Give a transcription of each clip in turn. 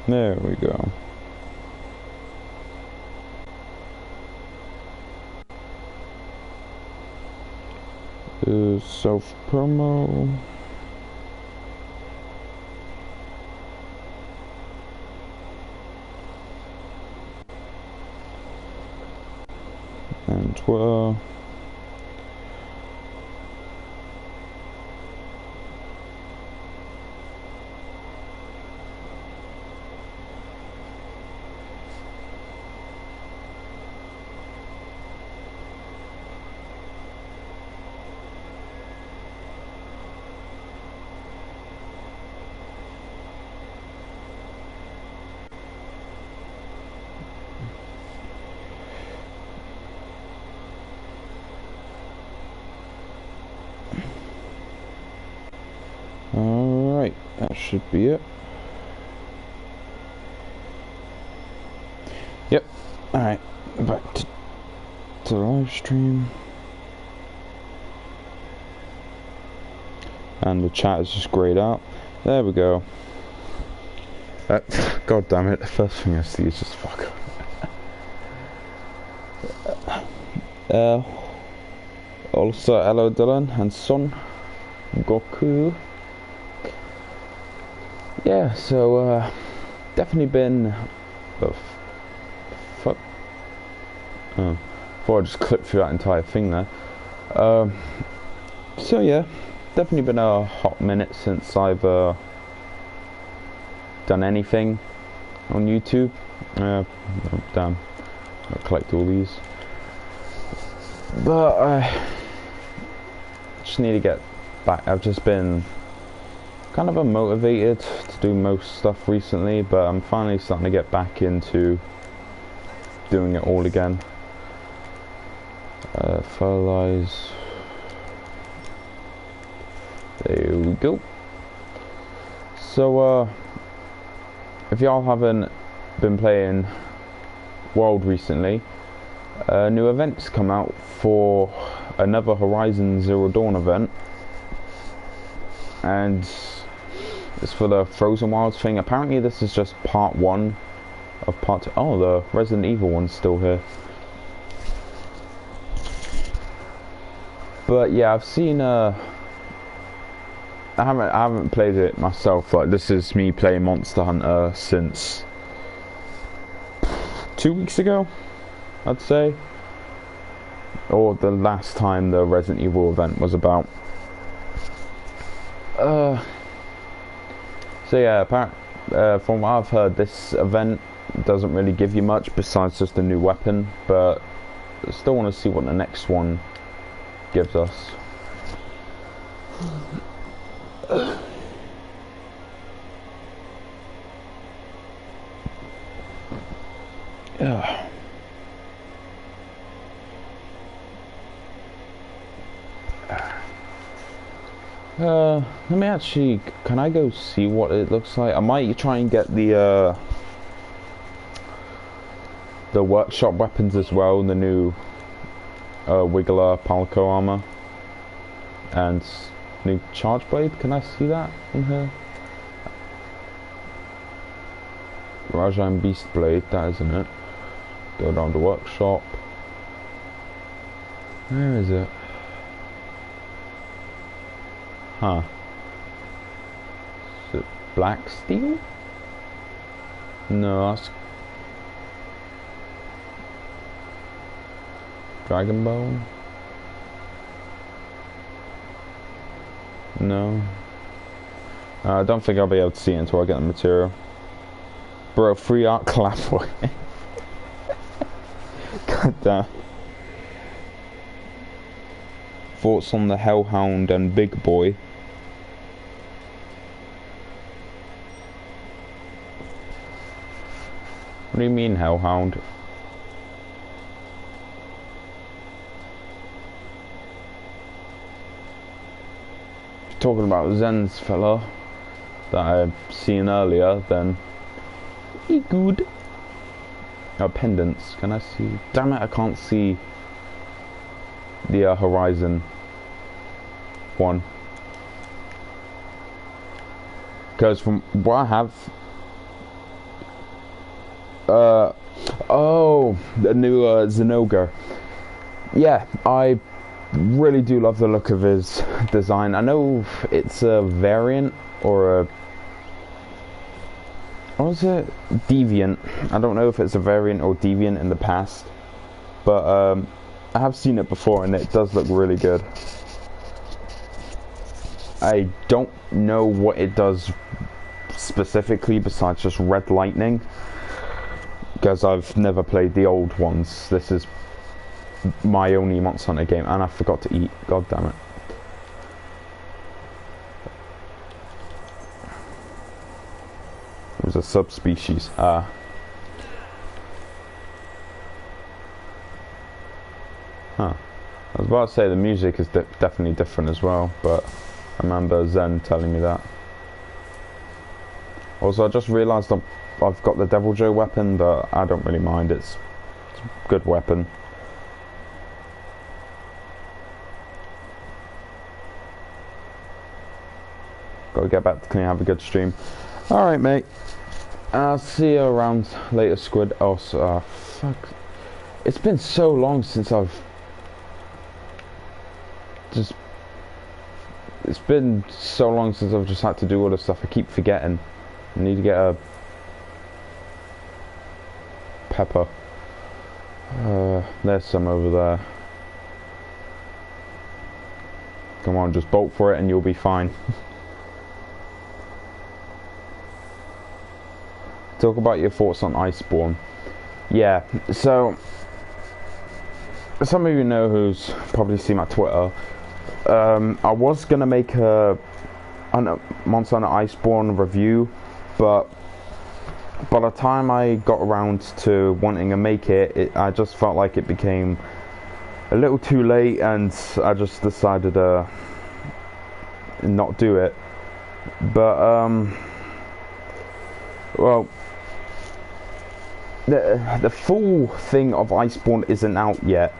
There we go. Self promo. And Twitter. Alright, that should be it. Yep, alright, back to the live stream. And the chat is just grayed out. There we go. God damn it, the first thing I see is just fuck. Also, hello Dylan and Son. Goku. Yeah, so definitely been fuck. Oh, before I just clipped through that entire thing there. So yeah, definitely been a hot minute since I've done anything on YouTube. Oh, damn, I'll collect all these. But I just need to get back. I've just been kind of unmotivated to do most stuff recently, but I'm finally starting to get back into doing it all again. Fertilize. There we go. So if y'all haven't been playing World recently, new events come out for another Horizon Zero Dawn event, and it's for the Frozen Wilds thing. Apparently this is just part 1 of part 2. Oh, the Resident Evil one's still here. But yeah, I've seen I haven't played it myself. Like, this is me playing Monster Hunter since 2 weeks ago, I'd say, or the last time the Resident Evil event was about. So yeah, from what I've heard, this event doesn't really give you much besides just a new weapon, but I still want to see what the next one gives us. Yeah. Let me actually, can I go see what it looks like? I might try and get the workshop weapons as well, the new Wiggler Palico armor and new charge blade. Can I see that in here? Rajan Beast Blade, that isn't it. Go down to workshop. Where is it? Huh. Is it Black Steel? No, that's Dragon Bone? No. I don't think I'll be able to see it until I get the material. Bro, free art collab. God damn. Thoughts on the Hellhound and Big Boy? What do you mean, Hellhound? Talking about Zen's fella that I've seen earlier, then he good. Oh, pendants. Can I see? Damn it, I can't see the Horizon one, because from what I have, Oh, the new Zenoga. Yeah, I really do love the look of his design. I know it's a variant or a... what was it? Deviant. I don't know if it's a variant or deviant in the past. But I have seen it before and it does look really good. I don't know what it does specifically besides just red lightning, because I've never played the old ones. This is my only Monster Hunter game, and I forgot to eat. God damn it. It was a subspecies. Huh. I was about to say the music is definitely different as well, but I remember Zen telling me that. Also, I just realised I've got the Devil Joe weapon, but I don't really mind. It's a good weapon. Gotta get back to clean, have a good stream. Alright, mate. I'll see you around later, Squid. Oh, fuck. It's been so long since I've just... it's been so long since I've just had to do all this stuff. I keep forgetting. I need to get a pepper. There's some over there. Come on, just bolt for it and you'll be fine. Talk about your thoughts on Iceborne. Yeah, so some of you know who's probably seen my Twitter. I was gonna make a Monster Hunter Iceborne review, but by the time I got around to wanting to make it, I just felt like it became a little too late, and I just decided to not do it. But well, the full thing of Iceborne isn't out yet,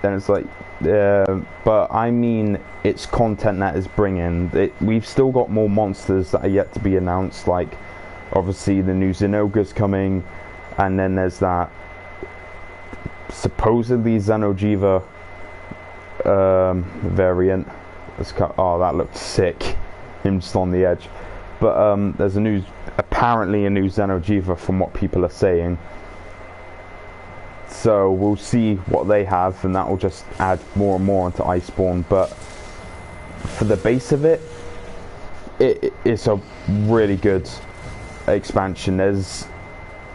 and it's like, but I mean its content that is bringing it. We've still got more monsters that are yet to be announced, like obviously the new Xenoga's coming, and then there's that supposedly Xenojiva variant. Oh, that looked sick, him just on the edge. But there's apparently a new Xenojiva from what people are saying. So we'll see what they have, and that will just add more and more into Iceborne. But for the base of it, it's a really good expansion. There's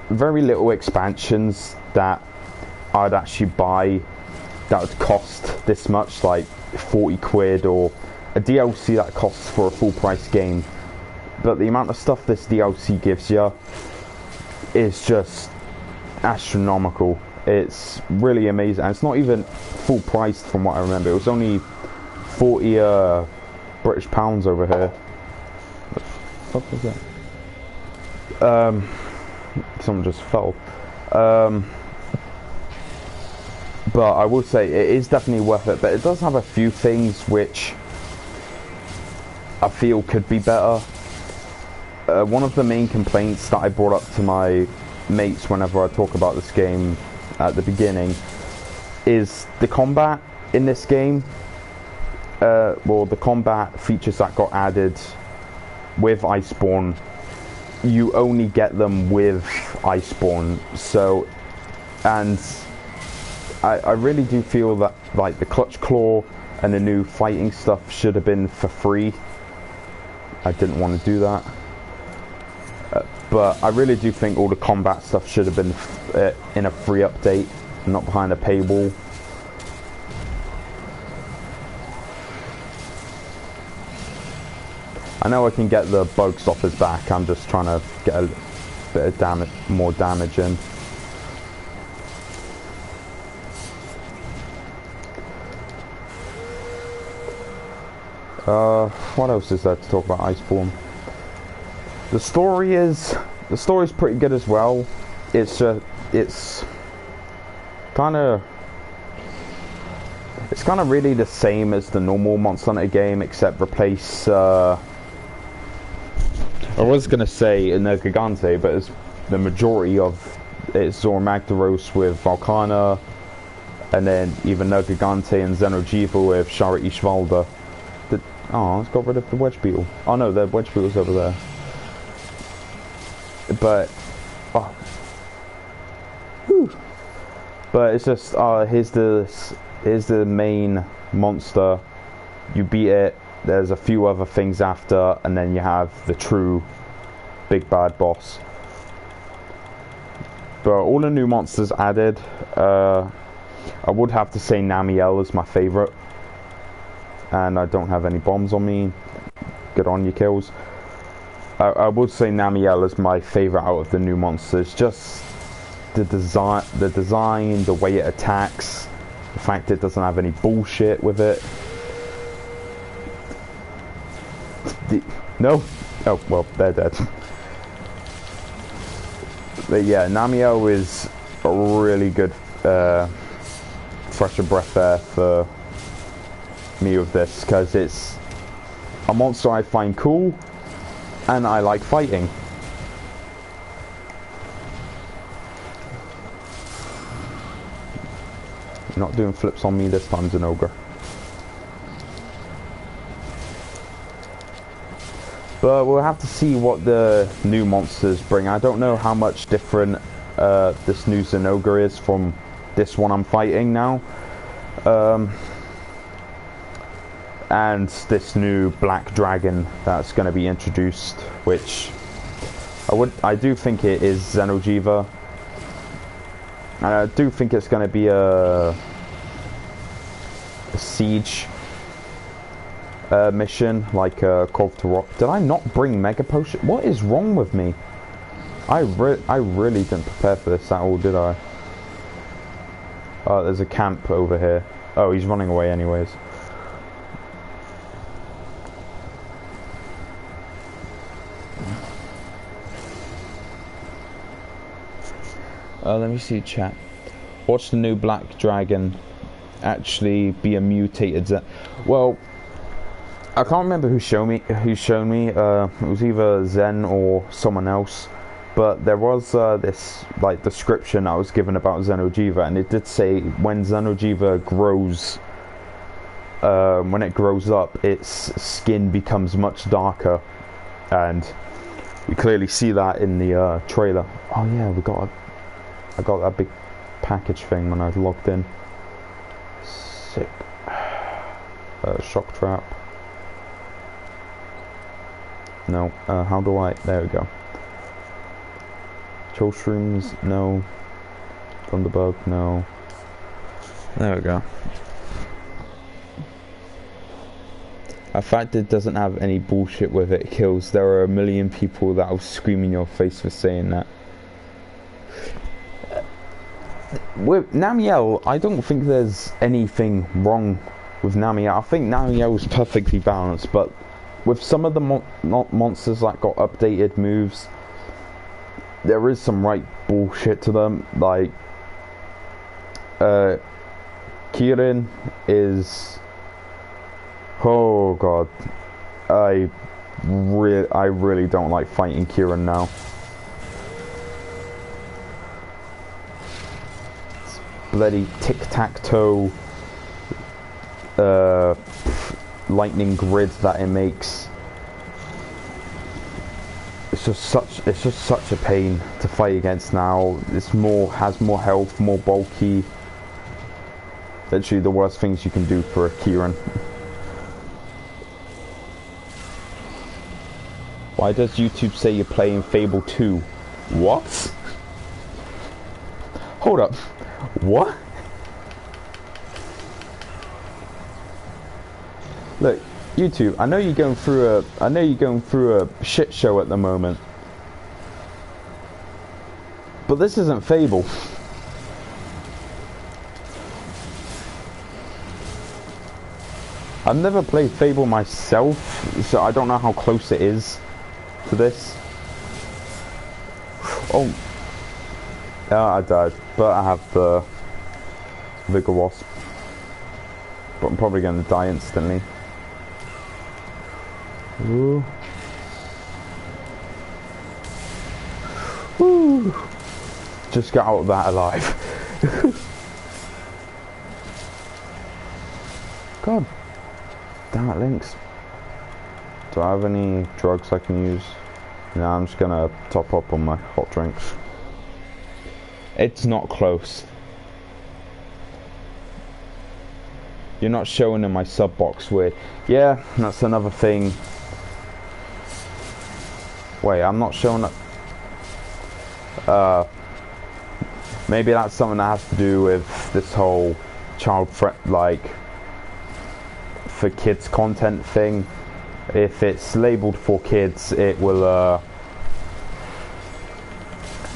very little expansions that I'd actually buy that would cost this much, like 40 quid, or a DLC that costs for a full price game. But the amount of stuff this DLC gives you is just astronomical. It's really amazing, and it's not even full priced from what I remember. It was only 40 British pounds over here. What was that? Someone just fell. But I will say it is definitely worth it, but it does have a few things which I feel could be better. One of the main complaints that I brought up to my mates whenever I talk about this game at the beginning is the combat in this game. Well, the combat features that got added with Iceborne, you only get them with Iceborne. So, and I really do feel that like the Clutch Claw and the new fighting stuff should have been for free. I didn't want to do that. But I really do think all the combat stuff should have been in a free update, not behind a paywall. I know I can get the bugs off his back. I'm just trying to get a bit of damage, more damage in. What else is there to talk about Iceborne? The story's pretty good as well. It's kind of really the same as the normal Monster Hunter game, except replace I was gonna say Energigante, but it's the majority of it's Zormagdaros with Volcana, and then either Nergigante and Xeno'jiiva with Shara Ishvalda. Oh, it's got rid of the Wedge Beetle. Oh no, the Wedge Beetle's over there. But, oh. Whew. But it's just, here's the main monster. You beat it. There's a few other things after, and then you have the true big bad boss. But all the new monsters added. I would have to say Namiel is my favorite. And I don't have any bombs on me. Good on you, kills. I would say Namiel is my favorite out of the new monsters. Just the design, the way it attacks, the fact it doesn't have any bullshit with it. No? Oh, well, they're dead. But yeah, Namiel is a really good fresh of breath air for me with this, because it's a monster I find cool and I like fighting. You're not doing flips on me this time, Zinogre. But we'll have to see what the new monsters bring. I don't know how much different this new Zinogre is from this one I'm fighting now. And this new black dragon that's going to be introduced, which I do think it is Xeno'jiiva. And I do think it's going to be a siege mission, like Cove to Rock. Did I not bring Mega Potion? What is wrong with me? I really didn't prepare for this at all, did I? There's a camp over here. Oh, he's running away anyways. Let me see, chat. Watch the new black dragon actually be a mutated well, I can't remember who showed me. It was either Zen or someone else, but there was this like description I was given about Xeno'jiiva, and it did say when Xeno'jiiva grows, when it grows up, its skin becomes much darker, and we clearly see that in the trailer. Oh yeah, I got that big package thing when I was logged in. Sick. Shock trap. No. How do I? There we go. Chill shrooms. No. Thunderbug. No. There we go. The fact it doesn't have any bullshit with it kills. There are a million people that will scream in your face for saying that. With Namiel, I don't think there's anything wrong with Namiel. I think Namiel is perfectly balanced, but with some of the monsters that got updated moves, there is some right bullshit to them. Like Kirin is, oh god, I really don't like fighting Kirin now. Bloody tic-tac-toe lightning grid that it makes. It's just such a pain to fight against now. Has more health, more bulky. Literally the worst things you can do for a Kirin. Why does YouTube say you're playing Fable 2? What? Hold up. What? Look, YouTube, I know you're going through a shit show at the moment. But this isn't Fable. I've never played Fable myself, so I don't know how close it is to this. Oh. Yeah, I died, but I have the Vigor Wasp. But I'm probably going to die instantly. Ooh. Woo. just get out of that alive. God damn it, Lynx. Do I have any drugs I can use? No, I'm just gonna top up on my hot drinks. It's not close. You're not showing in my sub box weird. Yeah, that's another thing. Wait, I'm not showing up. Maybe that's something that has to do with this whole like for kids content thing. If it's labeled for kids, it will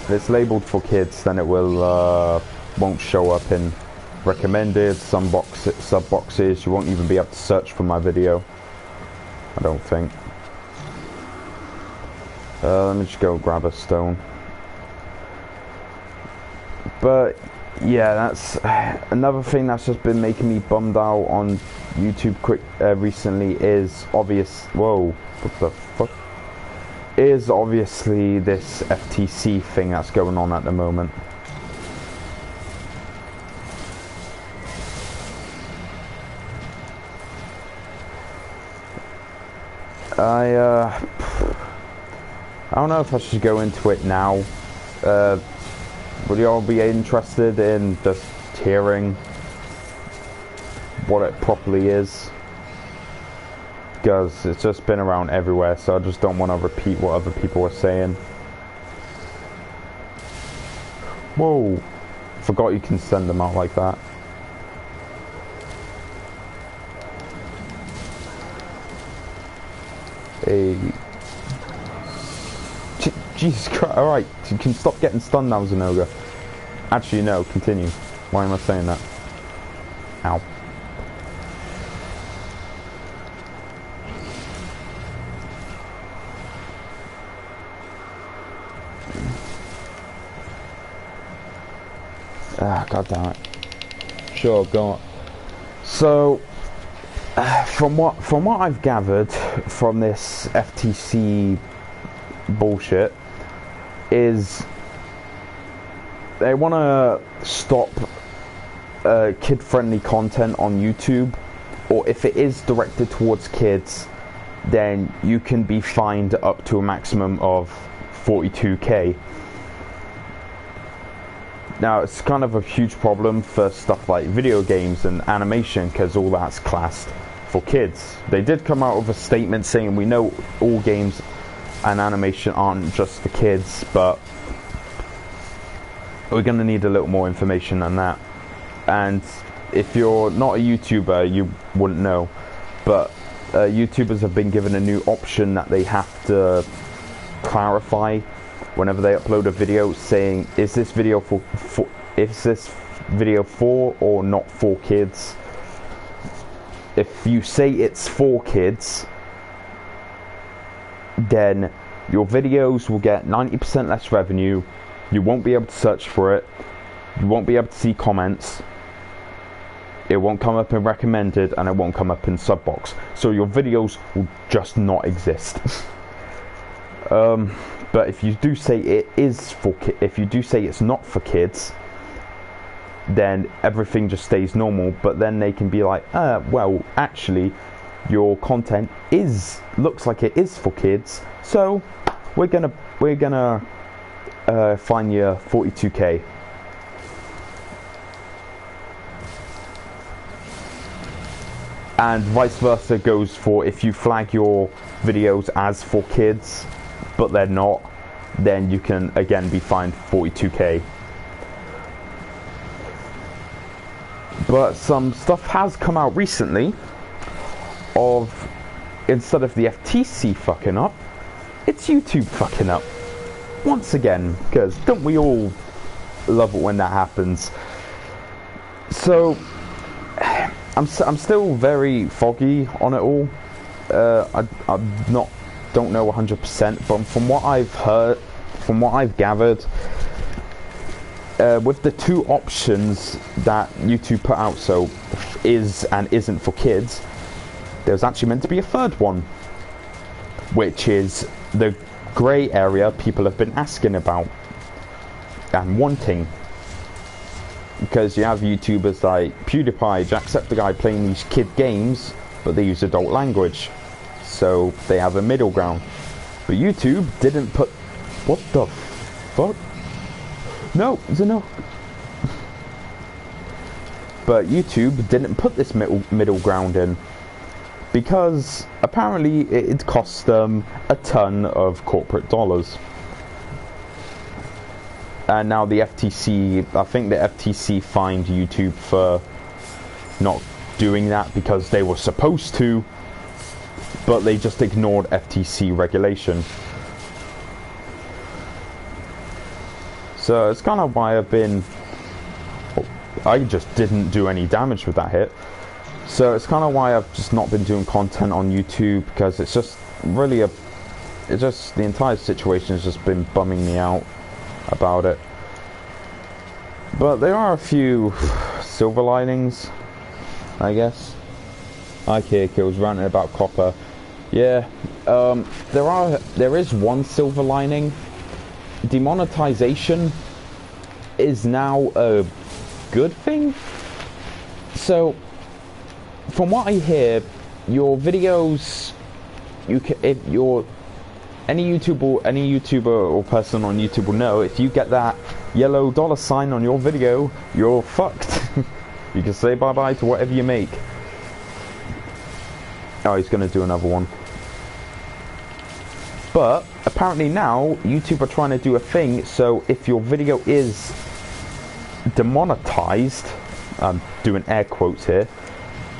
if it's labeled for kids, then it will won't show up in recommended sub boxes. You won't even be able to search for my video, I don't think. Let me just go grab a stone. But yeah, that's another thing that's just been making me bummed out on YouTube recently is what the fuck? Is obviously this FTC thing that's going on at the moment. I don't know if I should go into it now. Would you all be interested in just hearing what it properly is? Because it's just been around everywhere, so I just don't want to repeat what other people are saying. Whoa! Forgot you can send them out like that. Hey. Jesus Christ, alright, you can stop getting stunned now, Zenoga. Actually, no, continue. Why am I saying that? Ow. God damn it. Sure, go on. So, from what I've gathered from this FTC bullshit, is they want to stop kid-friendly content on YouTube, or if it is directed towards kids, then you can be fined up to a maximum of 42k. Now, it's kind of a huge problem for stuff like video games and animation, because all that's classed for kids. They did come out with a statement saying we know all games and animation aren't just for kids, but we're going to need a little more information than that. And if you're not a YouTuber, you wouldn't know, but YouTubers have been given a new option that they have to clarify whenever they upload a video, saying is this video for or not for kids. If you say it's for kids, then your videos will get 90% less revenue. You won't be able to search for it. You won't be able to see comments. It won't come up in recommended, and it won't come up in sub box. So your videos will just not exist. But if you do say it is for if you do say it's not for kids, then everything just stays normal. But then they can be like, well, actually, your content looks like it is for kids, so we're gonna fine you 42k. And vice versa goes for if you flag your videos as for kids, but they're not, then you can again be fined 42k. But some stuff has come out recently of, instead of the FTC fucking up, it's YouTube fucking up once again, because don't we all love it when that happens? So I'm still very foggy on it all. Don't know 100%, but from what I've heard, from what I've gathered, with the two options that YouTube put out, so is and isn't for kids, there's actually meant to be a third one, which is the grey area people have been asking about. and wanting. Because you have YouTubers like PewDiePie, Jacksepticeye playing these kid games, but they use adult language. So they have a middle ground. But YouTube didn't put... What the fuck? No, no. But YouTube didn't put this middle ground in. Because apparently it cost them a ton of corporate dollars. And now the FTC, I think the FTC fined YouTube for not doing that because they were supposed to, but they just ignored FTC regulation. So it's kind of why I just didn't do any damage with that hit. So it's kind of why I've just not been doing content on YouTube, because it's just really the entire situation has just been bumming me out about it. But there are a few silver linings, I guess. Okay, I was ranting about copper. Yeah, there is one silver lining. Demonetization is now a good thing. So from what I hear, your videos, any YouTuber or person on YouTube will know, if you get that yellow $sign on your video, you're fucked. You can say bye bye to whatever you make. Oh, he's gonna do another one. But apparently now YouTube are trying to do a thing, so if your video is demonetized, I'm doing air quotes here,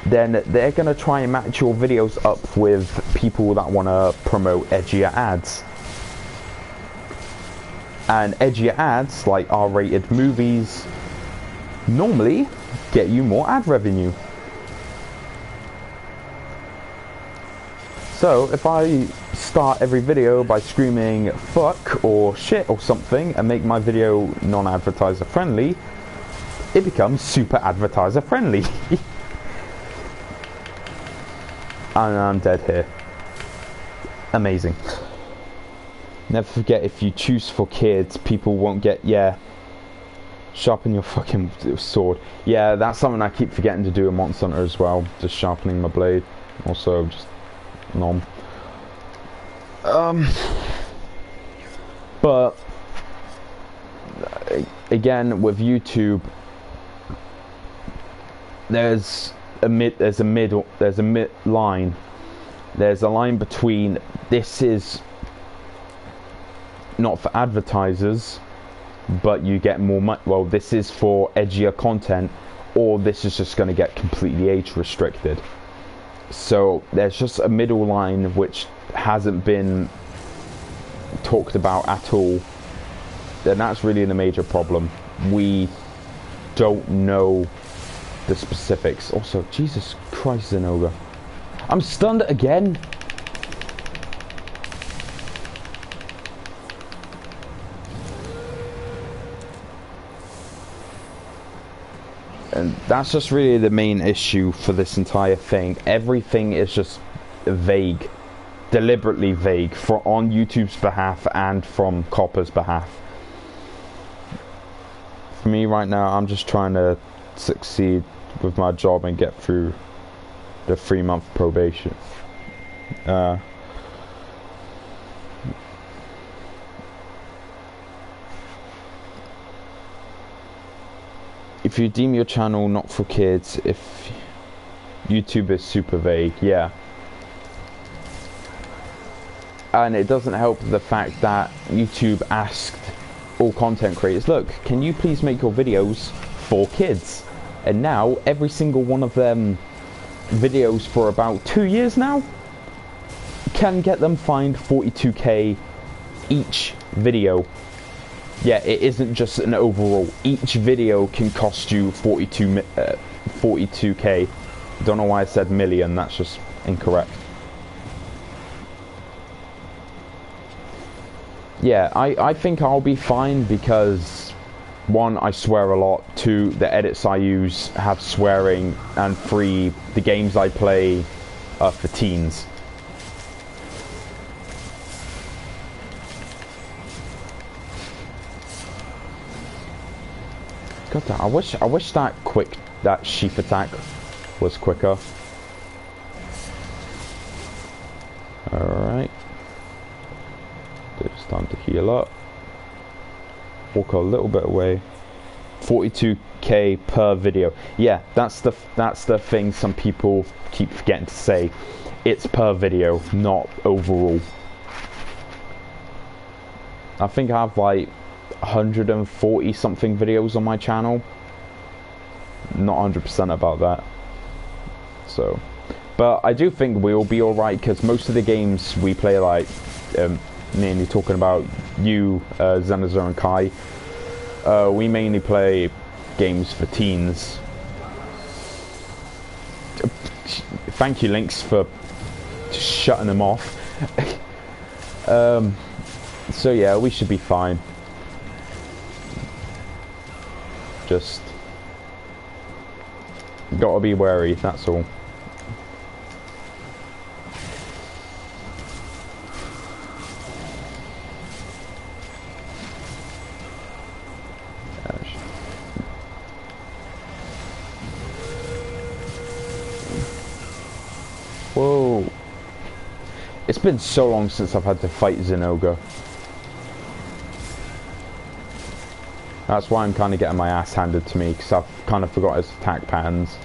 then they're going to try and match your videos up with people that want to promote edgier ads. And edgier ads, like R-rated movies, normally get you more ad revenue. So if I start every video by screaming fuck or shit or something and make my video non-advertiser friendly, it becomes super advertiser friendly. And I'm dead here. Amazing. Never forget, if you choose for kids, people won't get... Yeah. Sharpen your fucking sword. Yeah, that's something I keep forgetting to do in Monster Hunter as well. Just sharpening my blade. Also, just... nom. But... Again, with YouTube... There's a line. There's a line between this is not for advertisers, but you get more money. Well, this is for edgier content, or this is just going to get completely age restricted. So there's just a middle line which hasn't been talked about at all. Then that's really the major problem. We don't know the specifics. Also, Jesus Christ, Zenoga. I'm stunned again. And that's just really the main issue for this entire thing. Everything is just vague. Deliberately vague on YouTube's behalf and from Copper's behalf. For me right now, I'm just trying to succeed with my job and get through the 3-month probation. If you deem your channel not for kids, if YouTube is super vague, yeah. And it doesn't help the fact that YouTube asked all content creators, look, can you please make your videos for kids? And now every single one of them videos for about 2 years now can get them fined 42k each video. Yeah, it isn't just an overall. Each video can cost you 42k. Don't know why I said million, that's just incorrect. Yeah, I think I'll be fine because 1, I swear a lot, 2, the edits I use have swearing, and 3, the games I play are for teens. God damn, I wish that sheep attack was quicker. Alright. It's time to heal up. Walk a little bit away. 42k per video. Yeah, that's the thing some people keep forgetting to say. It's per video, not overall. I think I have like 140 something videos on my channel. Not 100% about that. So, but I do think we'll be alright, because most of the games we play, like mainly talking about you, Zenazor and Kai, we mainly play games for teens. Thank you, Lynx, for shutting them off. So yeah, we should be fine. Just gotta be wary, that's all. Whoa. It's been so long since I've had to fight Zinogre. That's why I'm kind of getting my ass handed to me, because I've kind of forgot his attack patterns.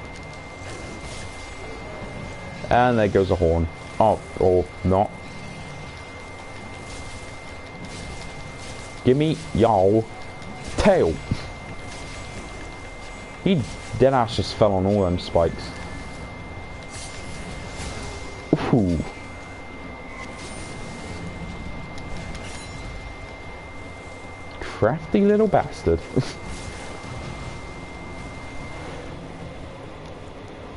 And there goes a horn. Oh, or not. Gimme y'all tail. He deadass just fell on all them spikes. Ooh. Crafty little bastard.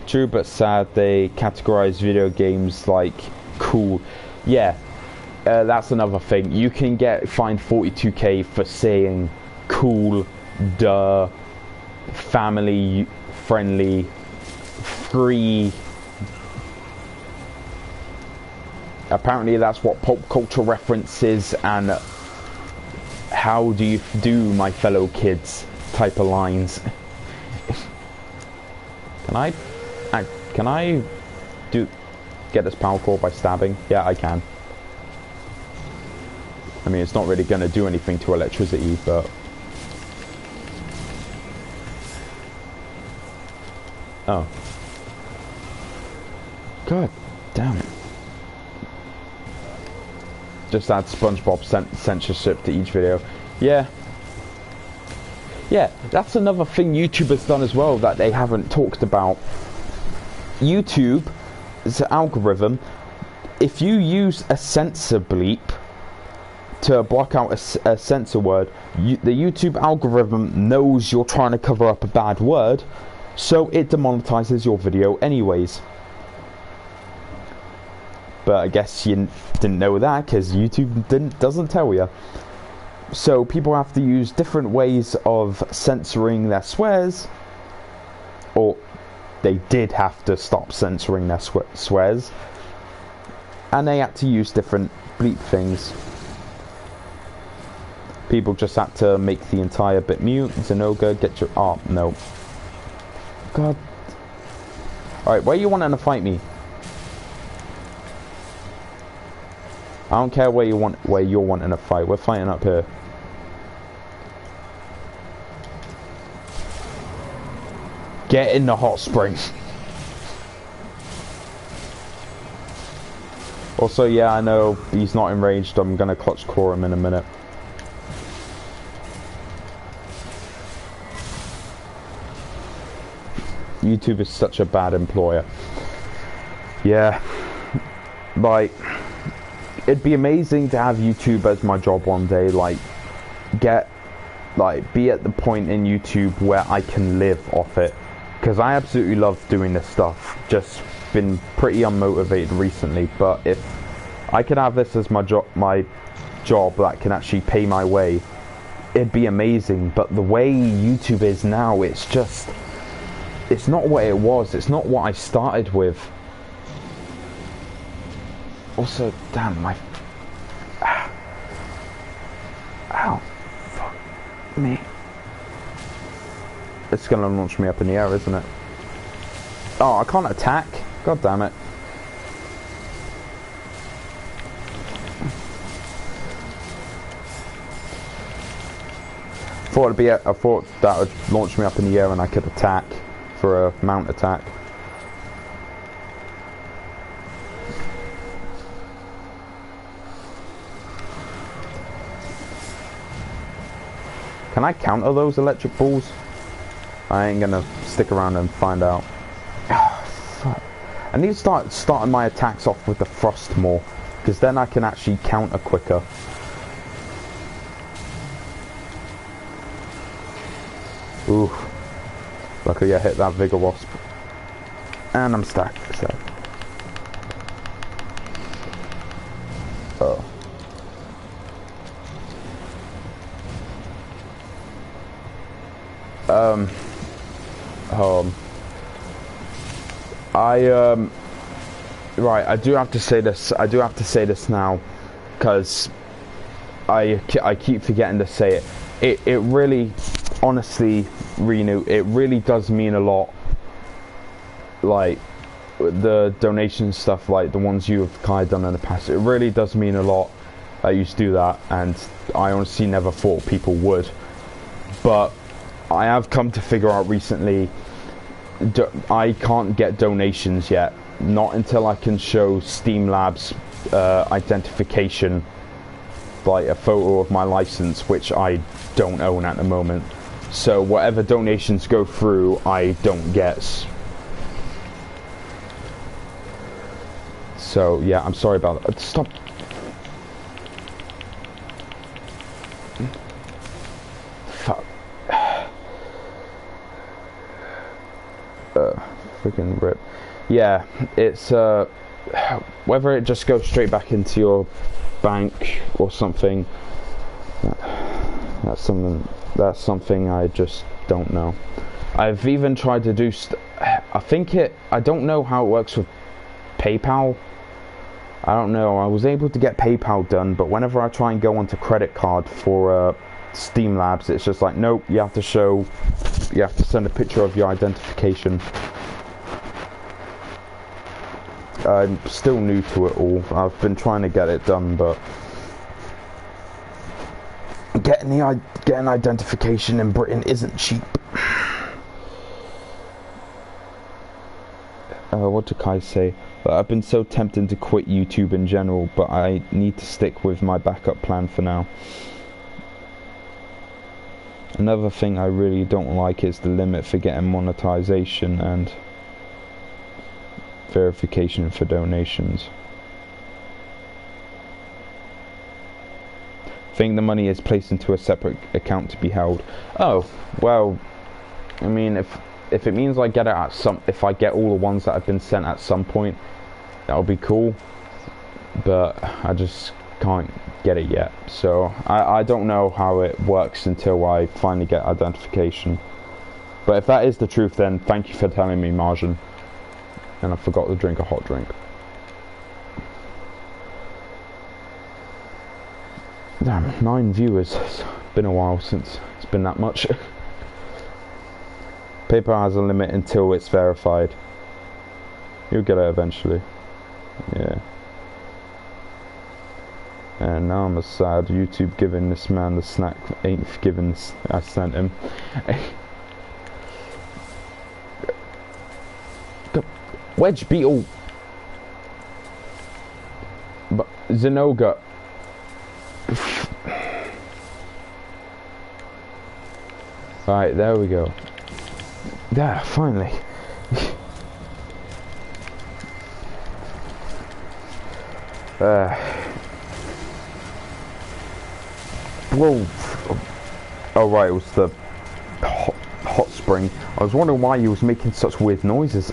True but sad, they categorize video games like cool. Yeah, that's another thing. You can get fined 42k for saying cool, duh, family friendly, free. Apparently that's what pop culture reference is, and how do you do, my fellow kids type of lines. Can I get this power core by stabbing? Yeah, I can. I mean, it's not really going to do anything to electricity, but oh, god damn it. Just add SpongeBob censorship to each video. Yeah, that's another thing YouTube has done as well that they haven't talked about. YouTube's algorithm, if you use a censor bleep to block out a censor word, the YouTube algorithm knows you're trying to cover up a bad word, so it demonetizes your video anyways. But I guess you didn't know that, because YouTube doesn't tell you. So people have to use different ways of censoring their swears, or they did have to stop censoring their swears, and they had to use different bleep things. People just had to make the entire bit mute. Zinogre, get your... oh, no. God. Alright, where you wanting to fight me? I don't care where you're wanting to fight. We're fighting up here. Get in the hot spring. Also, yeah, I know he's not enraged. I'm gonna clutch core him in a minute. YouTube is such a bad employer. Yeah. Like, it'd be amazing to have YouTube as my job one day. Like, be at the point in YouTube where I can live off it. Because I absolutely love doing this stuff. Just been pretty unmotivated recently. But if I could have this as my job that can actually pay my way, it'd be amazing. But the way YouTube is now, it's just... it's not what it was. It's not what I started with. Also, damn, my... ow. Fuck me. It's gonna launch me up in the air, isn't it? Oh, I can't attack. God damn it. I thought that would launch me up in the air and I could attack for a mount attack. Can I counter those electric balls? I ain't gonna stick around and find out. Fuck. I need to start starting my attacks off with the frost more, because then I can actually counter quicker. Ooh. Luckily I hit that Vigor Wasp. And I'm stacked, so. Oh. Right, I do have to say this now, because I keep forgetting to say it. It really, honestly, Renu, it really does mean a lot, like, the donation stuff, like the ones you have kind of done in the past. It really does mean a lot that you do that, and I honestly never thought people would. But I have come to figure out recently, I can't get donations yet, not until I can show Steam Labs identification, like a photo of my license, which I don't own at the moment. So whatever donations go through, I don't get. So yeah, I'm sorry about that. Stop. Fuck. Freaking rip. Yeah, it's whether it just goes straight back into your bank or something. That's something I just don't know. I've even tried to do I don't know how it works with PayPal. I don't know. I was able to get PayPal done, but whenever I try and go onto credit card for Steam Labs, it's just like, nope, you have to send a picture of your identification. I'm still new to it all. I've been trying to get it done, but getting identification in Britain isn't cheap. What did Kai say? I've been so tempted to quit YouTube in general, but I need to stick with my backup plan for now. Another thing I really don't like is the limit for getting monetization and verification for donations. I think the money is placed into a separate account to be held. Oh, well, I mean, if it means I get it if I get all the ones that have been sent at some point, that'll be cool. But I just can't get it yet, so I don't know how it works until I finally get identification. But if that is the truth, then thank you for telling me, Marjan. And I forgot to drink a hot drink. Damn, 9 viewers. It's been a while since it's been that much. PayPal has a limit until it's verified. You'll get it eventually. Yeah. And now I'm a sad YouTube giving this man the snack ain't forgiven I sent him. The wedge beetle. But Zenoga. Right, there we go. Yeah, finally. Whoa. Oh right, it was the hot spring. I was wondering why he was making such weird noises.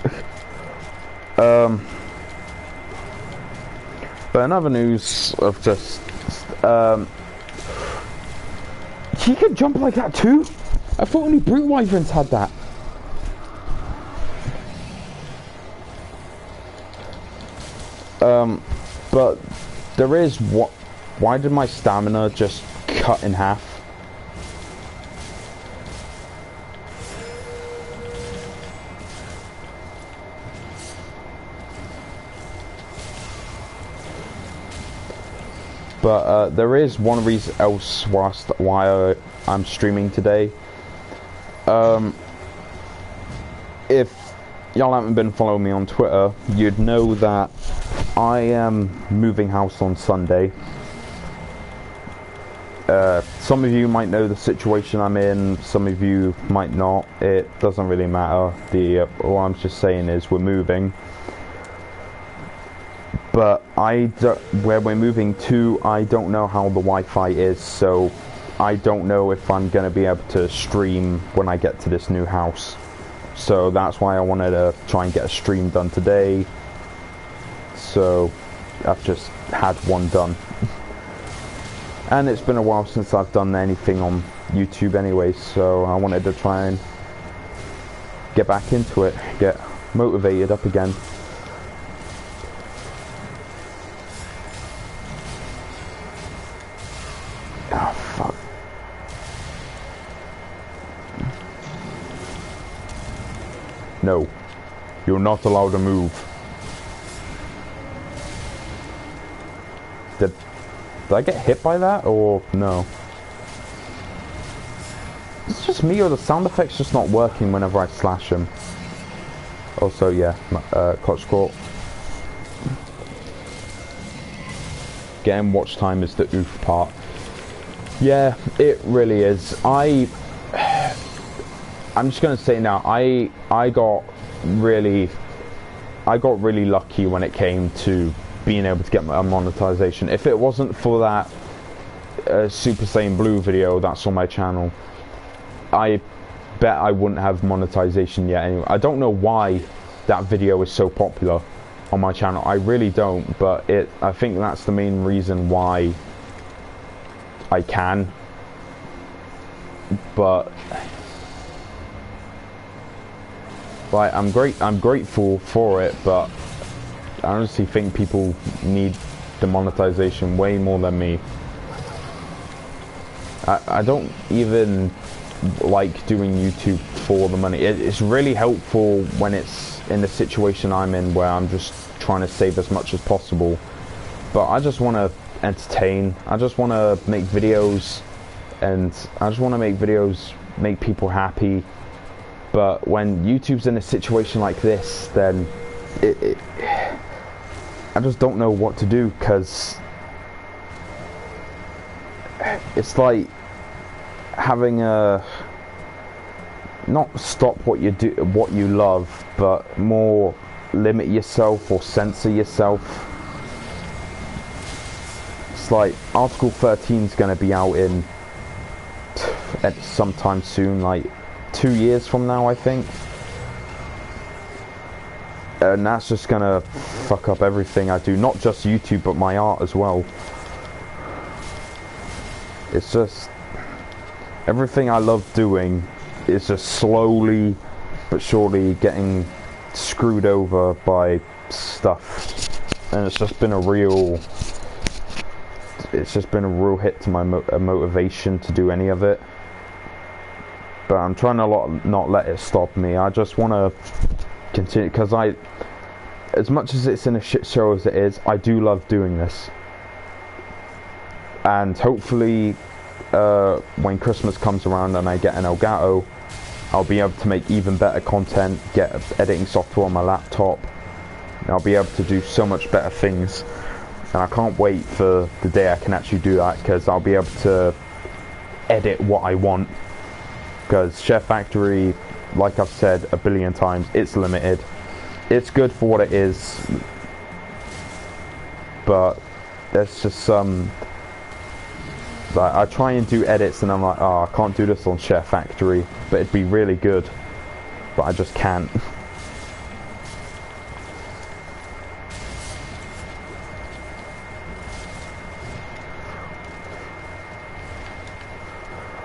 But another news of just he could jump like that too? I thought only brute wyverns had that. But there is what. Why did my stamina just cut in half? But there is one reason else why I'm streaming today. If y'all haven't been following me on Twitter, you'd know that I am moving house on Sunday. Some of you might know the situation I'm in, some of you might not. It doesn't really matter. All I'm just saying is we're moving. But where we're moving to, I don't know how the Wi-Fi is, so I don't know if I'm going to be able to stream when I get to this new house. So that's why I wanted to try and get a stream done today. So I've just had one done. And it's been a while since I've done anything on YouTube anyway, so I wanted to try and get back into it, get motivated up again. Oh, fuck. No, you're not allowed to move. Did I get hit by that, or no? It's just me, or the sound effect's just not working whenever I slash him. Also, yeah, clutch squat. Getting watch time is the oof part. Yeah, it really is. I'm just gonna say now, I got really lucky when it came to being able to get my monetization. If it wasn't for that Super Saiyan Blue video that's on my channel, I bet I wouldn't have monetization yet anyway. I don't know why that video is so popular on my channel. I really don't, but I think that's the main reason why I can. But like, I'm grateful for it, but I honestly think people need the monetization way more than me. I don't even like doing YouTube for the money. It's really helpful when it's in the situation I'm in, where I'm just trying to save as much as possible. But I just want to entertain. I just want to make videos, and I just want to make videos, make people happy. But when YouTube's in a situation like this, then I just don't know what to do, because it's like having a not stop what you do, what you love, but more limit yourself or censor yourself. It's like Article 13 is going to be out in sometime soon, like 2 years from now, I think. And that's just gonna fuck up everything I do, not just YouTube but my art as well. It's just everything I love doing is just slowly but surely getting screwed over by stuff, and it's just been a real hit to my motivation to do any of it. But I'm trying to not let it stop me. I just want to continue, because as much as it's in a shit show as it is, I do love doing this. And hopefully when Christmas comes around and I get an Elgato, I'll be able to make even better content, get editing software on my laptop, and I'll be able to do so much better things. And I can't wait for the day I can actually do that, because I'll be able to edit what I want. Because Chef Factory, like I've said a billion times, it's limited. It's good for what it is, but there's just some like, I try and do edits and I'm like, oh, I can't do this on Chef Factory, but it'd be really good, but I just can't.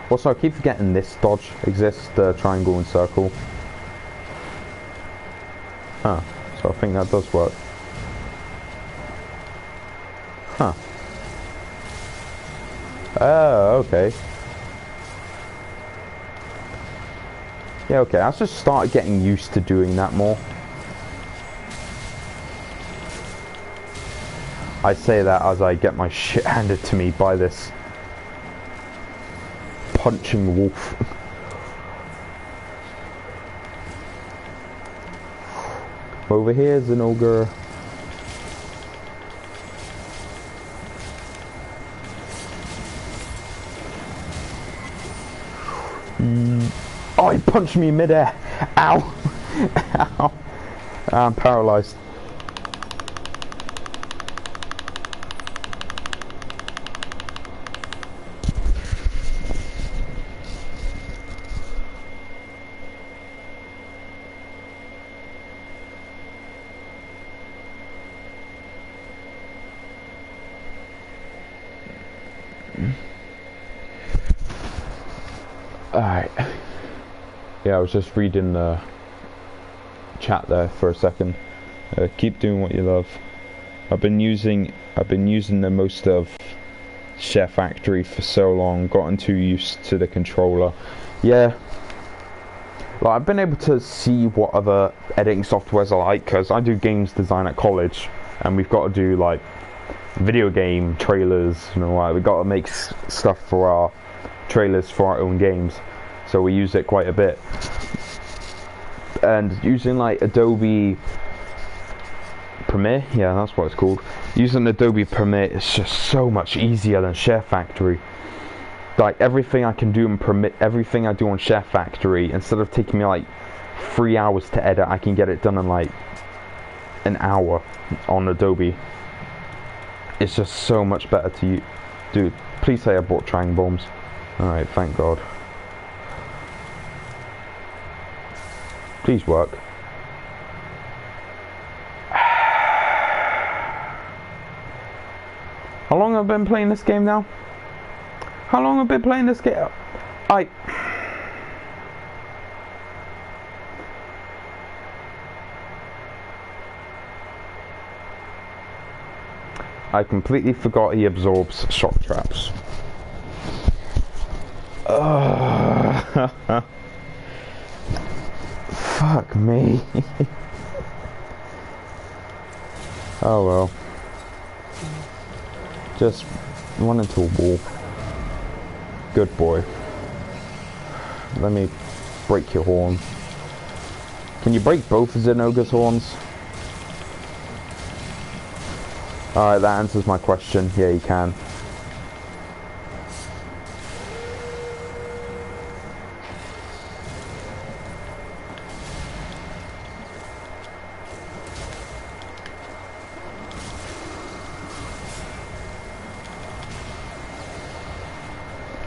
Also, I keep forgetting this dodge exists, the triangle and circle. Huh, so I think that does work. Huh. Oh, okay. Yeah, okay, I just started getting used to doing that more. I say that as I get my shit handed to me by this punching wolf. Over here's an ogre. Oh, he punched me mid-air. Ow. Ow. I'm paralyzed. Alright. Yeah, I was just reading the chat there for a second. Keep doing what you love. I've been using the most of Share Factory for so long, gotten too used to the controller. Yeah. Like, I've been able to see what other editing softwares are like, because I do games design at college, and we've got to do like video game trailers and all that. We've got to make stuff for our trailers for our own games, so we use it quite a bit. And using like Adobe Premiere, yeah, that's what it's called. Using Adobe Premiere is just so much easier than Share Factory. Like, everything I can do in Premiere, everything I do on Share Factory, instead of taking me like 3 hours to edit, I can get it done in like an hour on Adobe. It's just so much better to use. Dude, please say I bought Trang bombs. Alright, thank God. Please work. How long have I been playing this game now? How long have I been playing this game? I completely forgot he absorbs shock traps. Fuck me. Oh well. Just run into a wall. Good boy. Let me break your horn. Can you break both of Zinogre's horns? Alright, that answers my question. Yeah, you can.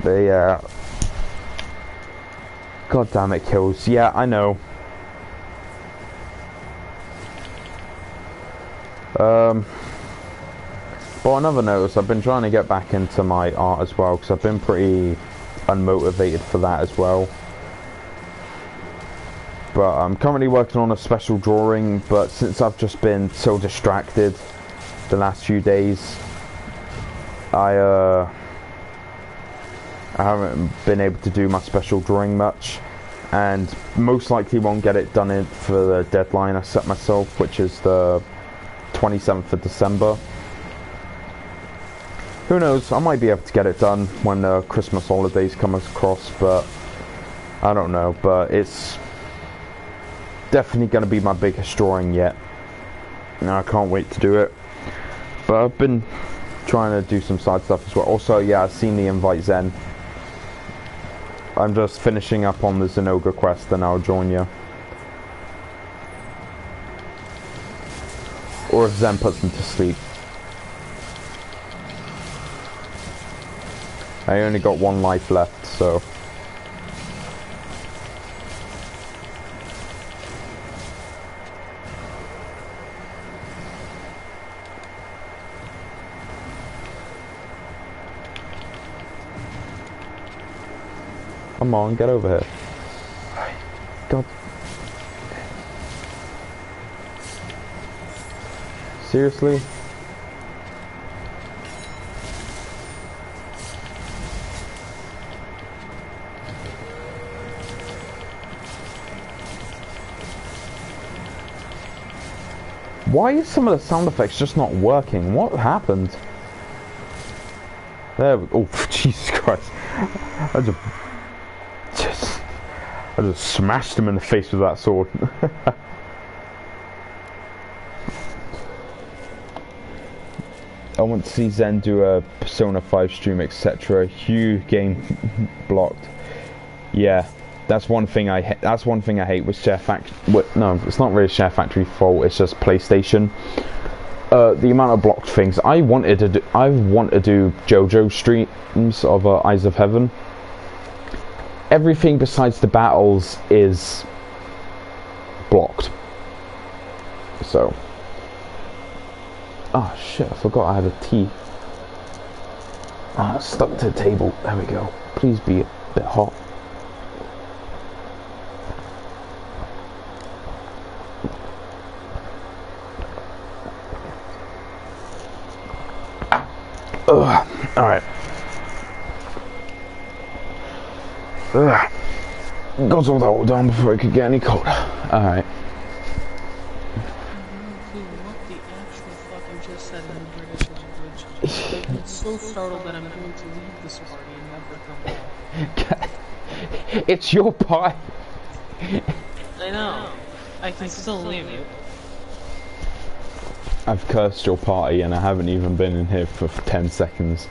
Yeah. God damn it, kills. Yeah, I know. But on another note, I've been trying to get back into my art as well, because I've been pretty unmotivated for that as well. But I'm currently working on a special drawing, but since I've just been so distracted the last few days, I haven't been able to do my special drawing much, and most likely won't get it done for the deadline I set myself, which is the 27th of December. Who knows, I might be able to get it done when the Christmas holidays come across, but I don't know. But it's definitely going to be my biggest drawing yet, and I can't wait to do it. But I've been trying to do some side stuff as well. Also, yeah, I've seen the invite, Zen. I'm just finishing up on the Zinogre quest and I'll join you. Or if Zen puts me to sleep. I only got one life left, so... Come on, get over here. God. Seriously? Why is some of the sound effects just not working? What happened? There we go. Oh, Jesus Christ. I just smashed him in the face with that sword. I want to see Zen do a Persona 5 stream, etc. Hugh game blocked. Yeah, that's one thing I hate. That's one thing I hate with Share Factory. No, it's not really Share Factory fault. It's just PlayStation. The amount of blocked things. I want to do JoJo streams of Eyes of Heaven. Everything besides the battles is blocked. So. Oh shit, I forgot I had a tea. Ah, stuck to the table. There we go. Please be a bit hot. Ugh. Alright. Ugh. Got all that all done before it could get any colder. Alright. I'm so startled that I'm going to leave this party and never come back. It's your party. I know. I can still leave you. I've cursed your party and I haven't even been in here for 10 seconds.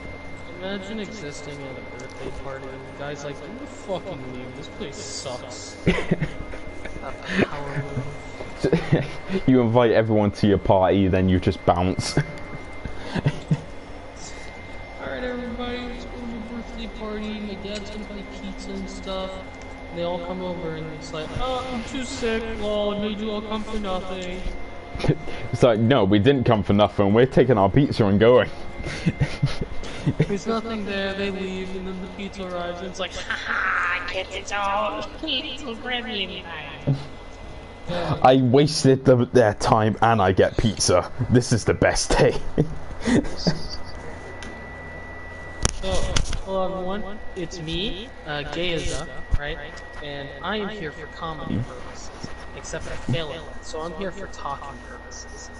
Imagine existing at a birthday party and the guy's like, "You fucking leave. This place sucks." You invite everyone to your party, then you just bounce. Alright everybody, it's going to a birthday party, my dad's gonna buy pizza and stuff. They all come over and it's like, "Oh, I'm too sick, lol, I made you all come for nothing." It's like, no, we didn't come for nothing, we're taking our pizza and going. There's nothing there, they leave, and then the pizza arrives and it's like, "Haha, I get it all, little gremlin time." I wasted their time and I get pizza. This is the best day. So, hello everyone, it's me, Gayza, right? And I am here for comedy purposes, except I fail at it, so I'm here for talking purposes.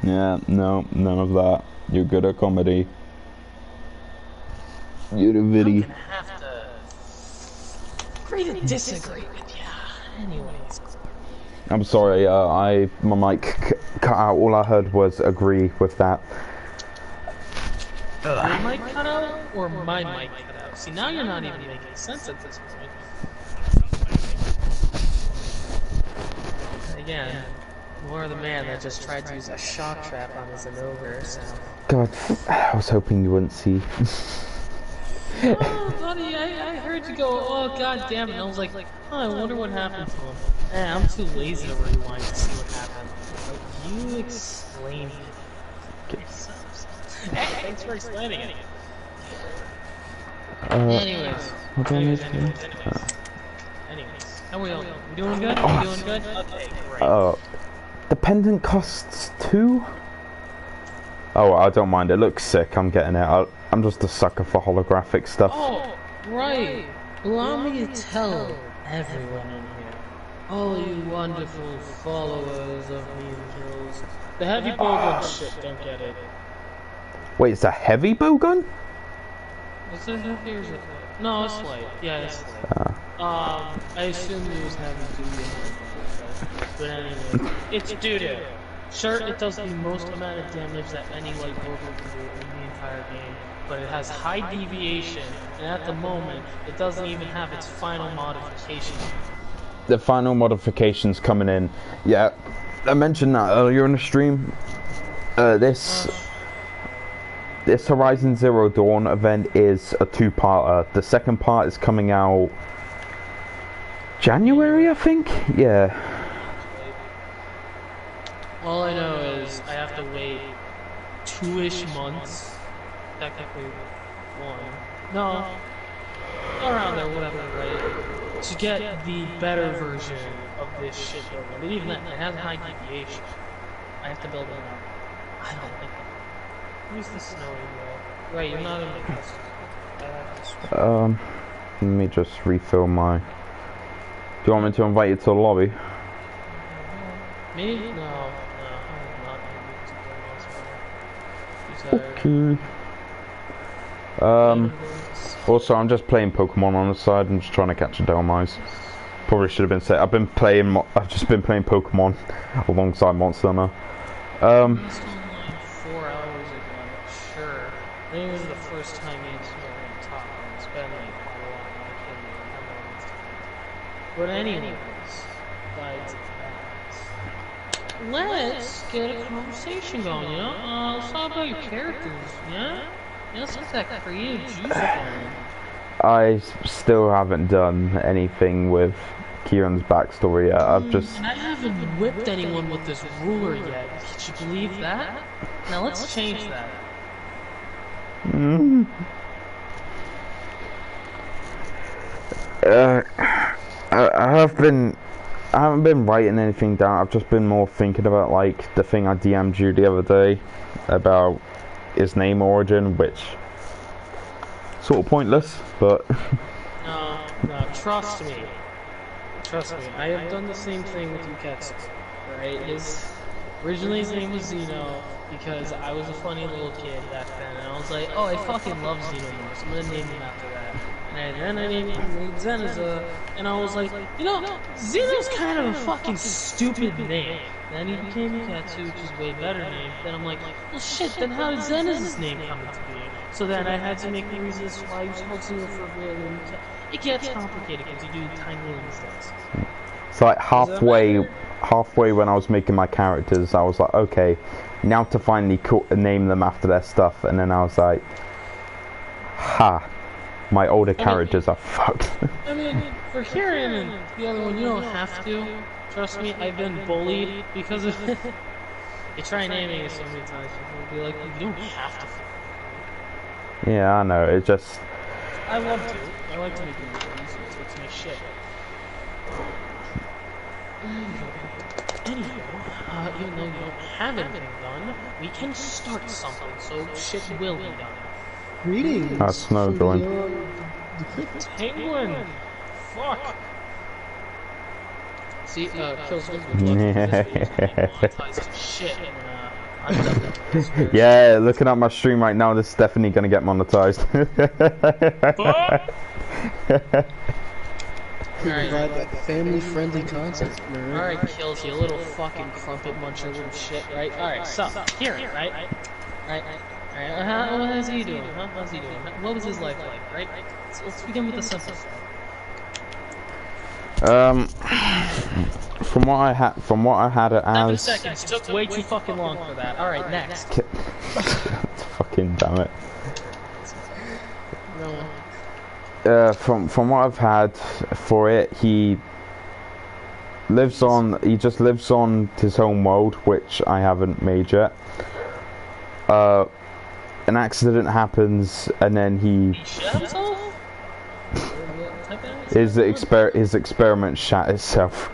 Yeah, no, none of that. You're good at comedy. You're the viddy. I'm gonna have to agree to disagree with you. Anyways. I'm sorry, my mic cut out. All I heard was agree with that. Your mic cut out, or my mic cut out? See, now you're not even making sense at this point. Again, you're the man that just tried to use a shock trap on his ogre, so... God, I was hoping you wouldn't see. Oh, buddy, I heard you go, "Oh, god damn it," and I was like, "Oh, I wonder what happened to him." I'm too lazy to rewind to see what happened. But you explained it. Hey, thanks for explaining it. Anyways, how we all doing? We doing good? We doing good? Okay, great. The pendant costs 2? Oh, I don't mind. It looks sick. I'm getting it. I'm just a sucker for holographic stuff. Oh, right. Allow me to tell everyone in here, all you wonderful followers of me and Jules, the heavy bowgun shit, don't get it. Wait, it's a heavy bowgun? Is it heavy or is it? No, it's light. Yeah, it's light. I assume it was heavy duty. But anyway, it's doo-doo. Sure, it does the most amount of damage that any light bowgun can do in the entire game, but it has high deviation, and at the moment, it doesn't even have its final modification. The final modification's coming in. Yeah, I mentioned that earlier in the stream. This Horizon Zero Dawn event is a 2-parter. The second part is coming out January, I think? Yeah. All I know is I have to wait 2-ish months, technically 1. No, around there, whatever, right? To get the better version of this shit building. But even then, it has high deviation. I have to build it up. I don't think. Where's the snowy wall? Right, you're not in the custom. Let me just refill my... Do you want me to invite you to the lobby? Me? No. Okay. Also, I'm just playing Pokemon on the side. I'm just trying to catch a Delmise. Probably should have been said. I've just been playing Pokemon alongside Monster Hunter. Like 4 hours ago, sure. I think this is the first time me and Snow are on top. It's been like quite a while. I can't even remember when it's been. But anyways, let's get a conversation going, you know? Let's talk about your characters, yeah? Let's get that creative juice going. I still haven't done anything with Kieran's backstory yet. I've just... And I haven't whipped anyone with this ruler yet. Could you believe that? Now let's change that. I haven't been writing anything down. I've just been more thinking about like the thing I DM'd you the other day about his name origin, which sort of pointless, but No, trust me. Trust me, I have done the same thing with Yuketsu, right? Originally his name was Zeno, because I was a funny little kid back then, and I was like, oh, I fucking love Xenomorphs, I'm gonna name him after that. And then I named him Zeniza, and I was like, you know, Zeno's kind of a fucking stupid name. Then he became Yuketsu, which is a way better name. Then I'm like, well shit, then how did Zeniza's name come into being? So then I had to make the reasons why he was called Zeno for a real name. It gets complicated because you do tiny little mistakes. it's like halfway when I was making my characters, I was like, okay, now to finally name them after their stuff, and then I was like, ha, my older characters are fucked. I mean, for Kieran and the other one, you don't have to. Trust me, I've been bullied because of it. You try naming it so many times, people will be like, you don't have to. Yeah, I know, it just... I love to. I like to make it easy. It's my shit. Anyway, even though you don't have anything done, we can start something, so shit will be done. Greetings. That's Snow going. Penguin! Fuck! See, kills me with shit when, I'm done with this. Yeah, looking at my stream right now, this is definitely gonna get monetized. Alright, Provide that family-friendly content, man. alright, Kills, you little fucking crumpet muncher little shit, right? Alright, so, here, right? Alright, what is he doing, huh? What's he doing? What was his life like, right? So let's begin with the simple stuff. From what I had it 7 as... seconds, took way too fucking long for that. Alright, next. Fucking damn it. No. From what I've had for it, he just lives on his home world, which I haven't made yet. An accident happens, and then he his experiment shat itself,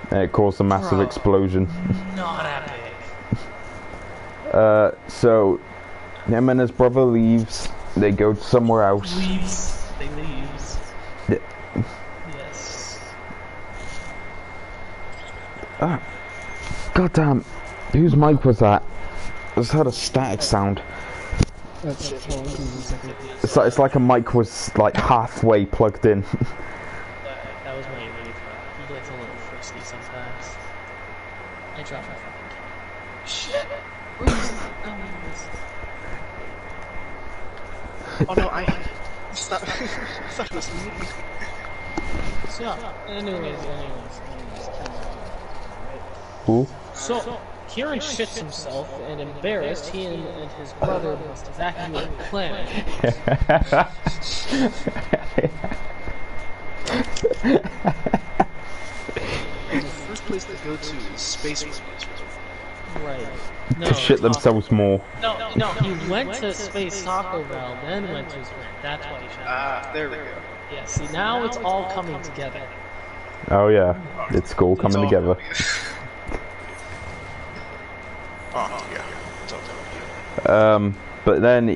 and it caused a massive explosion. Not epic. So him and his brother leaves. They go somewhere else. They leaves. Yeah. Yes. Ah, goddamn! Whose mic was that? I just heard a static sound. That's shit. Hold on, give me a second. It's like a mic was like halfway plugged in. That was my really fun. He gets a little frisky sometimes. I dropped my fucking camera. Shit! Oh no, stop. Stop listening. So, anyways. Who? So, Kieran shits himself, and embarrassed, he and his brother must evacuate the planet. The first place to go to is Space Force. Right. No, To shit themselves more. No, he went to Space Taco Bell, then went to his planet. That's why he shot. Ah, there we go. Yeah, see, now it's all coming together. Oh yeah, it's all coming together. Oh yeah, it's all coming together. But then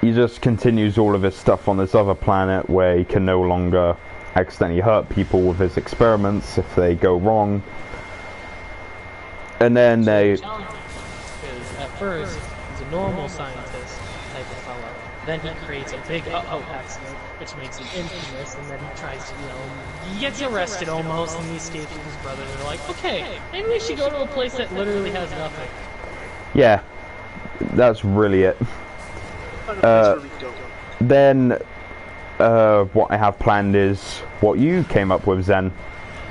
he just continues all of his stuff on this other planet where he can no longer accidentally hurt people with his experiments if they go wrong. And then they... Because at first, He's a normal scientist type of fellow. Then he creates a big accident, which makes him infamous, and then he tries to, he gets arrested almost, and he escapes with his brother. They're like, okay, maybe we should go to a place that literally has nothing. Yeah, that's really it. Then, what I have planned is what you came up with, Zen,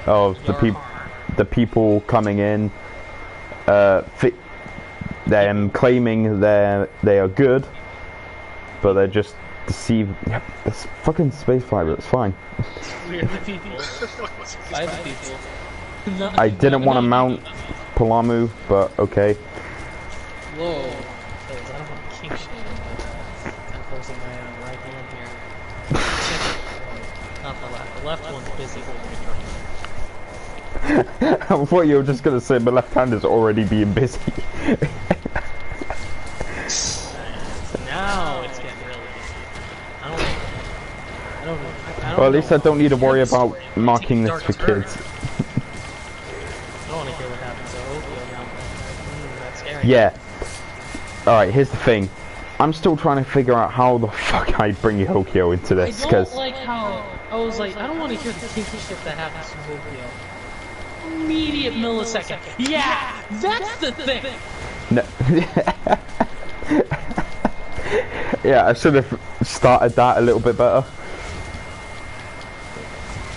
of the people coming in, them claiming they are good, but they're just deceived. Yep, it's fucking space fiber. It's fine. We're the people. By the people. I didn't want to mount Palamu, but okay. Whoa. Hey, I don't want to kink shit. Kind of forcing my right hand here. Not the left. The left one's busy holding a drink. I thought you were just gonna say my left hand is already being busy. Now it's getting really busy. I don't Well, at least know. I don't need to worry about marking this for kids. I don't want to hear what happens to Okio now. That's scary. Yeah. Alright, here's the thing. I'm still trying to figure out how the fuck I bring Hokyo into this, I because... don't like how... I was like, I don't want to hear the kinky shit that happens to Hokyo. Immediate millisecond. Yeah! That's the thing! No. Yeah, I should have started that a little bit better.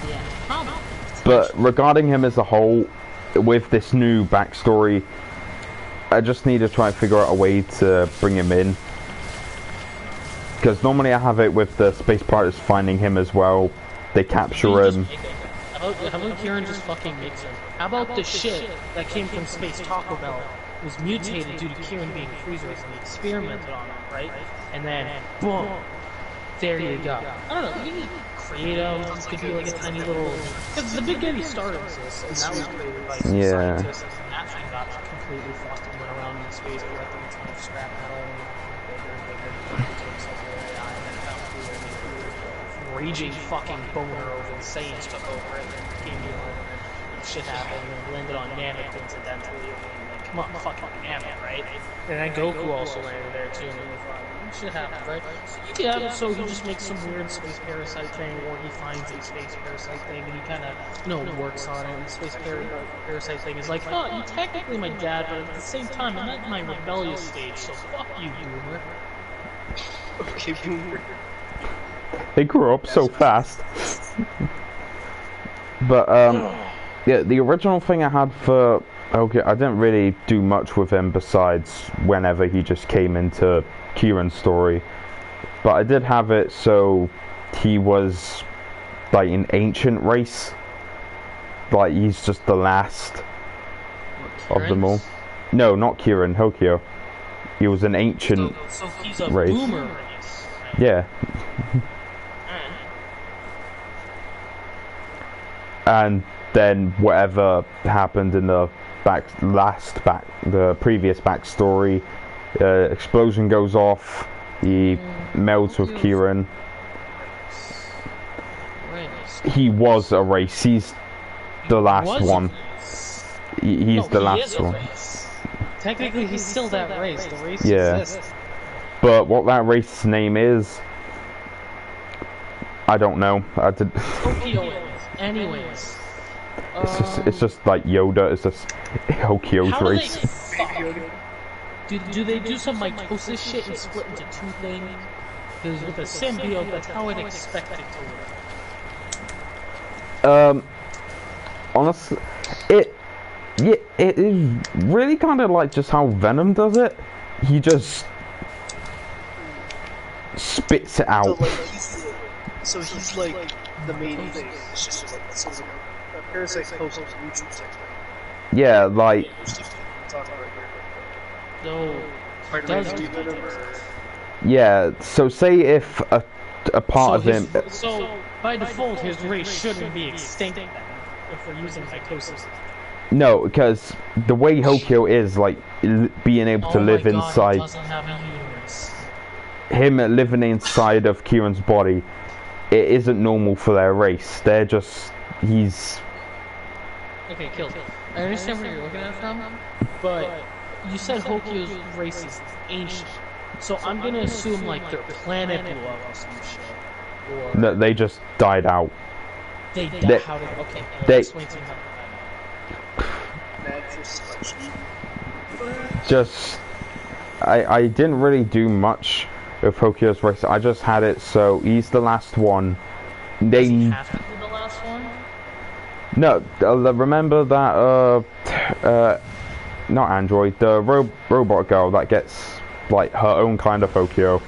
Yeah, probably. But regarding him as a whole, with this new backstory, I just need to try and figure out a way to bring him in. Because normally I have it with the space pirates finding him as well. They capture him. How about Kieran just fucking makes him? How about the shit that came from Space Taco Bell was mutated due to Kieran being freezers and he experimented on it, right? And then, boom, there you go. I don't know, you can create him, this could be like a tiny little... Because the Big Daddy Star exists, and that was created by some scientists, and that thing got completely fucked and went around in space collecting its own scrap metal and bigger and bigger and AI, and then found through it, and raging fucking boner over the Saiyans took over it, and came in, and shit happened, and landed on Namek coincidentally, and like, come on, fucking Namek, right? And then Goku also landed there too, and it was like, shit happened, right? So, yeah, so he just makes some weird space parasite thing, or he finds a space parasite thing, and he kind of, works on it, and the space parasite thing is like, oh, you're technically my dad, but at the same time, I'm at my rebellious stage, so fuck you, boomer. Okay, boomer. They grew up so fast. But, yeah, the original thing I had for... Okay, I didn't really do much with him besides whenever he just came into Kieran's story. But I did have it so he was, like, an ancient race. Like, he's just the last of them all. No, not Kieran, Hokyo. He was an ancient so he's a race. boomer race. Yeah. And then whatever happened in the previous backstory, explosion goes off, he melds with Kieran. He was a race, he's the last one. He's the last one. Technically he's still that race, the race exists. But what that race's name is, I don't know. Tokyo is. Anyways. It's just like Yoda. It's just Hokyo's race. Do they do some mitosis shit and split into two things? Because with a symbiote, that's how I'd expect it to work. Honestly, it is really kind of like just how Venom does it. He just spits it out. So he's like the main thing. It's just like a parasite post nutrients. Yeah, like. No. Yeah. So say if a part of him. So by default, his race shouldn't be extinct then, if we're using mitosis. No, because the way Hokyo is, like, being able to live inside. He doesn't have a uterus. Him living inside of Kieran's body, it isn't normal for their race. They're just. He's. Okay, killed. I understand where you're looking at from, but you said Hokyo's race is ancient, so I'm gonna assume like their planet blew up or some shit, or No, they just died out. they died. they- How did? Okay, they- explain to me how they died. Mad for selection. Just, I didn't really do much with Hokyo's race. I just had it so he's the last one. They Does he have to be the last one? no, remember that not android, the robot girl that gets like her own kind of Hokyo.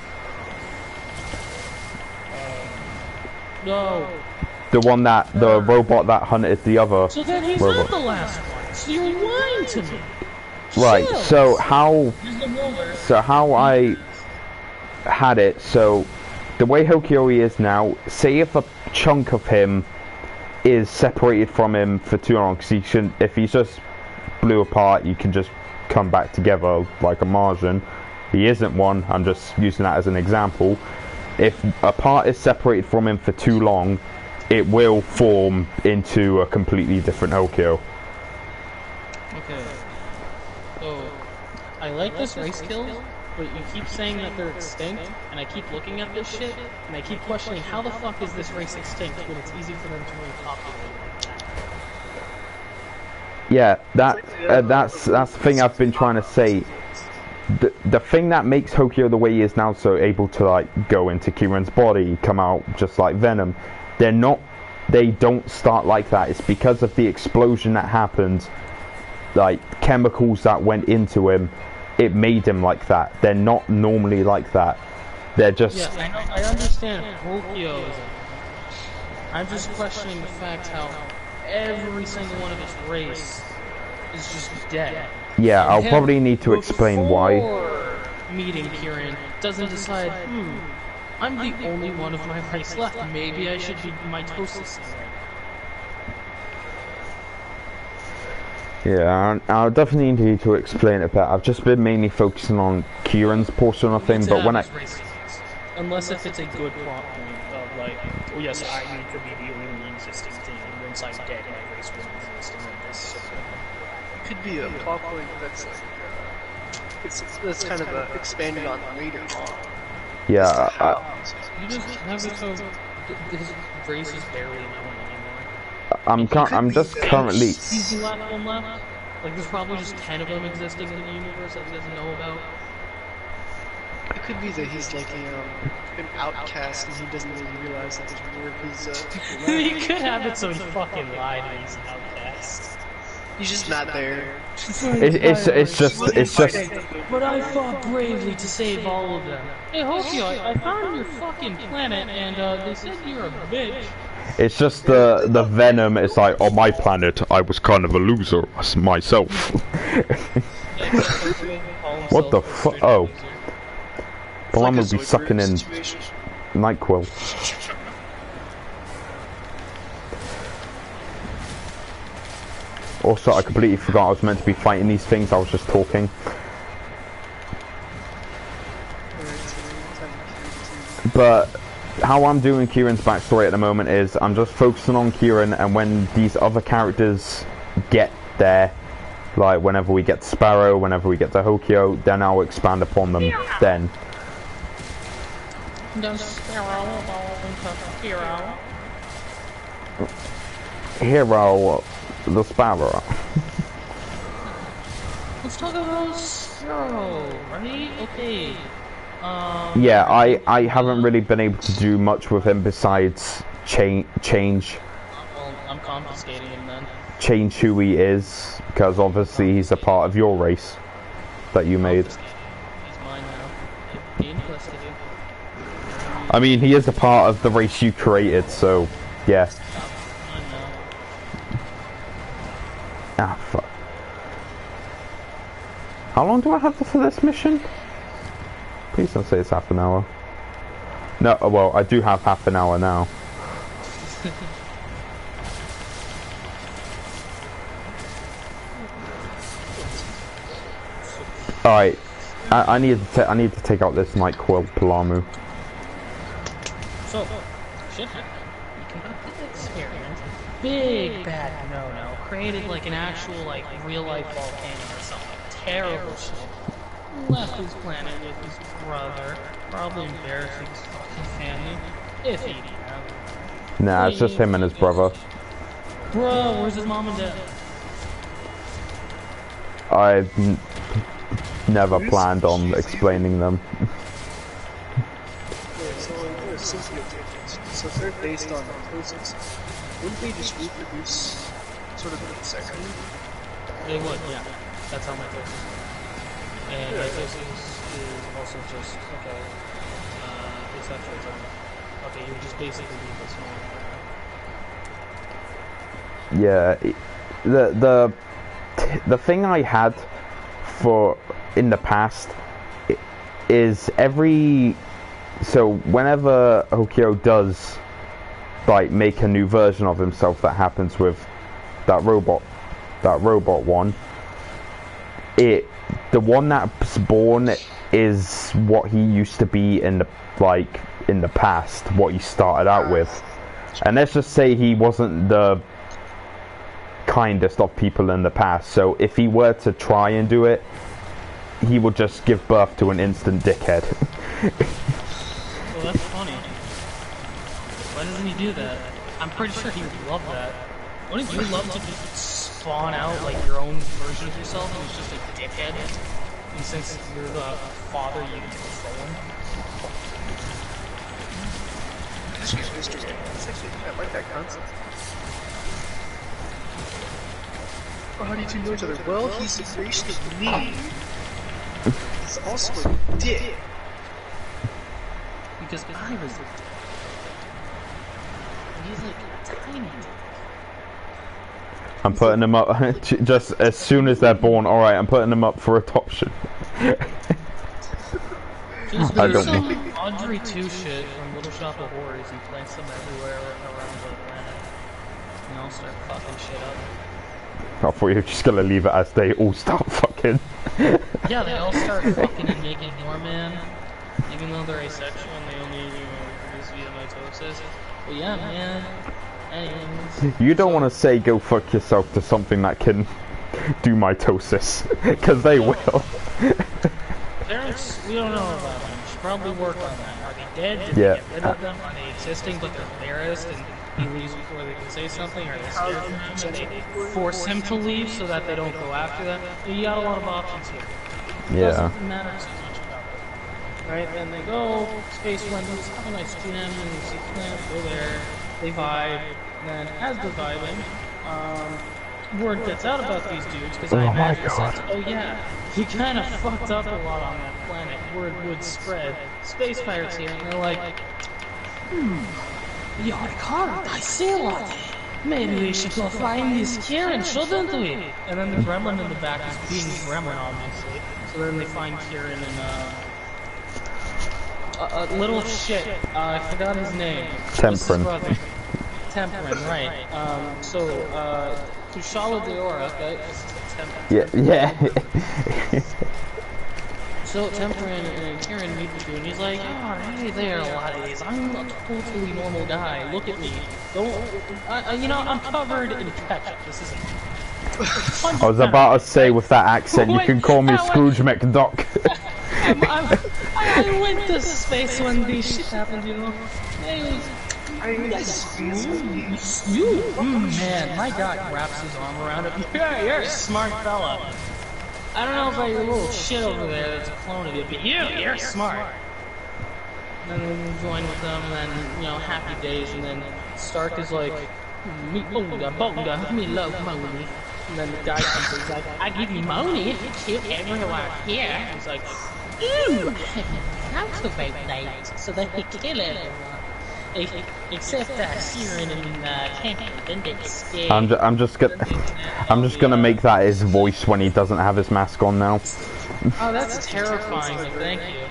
No. The one that the robot that hunted the other So then he's robot. not the last one. So you're lying to me. Right. Chill. So how? Here's the roller. So how I had it, so the way Hokyori is now, say if a chunk of him is separated from him for too long, because he shouldn't, if he's just blew apart, you can just come back together like a Martian. He isn't one, I'm just using that as an example. If a part is separated from him for too long, it will form into a completely different Hokyo. Okay. So, I like this race kill, but you keep saying that they're extinct, and I keep looking at this shit, and I keep questioning how the fuck is this race extinct when it's easy for them to repopulate. Yeah, that's the thing I've been trying to say. The thing that makes Hokyo the way he is now, so able to like go into Kieran's body, come out just like Venom, they don't start like that. It's because of the explosion that happened, like chemicals that went into him, it made him like that. They're not normally like that. They're just Yeah, I understand Hokyo is I'm just questioning the fact how every single one of his race is just dead. yeah. I'll Him, probably need to explain why. before meeting Kieran, doesn't decide, I'm the only one of my race left. Maybe I should be mitosis. Yeah, I'll definitely need to explain it better. I've just been mainly focusing on Kieran's portion of thing, but when I Unless if it's a good plot point of like, oh yes, I need to be the only existing thing, and once I'm dead, my race will exist, and then this. It could be a plot point that's like, that's kind of expanded on later on. yeah, You just have it so his race is barely known anymore. I'm just currently. He's the last one left. Like there's probably just 10 of them existing in the universe that he doesn't know about. It could be that he's like an outcast and he doesn't really realize that there's more of his people He left. could have it so he fucking lied and he's an outcast. He's just not there. It's just. But I fought bravely to save all of them. Hey Hokyo, I found your fucking planet and they said you're a bitch. It's just the venom. It's like on my planet, I was kind of a loser myself. What the fuck? Oh, well, I'm gonna be sucking in NyQuil. Also, I completely forgot I was meant to be fighting these things. I was just talking. But how I'm doing Kieran's backstory at the moment is I'm just focusing on Kieran, and when these other characters get there, like whenever we get to Sparrow, whenever we get to Hokyo, then I'll expand upon them then. The Sparrow evolved into Hero. Hero, the Sparrow. Let's talk about Sparrow, right? Okay. Yeah, I haven't really been able to do much with him besides change Well, I'm confiscating him then. change who he is, because obviously he's a part of your race that you made. He's mine now. Gain custody. I mean, he is a part of the race you created, so yeah. Mine now. Ah, fuck. How long do I have for this mission? Please don't say it's half an hour. No, well, I do have half an hour now. Alright, I need to take out this NyQuil Palamu. So, shit happened. You conducted an experiment. Big bad no-no. Created like an actual, like, real-life volcano or something. terrible shit. Left his planet with his brother, probably embarrassing his fucking family, if he didn't have it. Nah, it's just him and his brother. Bro, where's his mom and dad? I've never planned on explaining them. So if they're based on mitosis, wouldn't they just reproduce sort of sexually? They would, yeah. That's how mitosis is. And mitosis is also just, okay, it's actually okay, you just basically leave this one. Yeah, the thing I had for in the past is so whenever Hokyo does like make a new version of himself, that happens with that robot one, the one that's born is what he used to be in the past, what he started out with. And let's just say he wasn't the kindest of people in the past, so if he were to try and do it, he would just give birth to an instant dickhead. Well, that's funny. Why doesn't he do that? I'm pretty sure he would love that. Wouldn't you love to just spawn out like your own version of yourself who's just a dickhead? And since you're the father, you can control him? That's just interesting. I like that concept. Well, how do you two know each other? Well, he's a creation of me. He's also a dick. Because I was a dick. And he's like a tiny dick. I'm putting them up just as soon as they're born. Alright, I'm putting them up for adoption. Just I do don't some need- Audrey 2 shit from Little Shop of Horrors and plants them everywhere around the planet. And I'll start fucking shit up. I thought you were just gonna leave it as they all start fucking. Yeah, they all start fucking and making more, man. Even though they're asexual and they only reproduce via mitosis. But yeah, man. Anyways. You don't want to say go fuck yourself to something that can do mitosis, because they will. Parents, we don't know about them. Should probably work on that. Are they dead? Did Yeah. they get rid of them? Are they existing but they're embarrassed and he leaves before they can say something? Are they scared of him and they force him to leave so that they don't go after them? You got a lot of options here. It Yeah. doesn't matter so much about them. Right? Then they go, space wendy's, have a nice jam, and you see planets, go there, they vibe, and then as they're vibing, word gets out about these dudes, because I Oh my imagine God. since, oh yeah, he kind of fucked up a lot on that planet, word would spread. Space pirates here, and they're like, you're hard, I see a lot. Maybe we should go find this Kieran, shouldn't we? And then the gremlin in the back is being gremlin, obviously. So then they find Kieran and, little shit, I forgot his name. Temperin. Temperin, right. Kushala Deora, okay? Yeah, yeah. So Temperin and Kieran meet the dude, and he's like, oh, hey there, laddies, I'm a totally normal guy, look at me. Don't, you know, I'm covered in ketchup, this isn't... I was about to say with that accent, you can call me Scrooge McDuck. I went to space when this shit happened, you know? Hey, man, my guy wraps his arm around him. Yeah, you're a smart fella. I don't know about your little shit over there that's a clone of you, but you're smart. And then we join with them, and then, you know, happy days, and then Stark is like, me bonga, me love money. And then the guy comes in, he's like, I give you money, kill everyone here. He's like, ooh, that's about night, so that they kill everyone. Except Kieran and Campbell, then they escape. I'm just gonna make that his voice when he doesn't have his mask on now. Oh, that's terrifying, but thank you.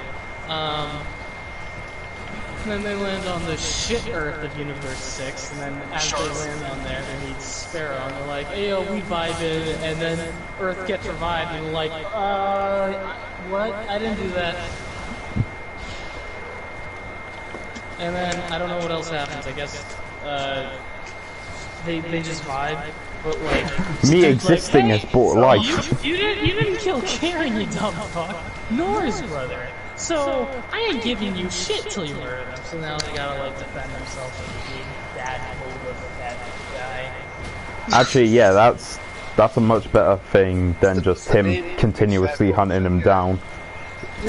And then they land on the shit Earth of Universe 6, and then as they land on there, they meet Sparrow, and they're like, hey, yo, we vibed, and then Earth gets revived, and they're like, what? I didn't do that. And then, I don't know what else happens, I guess, they just vibe, But like, Me dude's existing like, has brought life. You didn't kill Karen, you dumb fuck. Nor his brother. So I ain't giving you shit till you murder them. So now they gotta like defend themselves with being dad mode of that guy. Actually, yeah, that's a much better thing than just him continuously hunting him down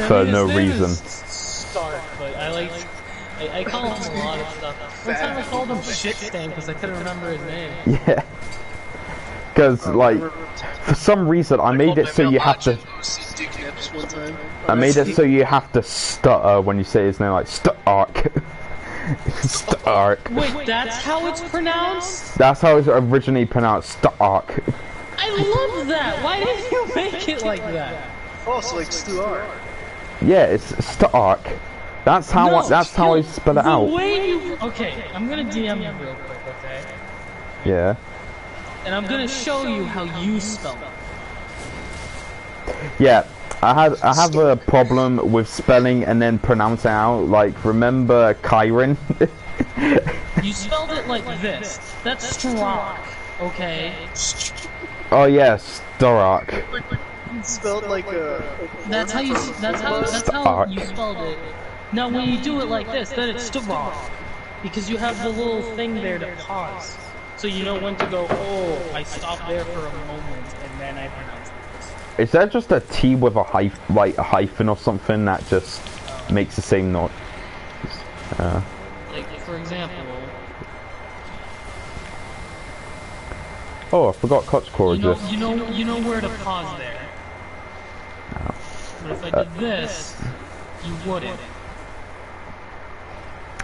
for no reason. Stark, but I call him a lot of stuff. One time I called him shit stain because I couldn't remember his name. Yeah. Because, like, for some reason, I made it so you have to... I made it so you have to stutter when you say his name, like, Stark. Stark. Wait, that's how it's pronounced? That's how it's originally pronounced, Stark. I love that! Why didn't you make it like that? Oh, so like Stuart. Yeah, it's Stark. That's how No, I spell it out. The way you... Okay, I'm gonna DM you real quick, okay? Yeah. And I'm gonna show you how you spell it. Yeah, I have a problem with spelling and then pronouncing out. Like, remember Kyron? You spelled it like this. That's Stark, okay? Oh yeah, Stark. Spelled like a. That's how you spelled it. Now when you do it like this, then it's Stark. Because you have the little thing there to pause. So you know when to go, oh, I stopped there for a moment, and then I pronounce it. Is that just a T with a hyphen or something that just makes the same note? Like, for example... Oh, I forgot Kochcore exists. You know where to pause there. But if I did this, you wouldn't.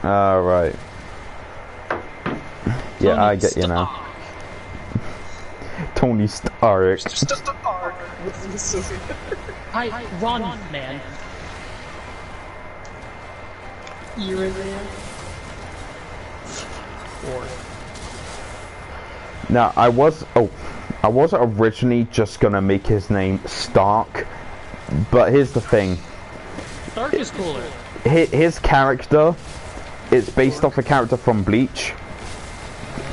Right. Yeah, Tony I get you now. Tony Stark. Hi, Ron, man. You're in there. Now, I was originally just gonna make his name Stark, but here's the thing. Stark is cooler. His character, it's based off a character from Bleach.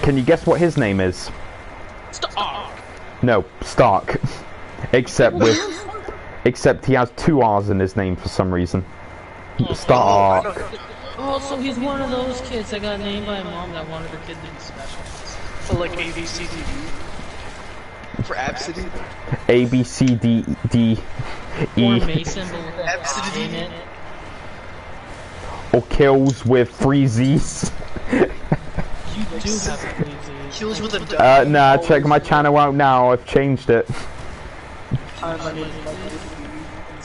Can you guess what his name is? Stark. No, Stark. Except he has two R's in his name for some reason. Stark. Oh, so he's one of those kids that got named by a mom that wanted her kid to be special. For like ABCDE. For Absidy. A B C D D E. Or Mason, but with a dot in it. Or kills with 3 Z's. You do have 3 Z's. Kills with a dot. Nah, check my channel out now. I've changed it.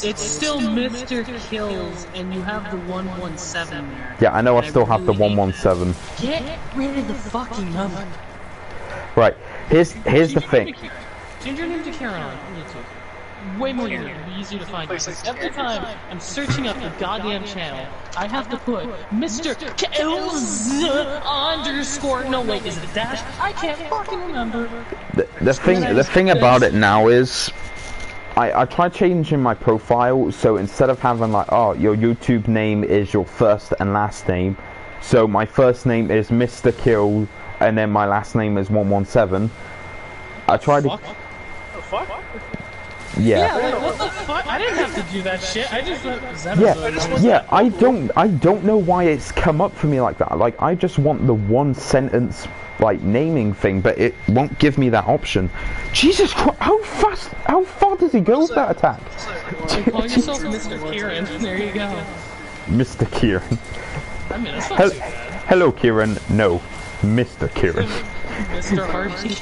It's still Mr. Kills, and you have the 117 there. Yeah, I know. I still have the 117. Get rid of the fucking number. Right. Here's the thing. Change your name to Karen on YouTube. Way more easier. It'll be easier to find. Every time I'm searching up your goddamn channel, I have to put Mr. Kills underscore. No wait, is it a dash? I can't fucking remember. The thing about it now is, I tried changing my profile, so instead of having like, oh, your YouTube name is your first and last name, so my first name is Mr. Kill, and then my last name is 117. I tried to. The fuck? Yeah. Like, what the fuck? I didn't have to do that shit. I just thought I don't know why it's come up for me like that. Like, I just want the one sentence like naming thing, but it won't give me that option. Jesus Christ, how far does he go with that attack? Call yourself Mr. Kieran. There you go. Mr. Kieran. I mean, that's not too bad. Hello, Kieran. No, Mr. Kieran. Mr. Hardy.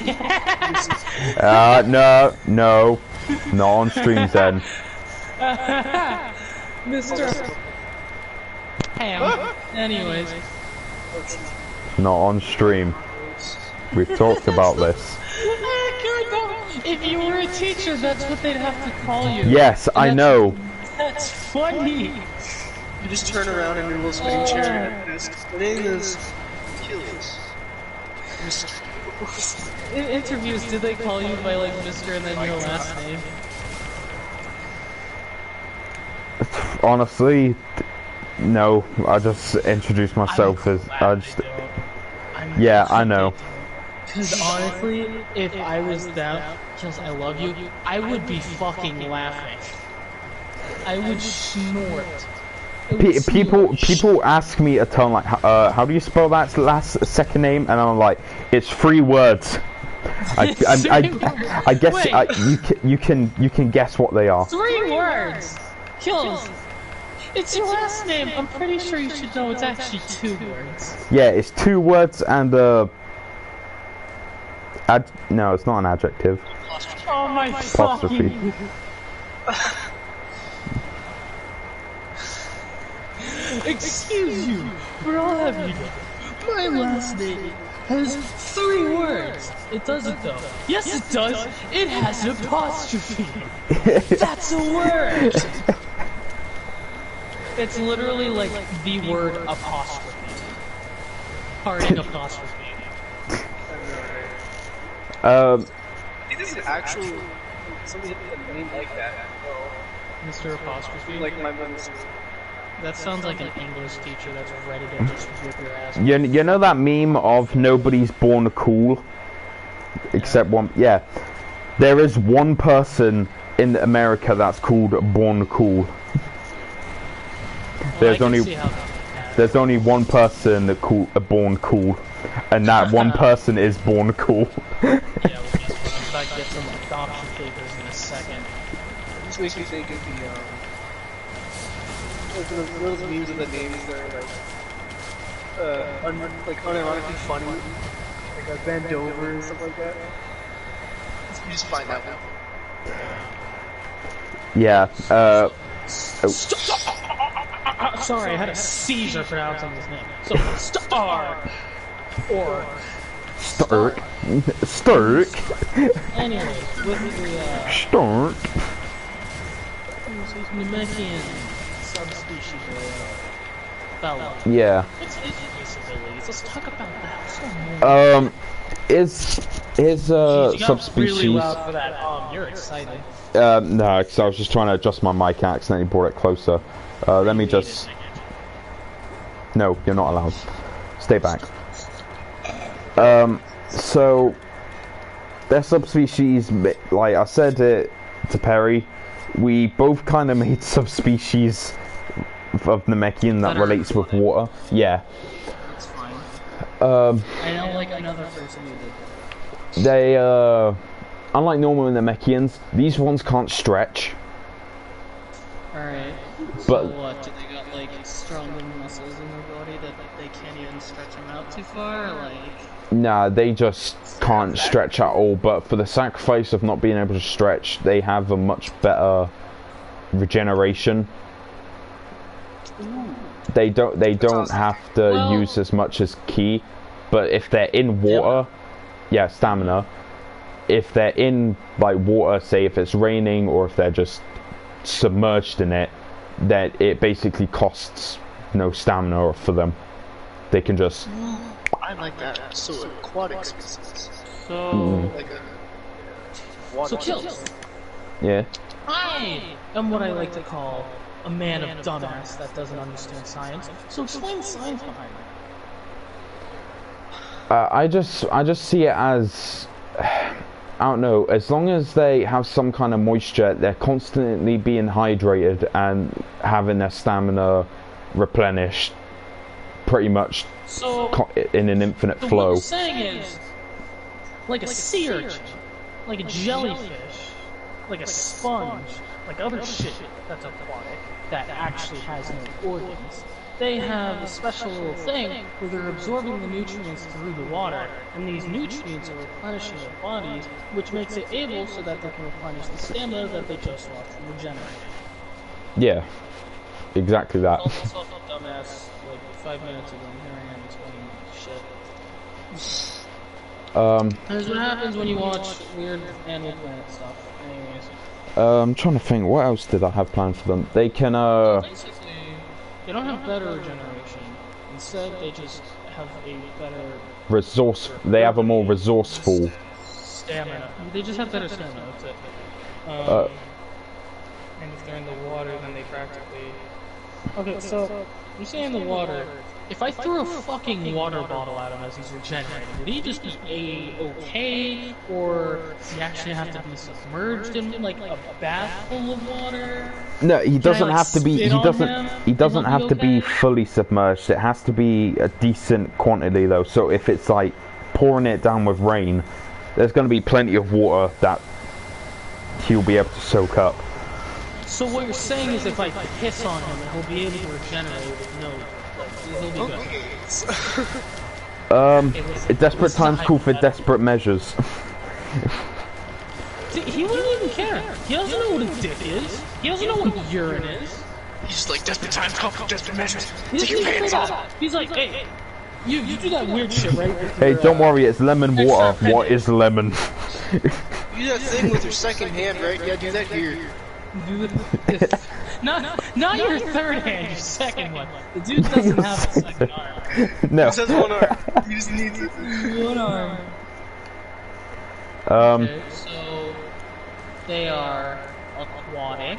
No. Not on stream, then. Mr. Ham. Anyways. Not on stream. We've talked about this. If you were a teacher, that's what they'd have to call you. Yes, I know. That's funny. You just turn around in your little spinning chair and ask, my name is Kills. In interviews, did they call you by like Mr. and then your last name? Honestly, no. I just introduced myself as. Yeah, I know. Because honestly, if I was them, Kills, I love you, I would be fucking laughing. I would snort. People ask me a ton like, how do you spell that second name? And I'm like, it's 3 words. I guess Wait. you can guess what they are. 3 words. Kills. It's your last name. I'm pretty sure you should know it's actually 2 words. Yeah, it's 2 words and no, it's not an adjective. Oh my Apostrophe. fucking. Excuse you, where I'll have you go. My last name has 3 words. It doesn't though. Yes, it does. It has an apostrophe. That's a word. It's literally like the word apostrophe. Harding apostrophe. I think there's an actual somebody with a name like that. Mr. Apostrophe. Like my mom's. That sounds like an English teacher that's ready to just whip your ass. You know that meme of nobody's born cool, except one. Yeah, there is one person in America that's called born cool. Well, There's only one person that born cool, and that one person is born cool. Yeah, well, guess what? I'm about to get some adoption papers in a second. This makes me think of those memes of the names that are like unironically funny, like a bend over and stuff like that. You just find that one. Yeah. Sorry, I had a seizure pronouncing his name. So, Star! Or... Stark. Anyway, with the, Stark. Namekian subspecies fella. Yeah. What's his disabilities? Let's talk about that. What's His you got subspecies. really loud for that. You're excited. No, because I was just trying to adjust my mic and accidentally brought it closer. Let me just... No, you're not allowed. Stay back. So... Their subspecies, like I said it to Perry, we both kind of made subspecies of Namekian that relates with water. Yeah. That's fine. I know, like, another person who did. They, unlike normal Namekians, these ones can't stretch. Alright. So But what? Do they got, like, stronger muscles in their body that they can't even stretch them out too far? Or, like... Nah, they just can't stretch at all, but for the sacrifice of not being able to stretch, they have a much better regeneration. Ooh. They don't have to use as much as ki, but if they're in water, yeah, stamina. If they're in like water, say if it's raining or if they're just submerged in it, then it basically costs no stamina for them. They can just... I like that. So aquatic species. So... Like a So Kills. Yeah. I am what I like to call a man of dumbass that doesn't understand science. So explain the science behind it. I just see it as... I don't know, as long as they have some kind of moisture, they're constantly being hydrated and having their stamina replenished pretty much in an infinite flow. What I'm saying is, like a sea urchin, like a jellyfish, like a sponge, like other shit that's aquatic, that actually has no organs, they have a special little thing where they're absorbing the nutrients through the water, and these nutrients are replenishing their bodies, which makes it able so that they can replenish the stamina that they just lost from regenerating. Yeah, exactly that. Also, dumbass, like 5 minutes ago, here I am explaining shit. That's what happens when you watch weird Animal Planet stuff. Anyways. I'm trying to think, what else did I have planned for them? They can, Basically, they don't have better regeneration. Instead, they just have a better... They have a more resourceful... Stamina. They just have better stamina, that's it. And if they're in the water, then they practically... Okay, so, you say in the water, If I threw a fucking water bottle at him as he's regenerating, would he just be A-okay? Or does he actually have to be submerged in like a bath full of water? No, he doesn't like, have to be. spit He on doesn't. him He and doesn't he'll have be to be okay? fully submerged. It has to be a decent quantity, though. So if it's like pouring it down with rain, there's going to be plenty of water that he'll be able to soak up. So what you're saying is if I piss on him, he'll be able to regenerate with no... Like, he'll be good. Desperate times call for desperate measures. See, he wouldn't even care. He doesn't know what a dick is. He doesn't know what urine is. He's just like, desperate times call for desperate measures. He's, Take your pants off. he's like, hey, you do that weird shit, right? Hey, don't worry, it's lemon water. What is lemon? You do that thing with your second hand, right? Yeah, do that here. Do this. Not your third hand, your second one. The dude doesn't have a second arm. No. He just has one arm. He just needs it. One arm. Okay, so they are aquatic.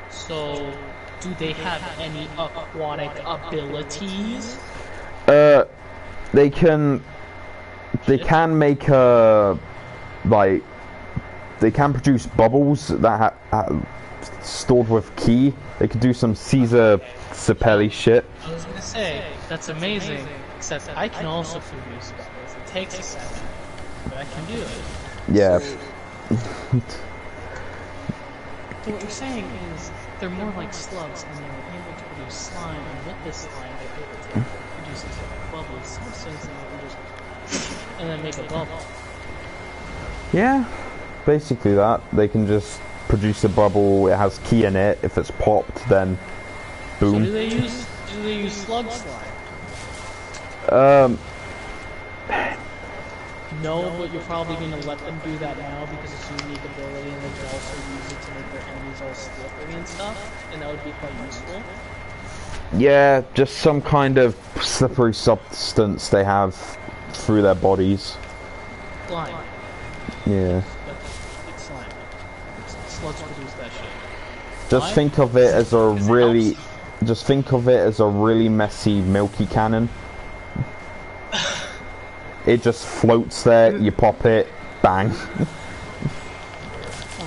So do they have any aquatic abilities? They can make like they can produce bubbles that stored with ki. They could do some Caesar Sapelli shit. I was gonna say that's amazing. Except I can also produce bubbles. It takes a second, but I can do it. Yeah. So what you're saying is they're more like slugs, and they're able to produce slime, and with this slime they're able to produce this bubbly substance, and they can just and then make a bubble. Yeah. Basically that. They can just produce a bubble. It has ki in it. If it's popped, then boom. So do they use slug slime? No, but you're probably going to let them do that now because it's a unique ability, and they can also use it to make their enemies all slippery and stuff, and that would be quite useful. Yeah, just some kind of slippery substance they have through their bodies. Slime. Yeah. It's slime. Slugs produce that shit. Just Slime? think of it as a really... Just think of it as a really messy, milky cannon. It just floats there, you pop it, bang. Oh,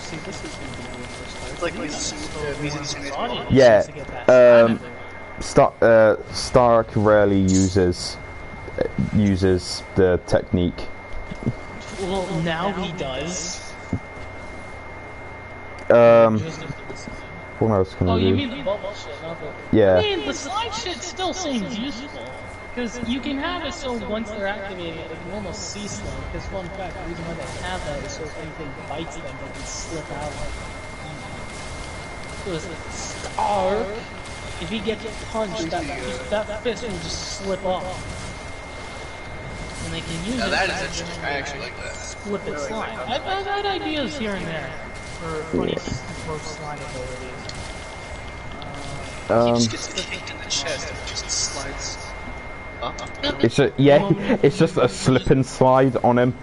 see, this is going to be the first time. It's like music Audience Yeah, needs to get that slime everywhere. Stark rarely uses the technique. Well, now he does. What else can I Oh, do? you mean the bubble shit, not the... Yeah. I mean, the slime shit still seems useful. Because you can have it so once they're activated, they can almost cease them. Because fun fact, the reason why they have that is so if anything bites them, they can slip out. Because Stark, if he gets punched, that fist will just slip off. And they can use it. That is interesting. I actually like that. Flip it slime. I've had ideas here and there for funny gross slime abilities. He just gets kicked in the chest and just slides up. It's just a slip and slide on him.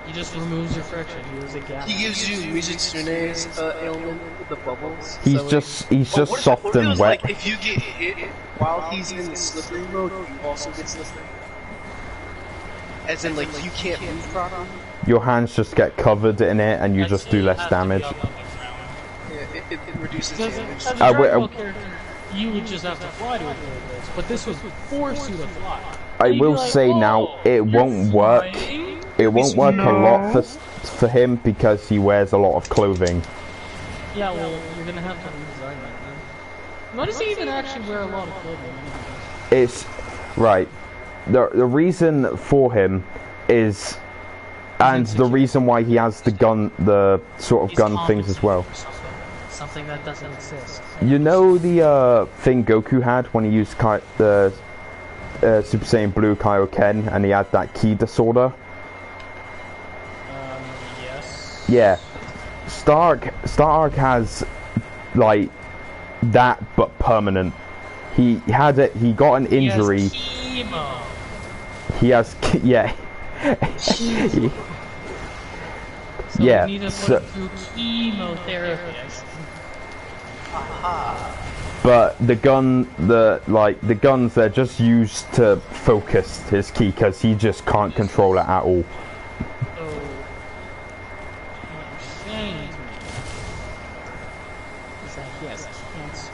He just removes your friction. He was a gap. He gives you music Sune's ailment with the bubbles. He's So, just what soft if and it was wet. Like, if you get hit while he's in the slippery mode, you also get slippery. As in, like, you can't move properly. Your hands just get covered in it, and you just do less damage. Yeah, it reduces Because damage. as a Dragon Ball character, you would just have to fly to a place, but this would force you to fly. I You'd be will like, say "Oh, now, it you're won't work. flying?" It won't work a lot for him because he wears a lot of clothing. Yeah, well, you're gonna have to redesign that then. Why does he even actually wear a lot of clothing? It's right. The reason for him is, and the reason why he has the gun, the sort of He's gun things as well. Something that doesn't exist. You know the thing Goku had when he used the Super Saiyan Blue Kaioken, and he had that ki disorder. Yes. Yeah, Stark has like that, but permanent. He had it. He got an injury. He has yeah. So Yeah, we need to so- put through chemotherapy. Aha. but the guns, they're just used to focus his ki because he just can't control it at all. So, what you're saying to me is that he has cancer.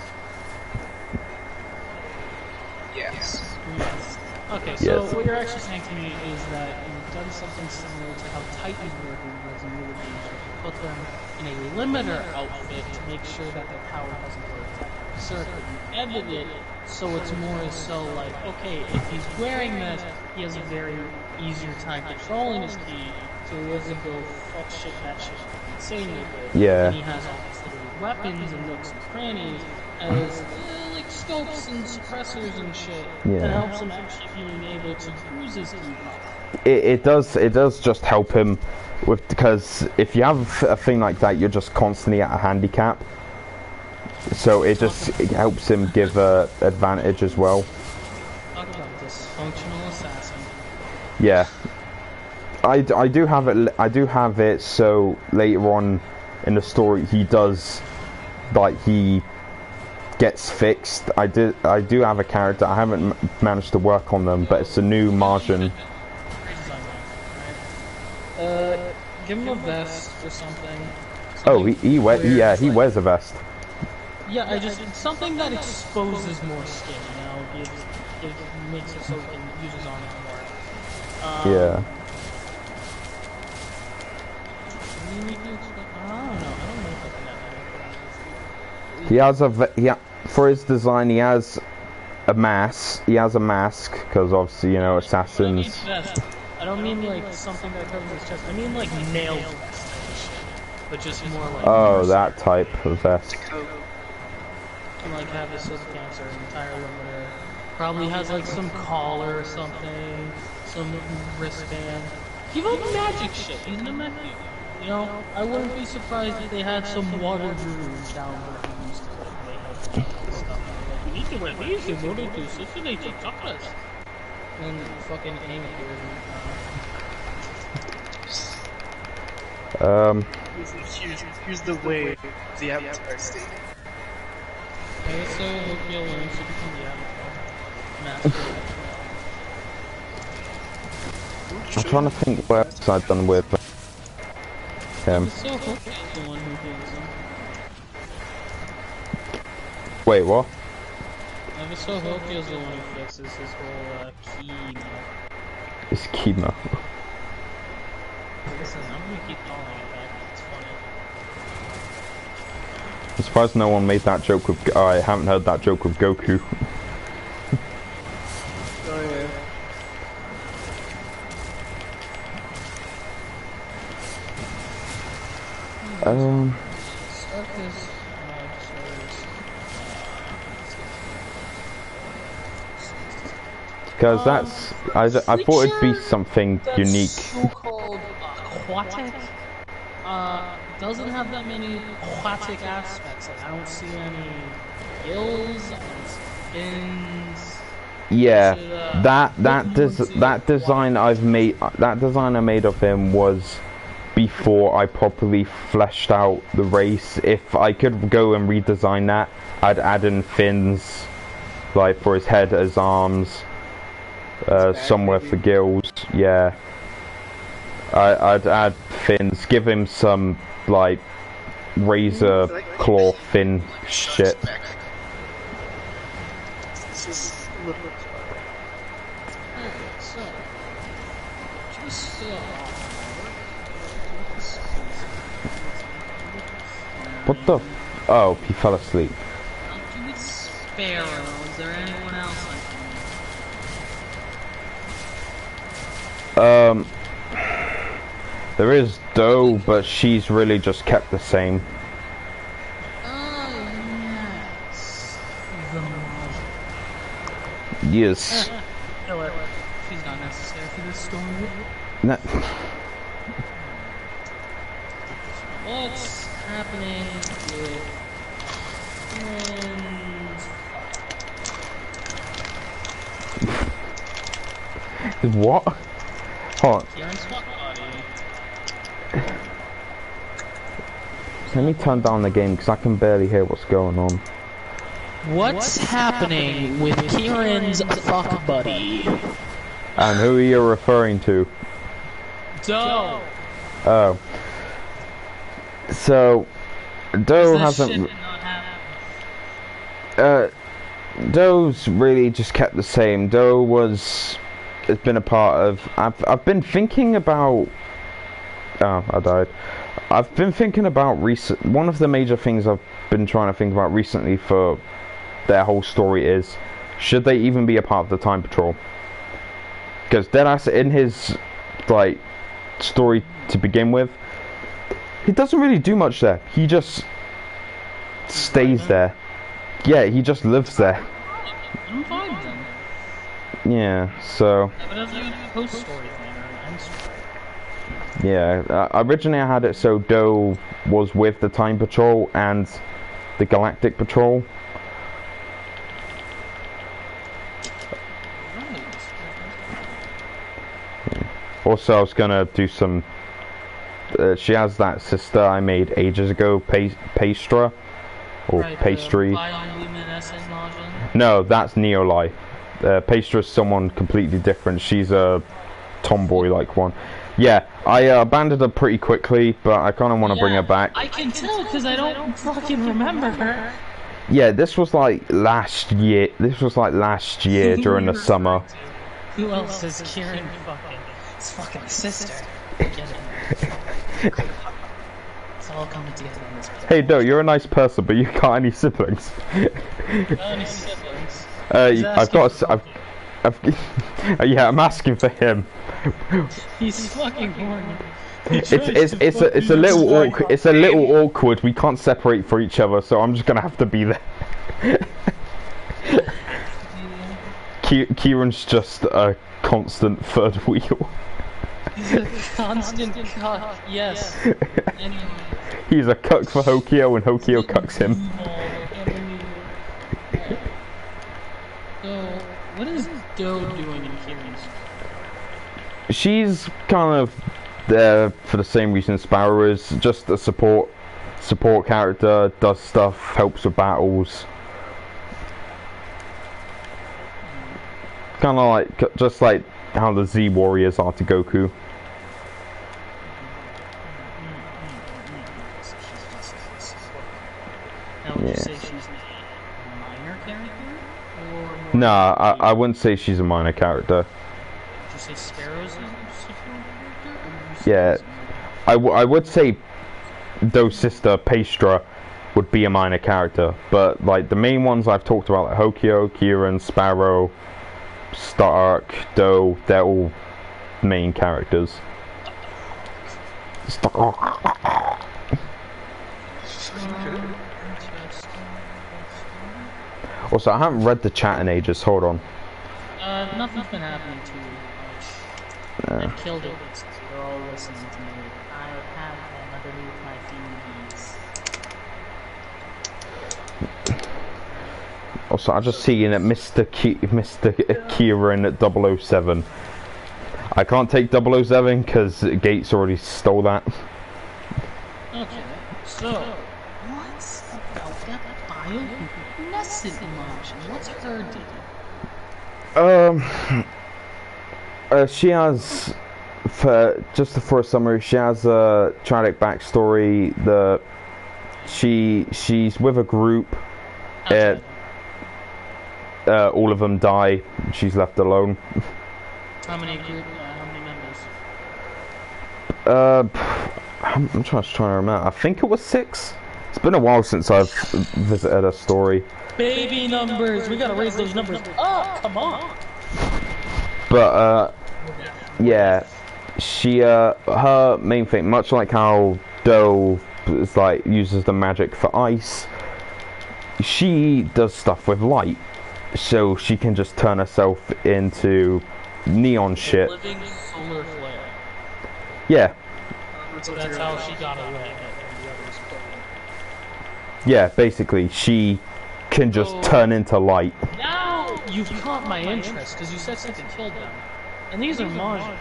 Yes. Yes. Okay, so Yes. what you're actually saying to me is that you've done something similar to how Titans were doing was in the games. You put them in a limiter outfit to make sure that their power doesn't go attack the circle. You edit it so it's more so like, okay, if he's wearing this, he has a very easier time controlling his ki, so he doesn't go fuck shit that shit insane with it. Yeah. And he has all these little weapons and nooks and crannies as like scopes and suppressors and shit Yeah. that helps him actually being able to use his ki power. It does just help him with, because if you have a thing like that, you're just constantly at a handicap. So it helps him give a advantage as well. Talk about dysfunctional assassin. Yeah, I do have it. I do have it. So later on in the story, he does, like, he gets fixed. I do have a character. I haven't managed to work on them, but it's a new Martian. Give him a vest or something. Oh, he wears a vest. Yeah, something that exposes more skin, you know, makes it so he can use his armor more. Yeah. I don't know if I can. He has for his design. He has a mask. He has a mask because obviously, you know, assassins. I don't mean like something that covers his chest. I mean like nail vest, but just more like. Oh, that type of vest. And like have his silk cancer, entire limiter. Probably has like some collar or something, some wristband. Give him magic shit. He's an Namekian. You know, I wouldn't be surprised if they had some water druids down where he used to live. They had stuff. Like, you need to wear these in order to assassinate your chakras. And fucking aim it here. Here's the way the Avatar state. I also hope you'll learn to become the Avatar. Master. I'm trying to think what else I've done with him. So hope you're the one who heals him. Wait, what? I was so hoped he was the one who fixes his whole chemo. It's chemo. Listen, I'm gonna keep calling it that. It's funny. I'm surprised no one made that joke with. Oh, I haven't heard that joke with Goku. Oh yeah. Start this. Because that's. I thought it'd be something unique. So-called aquatic. Doesn't have that many aquatic aspects. Like I don't see any gills, I don't see fins. Yeah, that design I made of him was before I properly fleshed out the race. If I could go and redesign that, I'd add in fins, like for his head, his arms, somewhere for gills. Yeah, I'd add fins, give him some like razor claw fin shit. This is a little bit. Okay, so just What the? Oh, he fell asleep. do with Sparrow. Is there anyone else I can? There is Doe, but she's really just kept the same. Oh yes, the Maj. Yes. Kill her. She's not necessary for this story. No. What's happening with friends? What? Hold on. You're in SWAT body. Let me turn down the game because I can barely hear what's going on. What's happening with Kieran's fuck buddy? And who are you referring to? Doe. Oh. So, Doe This shit hasn't... did not happen. Doe's really just kept the same. Doe has been a part of... I've been thinking about... Oh, I died. I've been thinking about one of the major things I've been trying to think about recently for their whole story is, should they even be a part of the Time Patrol? Because Deadass, in his like story to begin with, he doesn't really do much there. He just stays there. Yeah, he just lives there. I'm fine with them. Yeah, so... But that's like a post-story thing, or an end story. Yeah, originally I had it so Doe was with the Time Patrol and the Galactic Patrol. Also, I was gonna do some... she has that sister I made ages ago, Pastra. Or Right, Pastry. bioluminescent nodules. No, that's Neolai. Pastra's someone completely different. She's a tomboy-like one. Yeah, I abandoned her pretty quickly, but I kind of want to bring her back. I can tell because I don't fucking remember her. Yeah, this was like last year. This was like last year during the summer. Who else is Kieran fucking? His fucking sister. Get it? It's all coming together in this place. Hey, Doe, you're a nice person, but you got any siblings? Any siblings? I've got. Yeah, I'm asking for him. He's fucking horny. It's a little awkward. It's a little awkward. We can't separate for each other, so I'm just gonna have to be there. Kieran's just a constant third wheel. He's a constant cuck. Yes. Anyway. He's a cuck for Hokio, and Hokio cucks him. So, what is Doe doing in Kieran's? She's kind of there for the same reason Sparrow is, just a support character, does stuff, helps with battles. Kind of like, just like how the Z Warriors are to Goku. Now, would you say she's a minor character? Or more Nah, I wouldn't say she's a minor character. Would you say Sparrow's a superior character? Or would you say Yeah, she's a I would say Doe's sister, Pastra, would be a minor character. But like the main ones I've talked about, like Hokio, Kieran, Sparrow, Stark, Doe, they're all main characters. Also, I haven't read the chat in ages. Hold on. Nothing's been happening too much. I killed it. They're all listening to me. I have them underneath my fingers. Also, I just seen that Mr. Kieran at 007. I can't take 007 because Gates already stole that. Okay, so what's about that bioluminescent emotion? What's her deal? She has, just for a summary, she has a tragic backstory. She's with a group. Okay. All of them die. She's left alone. How many members? I'm trying to remember. I think it was 6. It's been a while since I've visited her story. Baby numbers. We gotta raise those numbers up. Come on. But yeah, she her main thing, much like how Doe is like uses the magic for ice, she does stuff with light, so she can just turn herself into neon shit. Living solar flare. Yeah. That's how she got away. Yeah, basically, she can just turn into light. Now you've caught my interest because you said something killed them, and these are Martians.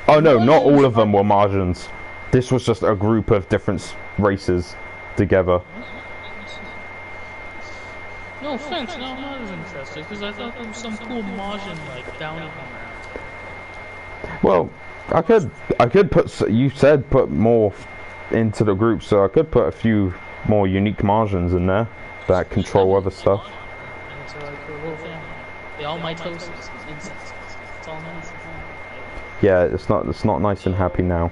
Oh no, not all of them were Martians. This was just a group of different races together. No offense, no, I'm not as interested, because I thought there was some cool Majin, like, bounty hunter. Well, I could put. You said put more into the group, so I could put a few more unique Martians in there that control other stuff. And it's like a little family. They all mitosis, insects. It's all nice and fun. Yeah, it's not nice and happy now.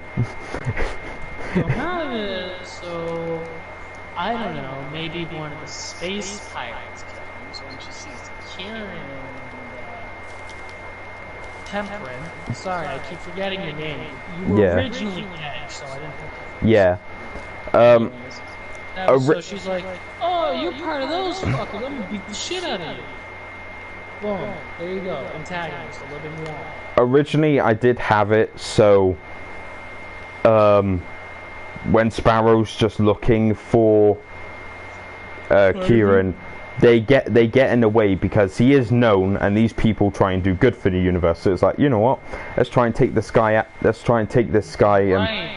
So I don't know, maybe one of the space pirates comes when she sees Kieran and Temperin. Sorry, I keep forgetting your name. You were originally dead, so I didn't think. Yeah. So she's like, "Oh, you're part of those fuckers. I'm gonna beat the shit out of you." Boom. There you go. Antagonist, a living wall. Originally, I did have it so. When Sparrow's just looking for Kieran, they get in the way because he is known, and these people try and do good for the universe. So it's like, you know what? Let's try and take this guy. Right.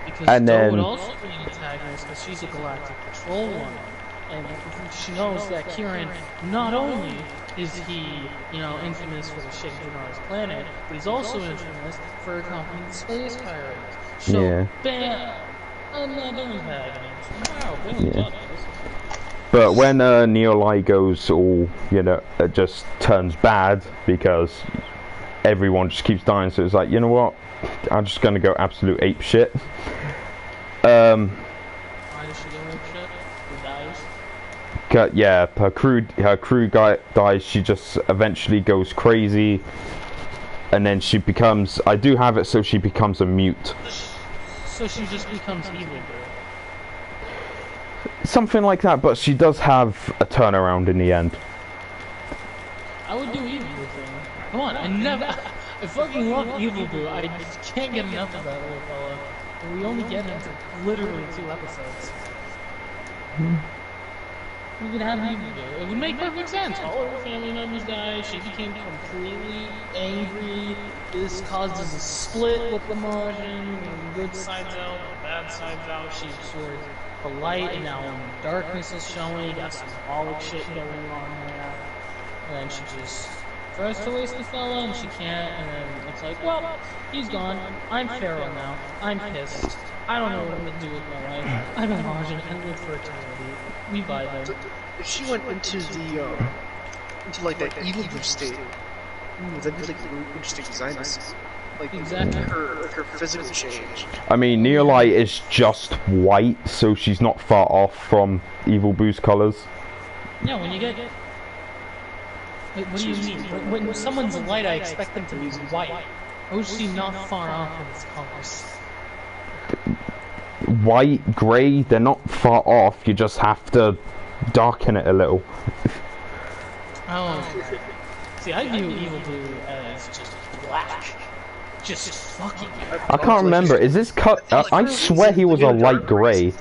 Because and then would also be an antagonist because she's a galactic patrol woman, and she knows that Kieran not only is he, infamous for the shit he did on his planet, but he's also infamous for accompanying the space pirates. So, bam! Another antagonist. Wow, very good. But when Neolai goes all, it just turns bad because everyone just keeps dying, so it's like, you know what? I'm just gonna go absolute ape shit. Why does she go ape shit? Who dies? Yeah, her crew guy dies. She just eventually goes crazy, and then she becomes. I do have it, so she becomes a mute. So she just becomes evil. Something like that, but she does have a turnaround in the end. I would do evil thing. Come on, I fucking love Evil Boo. I just can't get enough of that little fella. And we only get him for literally 2 episodes. We could have Evil Boo. It would make perfect sense. All of her family members died. She became completely angry. This causes a split with the Martian. The good side's out, the bad side's out. She absorbs the light, and now when the darkness is showing, you got some symbolic shit going on there. And then she just tries to waste the fella, and she can't, and then it's like, well, he's gone. I'm feral now. I'm pissed. I don't know what I'm gonna do with my life. I'm a Martian and live for eternity. We buy them. If she went into that evil blue state, that'd be like really interesting designs. Like exactly. her physical change. I mean, Neolai is just white, so she's not far off from Evil Boo's colors. Yeah, when you get. Wait, what do you mean? When someone's light, I expect them to be white. How is she not far off from its colors? White, grey, they're not far off. You just have to darken it a little. Oh. See, I view Evil Boo as just black. Just fucking. I can't remember. Is this cut? I swear he was a light grey.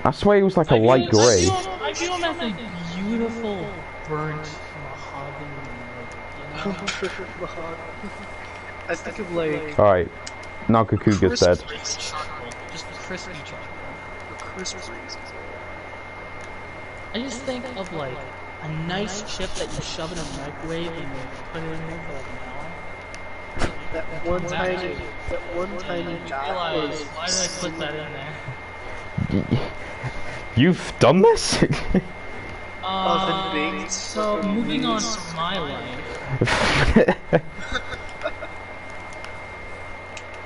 I swear he was like a light grey. I view him as a beautiful burnt mahogany. I think of like. All right, Nagakuga said. Just crispy chocolate. Crisp freeze. I just think of like a nice chip that you shove in a microwave and you put it in there for like an hour. That one tiny dot was. Why did I put that in there? You've done this? So moving on from my life.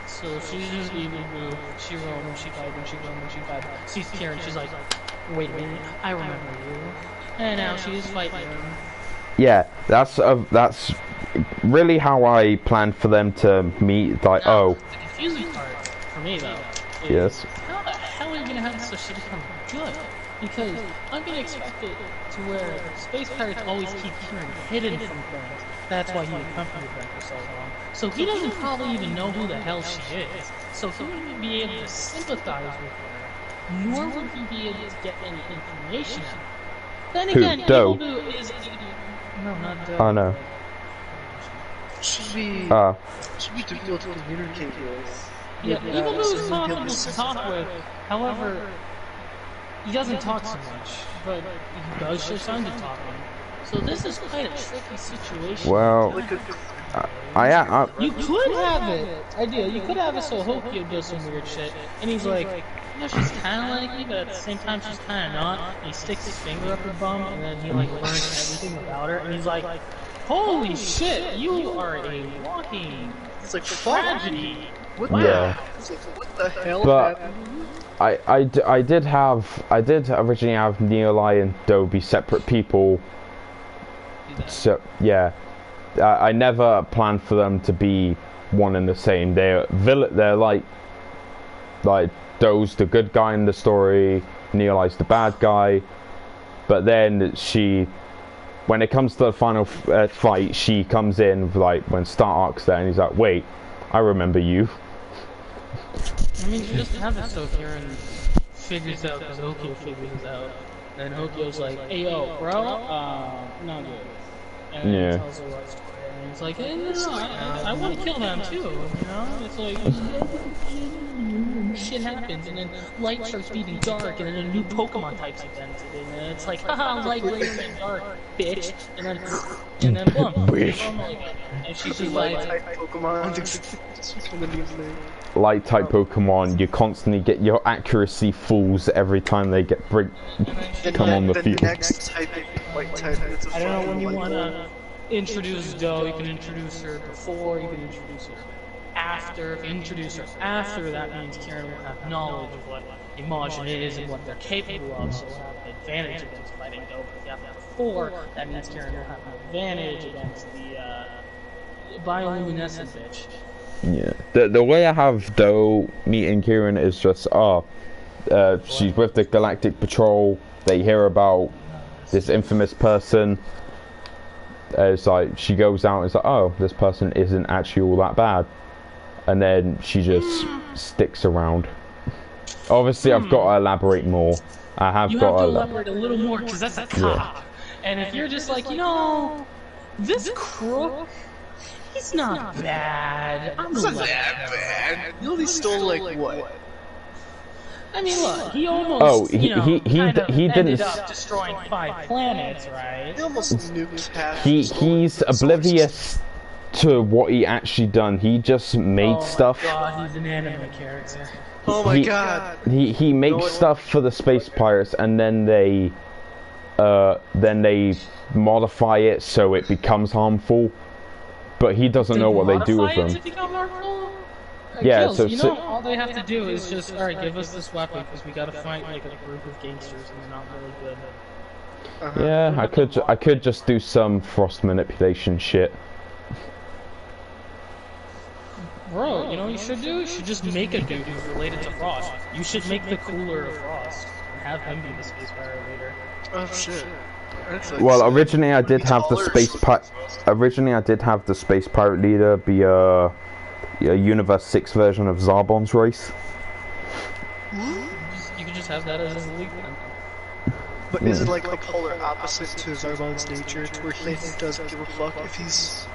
So she's just Evil Boo. She roamed and she died and she roamed and she died. Sees Kieran, she's like, wait a minute, I remember you. And now she's fighting him. Yeah, that's really how I planned for them to meet. Like, now, the confusing part for me though is yes. How the hell are you gonna have this so she becomes good? Because I'm gonna expect it to where space pirates always keep Kieran hidden from things. That's why he accompanied them for so long. So he doesn't probably even know who the hell she is. So he wouldn't be able to sympathize with her, nor would he be able to get any information out of her. Then again, Evil Boo is no, not Doe. Oh no. Should be difficult to communicate with. Yeah, Evil Boo is possible to talk with. However, he doesn't talk so much, but he does show signs of talking. So this is quite a tricky situation. Well, You could have it. You could have it so Hokyo does some weird shit, and he's like, you know, she's kind of like me, but at the same time she's kind of not. And he sticks his finger up her bum, and then he like learns everything about her, and he's like, holy shit, you are a walking It's like tragedy. What yeah. It's like, what the hell But happened? I did originally have Neolai and Do be separate people. So yeah, I never planned for them to be one and the same. They're like Do's the good guy in the story, Neolai's the bad guy. But then when it comes to the final fight, she comes in like when Stark's there, and he's like, "Wait, I remember you." I mean, you just have it so Kieran figures out because Hokyo figures out. And Hokyo's like, hey yo, bro, not good. And then he tells her what story. And he's like, hey, no, I want to kill them too. You know? It's like, shit happens. And then light starts beating dark. And then a new Pokemon type's invented. And it's like, haha, light greater than dark, bitch. And then boom. And she's just like, Pokemon. Just become the new name. Light type Pokemon, you constantly get your accuracy falls every time they come on the field. The next type, white type. I don't know when you want to introduce Do, you can introduce her before, you can introduce her after. If you introduce her after, that means Kieran will have knowledge of what Imagine is and what they're capable of, so we'll have an advantage against fighting Do. But if you have that before, that means Kieran will have an advantage against the bioluminescent bitch. Yeah, the way I have Do meeting Kieran is just she's with the Galactic Patrol. They hear about this infamous person. It's like she goes out and it's like, oh, this person isn't actually all that bad, and then she just sticks around. Obviously, I've got to elaborate more. You have to elaborate a little more because that's a cop. And if you're just like, you know, this crook. He's not bad. It's not that bad. He only stole like what? I mean, look, he almost, he ended up destroying 5 planets, right? He almost nuked half. He's oblivious to what he actually done. He just made stuff. Oh my god, he's an anime character. Oh my god. He makes stuff for the space pirates, and then they modify it so it becomes harmful. But he doesn't know what they do with them. Yeah, Kills, so you know, all they have to do is just, alright, give us this weapon because we gotta fight like a group of gangsters and they're not really good. Yeah, I could just do some frost manipulation shit. Bro, you know what you should do? You should just make a dude who's related to Frost. You should make the cooler of Frost and have him be the space pirate leader. Oh shit. Well, originally I did have the space pirate leader be a Universe 6 version of Zarbon's race. You could just have that as a league then. But is it like a polar opposite to Zarbon's nature, to where he doesn't give a fuck if he's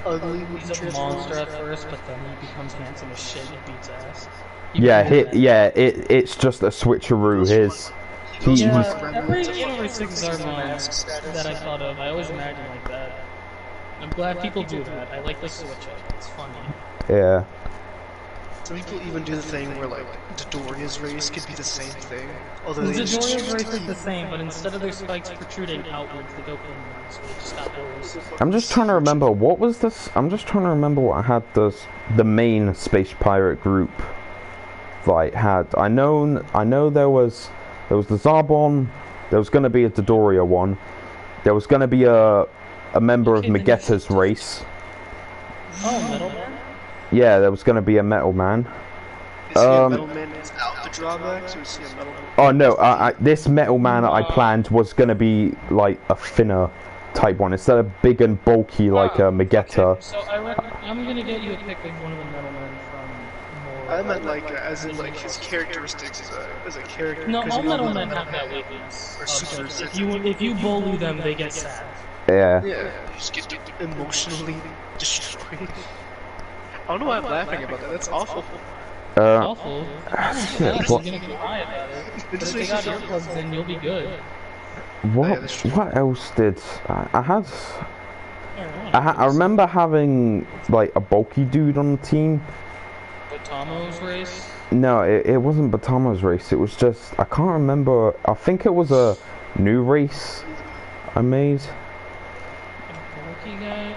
ugly? He's a monster at first, but then he becomes handsome as shit and beats ass. It's just a switcheroo. Every Universe 6 Zarbon that I thought of, I always imagined like that. I'm glad people do that. I like the switch up. It's funny. Yeah. Some people even do the thing where, like, Dodoria's race could be the same thing. Although Dodoria's race is the same, but instead of their spikes protruding outwards, they go inwards, so they just got those. I'm just trying to remember, what was this? I'm just trying to remember what I had the main space pirate group, like, had. I know there was the Zarbon, there was going to be a Dodoria one, there was going to be a member of Magetta's race. Oh, Metal Man? Yeah, there was going to be a Metal Man. Is he a Metal Man without the drawbacks, or is he a Metal Man? Oh no, this Metal Man I planned was going to be like a thinner type one, instead of big and bulky like a Magetta. Okay. So I'm going to get you a pic of one of the Metal Men from more... I meant like, as in like his characteristics as a character. No, all Metal Men have that weakness. If you bully them, they get sad. Yeah. Yeah, you just get emotionally destroyed. I don't know why I'm laughing about that, that's awful. awful. shit, You're what, gonna cry about it. It But just if they makes got you earplugs in, you'll be good. what, that's true. what else did I had? I I remember having like a bulky dude on the team. Tomo's race. No, it wasn't Batamo's race. It was just I can't remember. I think it was a new race I made. Bulky guy.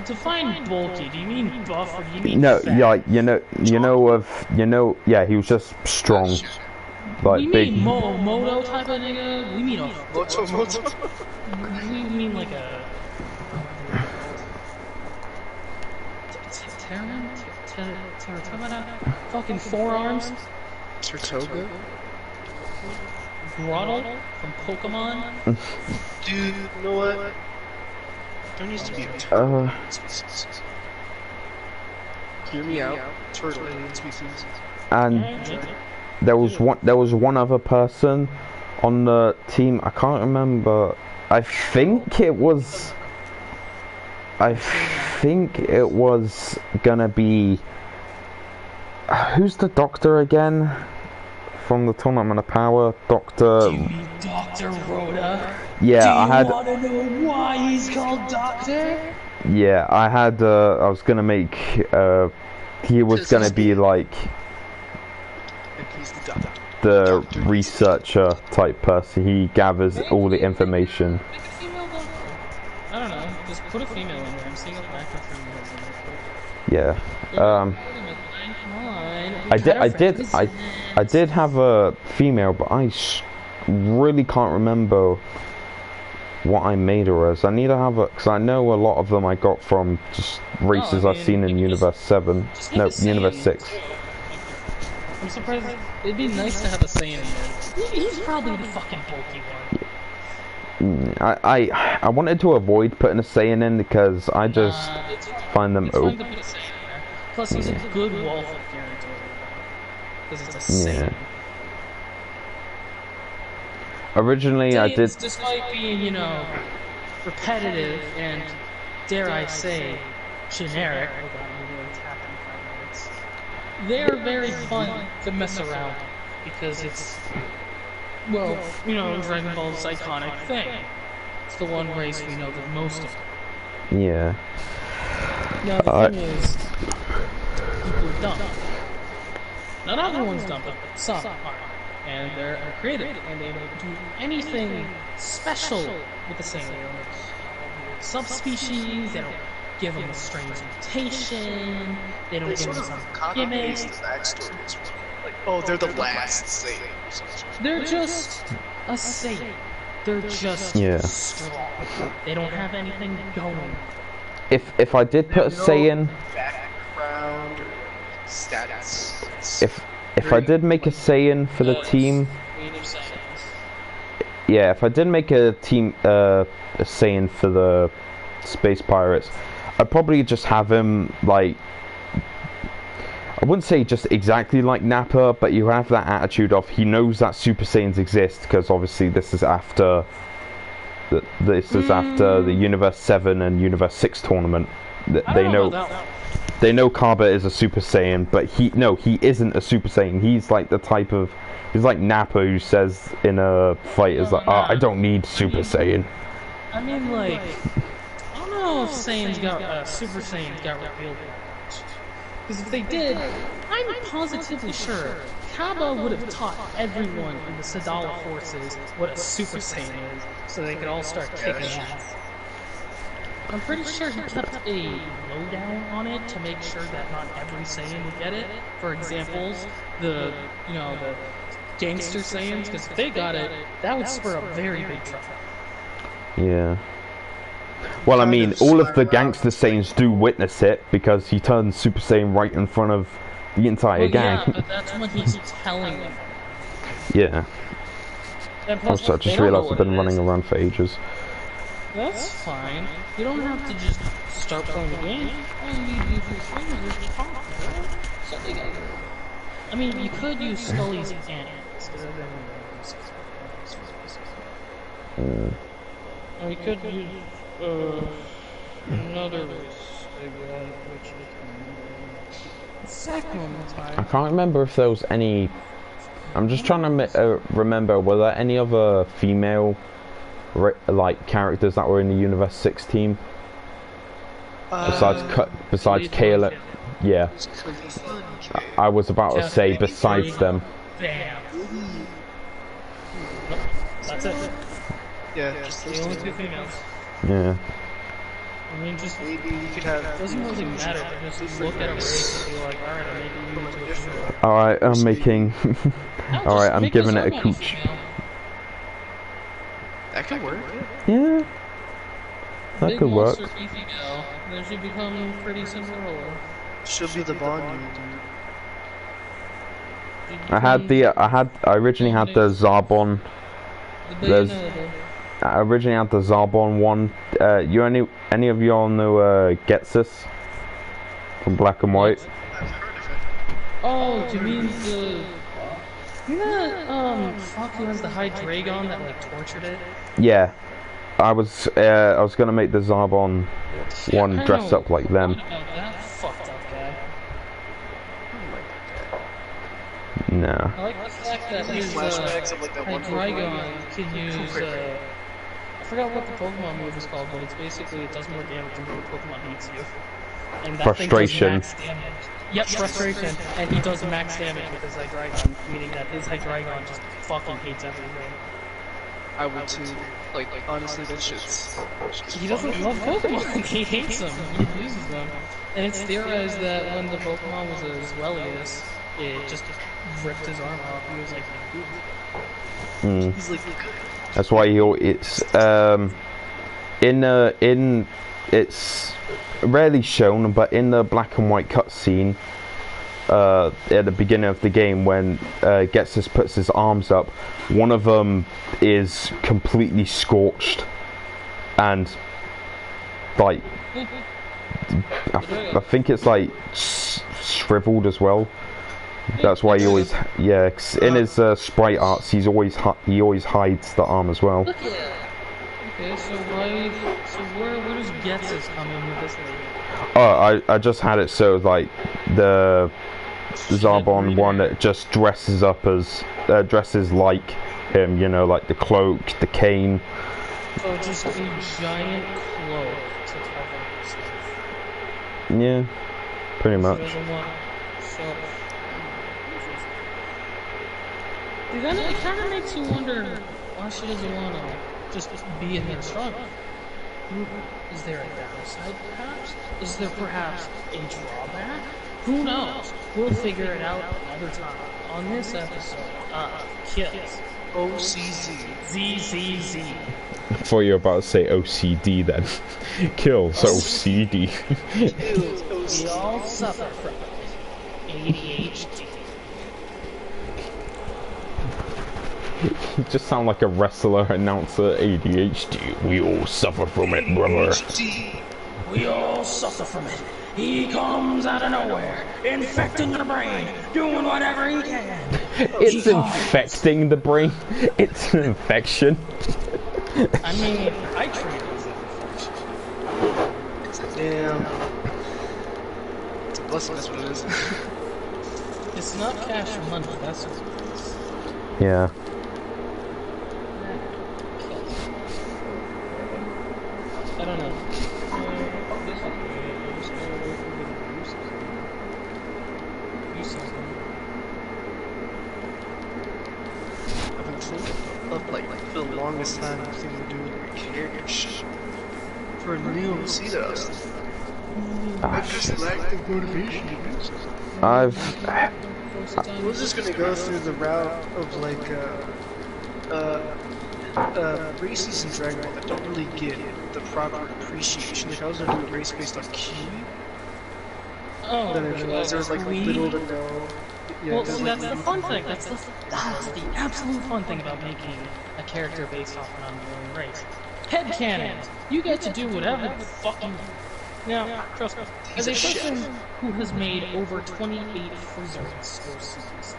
Define bulky. Do you mean buff or do you mean No, fat? yeah, yeah, he was just strong, like We big. mean moto type of nigga. We mean a Moto. we mean like a Terratomata? Fucking forearms? Tertoga? Grottle from Pokemon? Dude, you know what? There needs to be a turtle species. Hear me out. Turtle alien species. And there was one other person on the team. I can't remember. I think it was gonna be who's the doctor again from the Tournament of Power? Doctor Rhoda? Yeah, I had. Do you wanna know why he's called Doctor? Yeah, I had. I was gonna make. He was gonna be like He's the doctor. the researcher type person. He gathers all the information. Make a female doctor. I don't know. Just put a female in there. I'm seeing a lack of females in there. Yeah. I did have a female, but I really can't remember what I made her as. I need to have a, because I know a lot of them I got from just races I've seen in Universe 7. No, Universe 6. I'm surprised. It'd be nice to have a Saiyan in there. He's probably the fucking bulky one. I wanted to avoid putting a Saiyan in because I just find them fun to put a Saiyan in there. Plus, he's a good wall flip guarantee. Because it's a Saiyan. Originally, I did. Despite being, you know, repetitive and, dare I say, generic, they're very fun to mess around because it's, well, you know, Dragon Ball's iconic thing. It's the one race we know the most of. Yeah. Now the thing is, people are dumb. Not everyone's dumb, but some are. And they're creative, and they don't do anything special with the same subspecies. They don't give them a strange mutation. They don't give them some gimmick. Like, oh, they're the last Saiyan. They're just a Saiyan. They're just strong. They don't have anything going. If I did put a Saiyan, background or status. if I did make a Saiyan for the team, yeah, if I did make a team a Saiyan for the Space Pirates, I'd probably just have him like, I wouldn't say just exactly like Nappa, but you have that attitude of he knows that Super Saiyans exist because obviously this is after the Universe 7 and Universe 6 tournament. They know Kaba is a Super Saiyan, but he isn't a Super Saiyan. He's like the type of, he's like Nappa who says in a fight is like, I don't need Super Saiyan. I mean, like, I don't know if Super Saiyans got revealed much. Because if they did, I'm positively sure Kaba would have taught everyone in the Sadala forces what a Super Saiyan is, so they could all start kicking ass. I'm pretty sure he kept a lowdown on it to make sure that not every Saiyan would get it. For examples, the gangster Saiyans, because if they got it, that would spur up very big trouble. Yeah. Well, I mean, all of the gangster Saiyans do witness it because he turns Super Saiyan right in front of the entire gang. Yeah, but that's when he's telling them. Yeah. Plus, I just realised I've been running around for ages. That's fine. You don't have to just start playing the game. All you need to do for your friends is talk, bro. I mean, you could use Scully's antics. Or you could use another race, which is Exact one was I higher. can't remember if there was any. I'm just trying to remember. Were there any other female, like characters that were in the Universe 6 team besides Kayla? Yeah, I was about to say besides them. Bam. That's it. Yeah, just The those only two. two females. Yeah. I mean, just Maybe you could have. it doesn't really matter. Just look at a race and be like, alright, I'm making you into a female. All right, I'm making. No, All right, just I'm make giving it a Zarbon cooch. female. That could work. Yeah, that Big could work. monster female, then she become pretty Cinderella. She'll be the Bond you do. I originally had the Zarbon. There's. I originally had the Zarbon one. Any of y'all know Getsis from Black and White? Oh, do you mean the... You know that, fuck, who has the High Dragon that, like, tortured it? Yeah, I was gonna make the Zarbon one dress up like them. What about that fucked up guy? No. I like the fact that his, Flashbacks of like that High one Dragon can use, I forgot what the Pokemon move is called, but it's basically, it does more damage until the Pokemon beats you. And that Frustration. thing does max damage. Yep, frustration. And he does max damage with his Hydreigon, meaning that his Hydreigon just fucking hates everything. I would too. Like honestly, that shit's. He doesn't love Pokemon, he hates them, he abuses them. And it's theorized that when the Pokemon was a Zwellius, it just ripped his arm off. He was like, Mm. He's like, That's why it's it's rarely shown, but in the Black and White cutscene at the beginning of the game, when Getsus puts his arms up, one of them is completely scorched and like I think it's like shriveled as well. That's why he always, yeah, 'cause in his sprite arts, he always hides the arm as well. look at that. Okay, so where does Getsus come in with this lady? Oh, I just had it so like the Zarbon one that just dresses up as dresses like him, you know, like the cloak, the cane. So just a giant cloak to cover herself. Yeah, pretty She much. doesn't want, so... Dude, then it kind of makes you wonder why she doesn't want to just be in there strong. Is there a downside, perhaps? Is there perhaps a drawback? Who knows? We'll figure it out another time on this episode of Kills. OCZ. ZZZ. I thought you were about to say OCD then. Kills OCD. We all suffer from ADHD. You just sound like a wrestler announcer. ADHD. We all suffer from it, brother. We all suffer from it. He comes out of nowhere, infecting the brain, doing whatever he can. It's infecting the brain. It's an infection. I mean, I treat it as an infection. Damn. It's a blessing, that's what it is. It's not cash or money, that's what it is. Yeah. I don't know. This is weird. I'm just gonna wait for the uses. I've been told, like, for the longest time, I've seen them do like character shit. For a new OC that I was I just lack the motivation to do something. I was just gonna go through the route of like races in Dragon Ball that don't really get the proper appreciation. Like I was gonna do a race based on Ki, Oh, then I realized there was like little to no. Yeah, well, there's, see, like, that's the fun thing. That's the absolute fun thing about making a character based off an unknown race. Headcanons. You get to do whatever the fuck you want. Now, trust me, as a person who has made over 28 Frizzers OCs,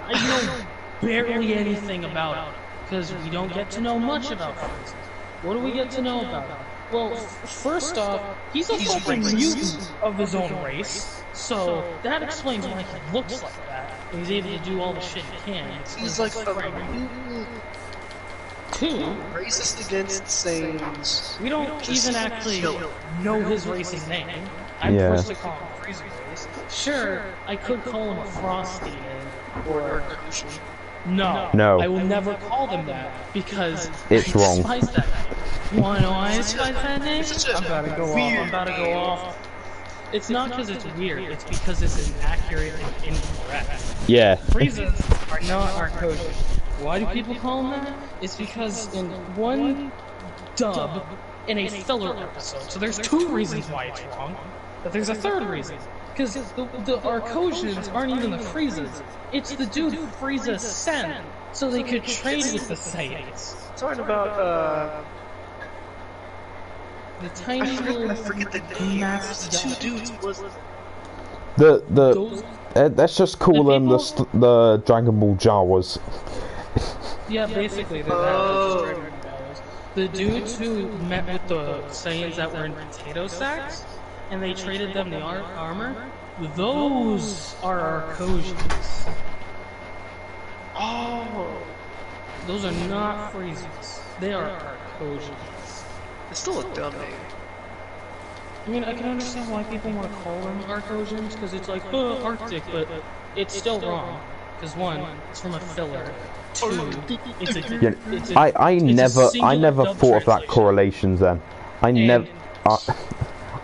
I know barely anything about it, because we don't get to know much about Frizzers. What do we get to know about him? Well, first off, he's a fucking mutant of his own race. So that explains why he looks like that. And he's able to do all the shit he can. He's like a mutant. Two, Racist against Saiyans. we don't even actually know his racing name. I'm Yeah. forced to call him Freezer Race. Sure, I could call him a Frosty or no. No. I will never call them that because It's I wrong. despise that name. You wanna know why I despise that name? I'm about to go off. I'm about to go off. It's not because it's weird, it's because it's inaccurate and incorrect. Yeah. Freezers are not Arcosians. Why do people call them that? It's because in one dub, in a filler episode, so there's two reasons why it's wrong, but there's a third reason. Because the Arcosians aren't even the Freezers, it's the dude Frieza sent, so they could trade with the Saiyans. Talking about, The tiny little I forget the name. masked The two guy. dudes was. The let's just call The them people- the Dragon Ball Jawas. Yeah, basically, they're Oh. that. The dudes who met with the Saiyans that were in potato sacks, and they traded them the armor, those are Arcosians. Oh. Those are not Freezers. They are Arcosians. It's still a dumb name. I mean, I can understand why people want to call them Arcosians, because it's like, Arctic, but it's still wrong. Because one, it's from a filler. Two, it's a, Yeah, it's a I it's a never singular dub thought of that translation. correlations then. I never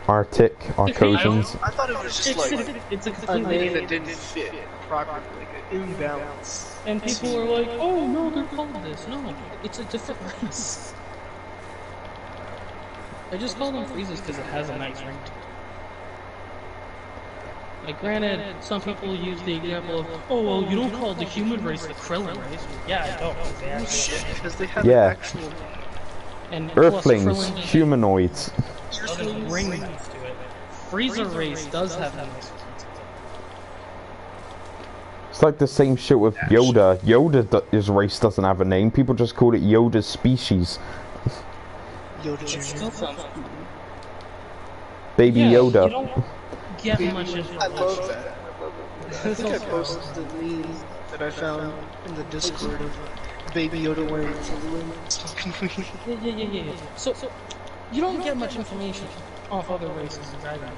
Arctic Arcosians. I thought it was just like It's a a completely name that didn't fit properly, like an imbalance. And people are like, oh no, they're called this. No, it's a different race. I just call them Freezes because it has a nice ring to it. Like, granted, some people use the example of, oh well, you don't call the human race the Krillin race. Yeah, I don't. 'Cause they actually Shit, because they have Yeah. an actual. and plus, Earthlings, Krillin humanoids. doesn't ring to it. Frieza race does have a nice ring to it. It's like the same shit with Yoda. His race doesn't have a name. People just call it Yoda's species. Yoda It Jr. still sounds cool. Baby Yeah, Yoda. you don't get much information. I love that. I think I posted the meme that I found in the Discord of Baby Yoda wearing talking to me. Yeah. So you don't get much information off other races in Dragon Ball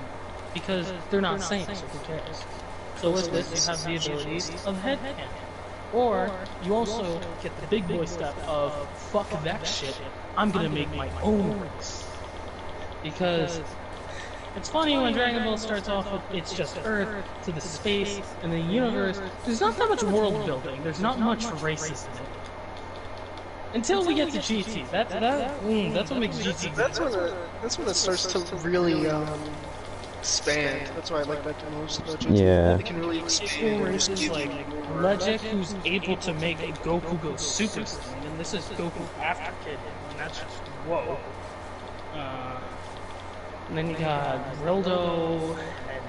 because they're not Saiyans, so who cares? So with this, you have the ability of headcanon. Or you also get the big boy step of fuck that shit, I'm gonna make my own race. Because it's funny when Dragon Ball starts off with it's just Earth to the space and the universe. There's not that much world building. There's not much races in it. Until we get to GT, that's what makes GT. That's when it starts to really expand. That's why I like that the most. Yeah. It can really Equal expand. and just races give like you more. Legic, who's able to make Goku go Super Saiyan, and this is Goku after Kid, and that's just whoa. And then you got Rildo, and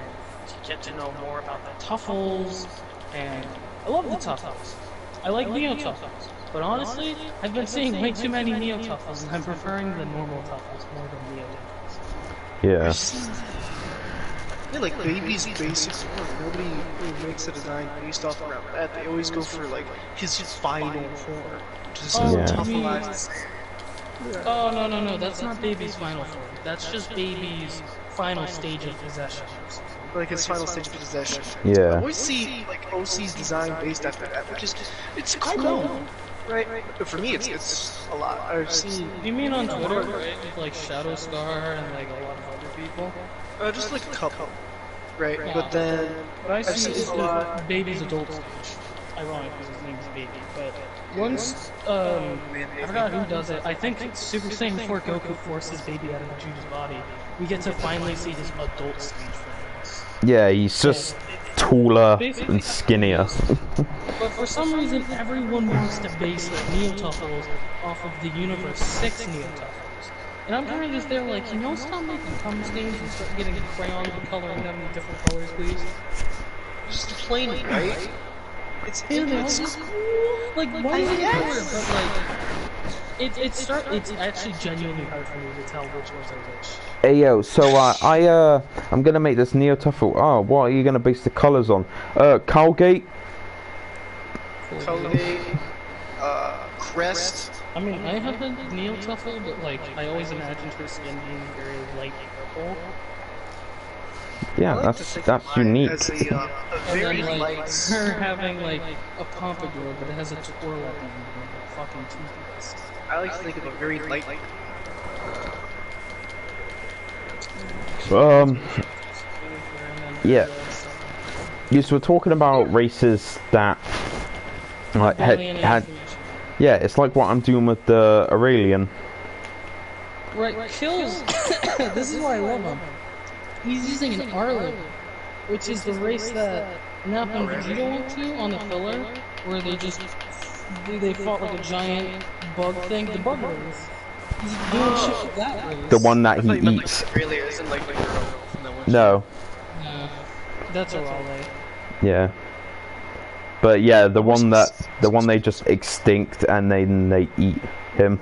you get to know more about the Tuffles, and I love the Tuffles. I like Neo Tuffles, but honestly, I've been seeing way too many Neo Tuffles, and I'm preferring the normal Tuffles more than Neo Tuffles. Yeah. Yeah, like Baby's basic form. Nobody really makes a design based off around that. They always go for like his final form, which is Oh, Yeah. Tuffleized. Oh, no, that's not Baby's final form. That's just Baby's final stage of possession. Like his final stage of possession. I Yeah. always see like OC's design based after that, which is it's cool, right? But for me, it's a lot. I've seen You mean on Twitter, right? With like Shadow Scar and like a lot of other people? just like a couple, right? But then What I I've see seen is a lot. Baby's adult stage. Ironic because his name is Baby, but once I forgot who does it. I think it's Super Saiyan 4 Goku forces Baby out of Vegeta's body. We get to finally see his adult stage for once. Yeah, he's just taller and skinnier. But for some reason, everyone wants to base the Neo Tuffles off of the Universe 6 Neo Tuffles. And I'm kind of just there like, you know, stop making cum stains and start getting crayons and coloring them in different colors, please. Just plain white. It's Yeah, they all it's just cool. Like, why is it colored? But like, It's actually genuinely hard for me to tell which ones are which. Hey yo, so I'm gonna make this Neo Tuffle. Oh, what are you gonna base the colors on? Colgate. Colgate, Crest. I mean, I have a Neo Tuffle, but like, I always imagined her skin being very light purple. Yeah, I like to think that's of mine unique. as a And very then, like, light. her having like a pompadour, but it has a twirl at the end, like a fucking toothpaste. I like to think of a very light. Yeah. You so we're talking about races that like had yeah, it's like what I'm doing with the Aurelian. Right, Kills. This is why I love him. He's using an Arlen, which is the race that Nap and Vegeta went to on the filler, where they just they fought like a giant bug thing. The bug race. He's doing shit with that race. The one that he eats. Really, isn't like the girl. No. No, that's a Raleigh. Yeah. But yeah, the one they just extinct and then they eat him.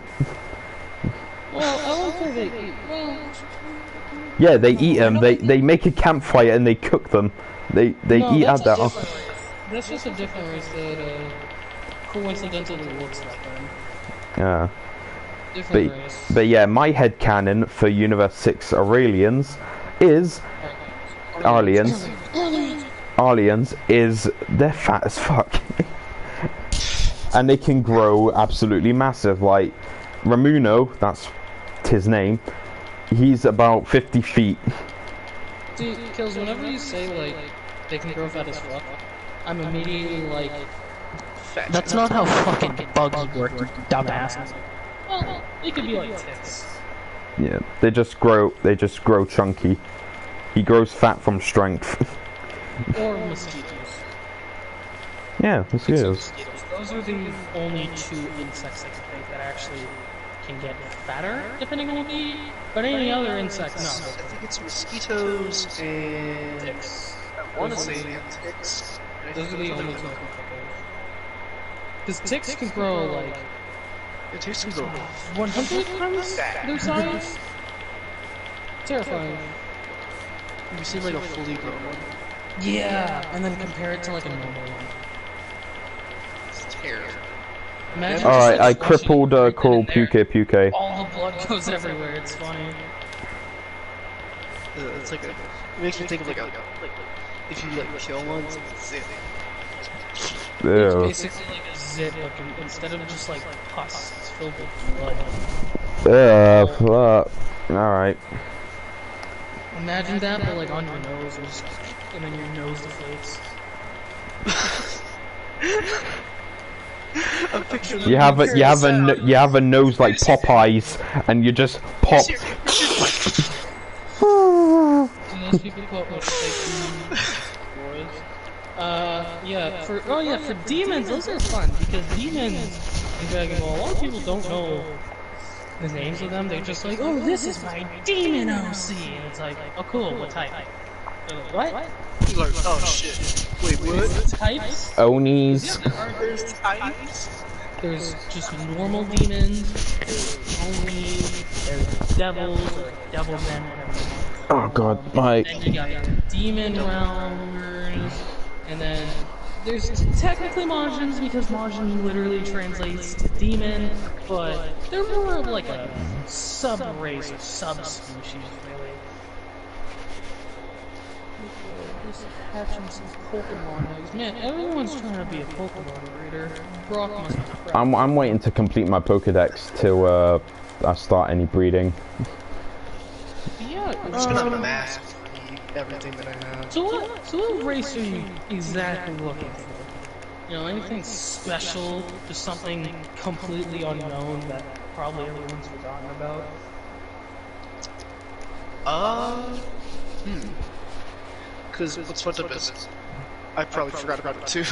Well, I don't think they eat. Well, Yeah, they eat him. They make a campfire and they cook them. They no, eat that's at that. a different race. That's just a different race that coincidentally looks like them. Yeah. Different race. But yeah, my headcanon for Universe 6 Aurelians is Arlians is they're fat as fuck. And they can grow absolutely massive. Like Ramuno, that's his name, he's about 50 feet. See, Kills, whenever you say like they can grow fat as fuck, I'm immediately like, that's not how fucking bugs work, you dumbass. Well, it could be like ticks. Yeah, they just grow chunky. He grows fat from strength. Or mosquitoes. Yeah, mosquitoes. Those are the only two insects I can think that actually can get fatter, depending on what they eat. But any other insect, no. I think it's mosquitoes and Ticks. I want to say ticks. Those are the only two I can think of. Because ticks can grow like It takes to grow. 100 times their size. Terrifying. You see like a fully grown one. Yeah, and then compare it to like a normal one. It's terrible. Imagine Alright, just, I like, crippled squashing Coral it in there. Puke. All the blood goes everywhere. It's funny. It's like a. It makes me think of like if you like kill one, it's like a zit. It's Ew. basically like a zit, but instead of just like pus, it's filled with blood. Alright. Imagine that, but like on your nose, and then your nose deflates. I'm picturing You have a nose like Popeyes, and you just pop. So those people quote what fake yeah, for demons, those are fun, because demons in Dragon Ball, a lot of people don't know the names of them. They're just like, oh, this is my demon OC, and it's like, oh cool, what type? They're like, what? like, oh shit. Wait, what? Types? Onis. There's types? There's just normal demons, there's Oni, there's devils, or devilmen, whatever. Oh god, my. Then you got demon realmers, and then there's technically Majins, because Majin literally translates to demon, but they're more of like a sub-race or sub-species, really. Just hatching some Pokemon eggs. Man, everyone's trying to be a Pokemon breeder. Brock must be proud. I'm waiting to complete my Pokedex till I start any breeding. Yeah, I'm just gonna mask everything that I have. So what race are you exactly looking for? You know, anything special? Just something completely unknown that probably everyone's forgotten about? Cause what's fucked up is I probably forgot about it too.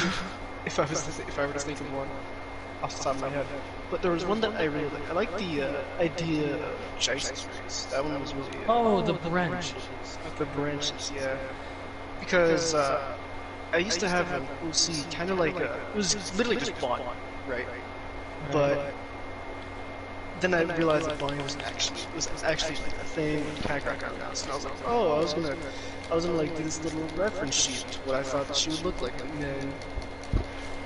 if I were to think of one off the top of my head. But there was one that I really like. I like the idea of Geist race. That one was really Oh, the branch. the branches, yeah. Because I used to have an OC, kind of like it was literally just bought, right? But then I realized that Bonnie was actually like a thing when Kakarot got announced, and I was like, oh, I was gonna like do this little reference sheet to what I thought that she would look like, and then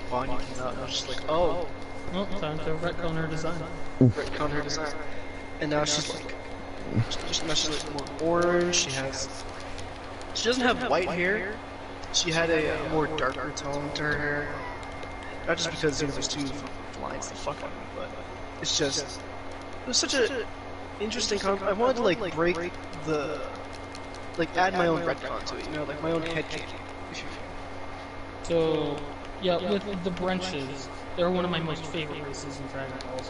Bonnie came out, and I was just like, oh, Oh, time to retcon her design. retcon her design, and now she's like, she's like more orange. She doesn't have white hair. She had a more darker tone to her hair. Not just because there's two lines the fuck out of me, but it's just it was such a interesting concept. I wanted to like break the add my own retcon to it, you know, like my own headcanon. So, yeah, with the Brenches, they're one of my most favorite races in Dragon Ball.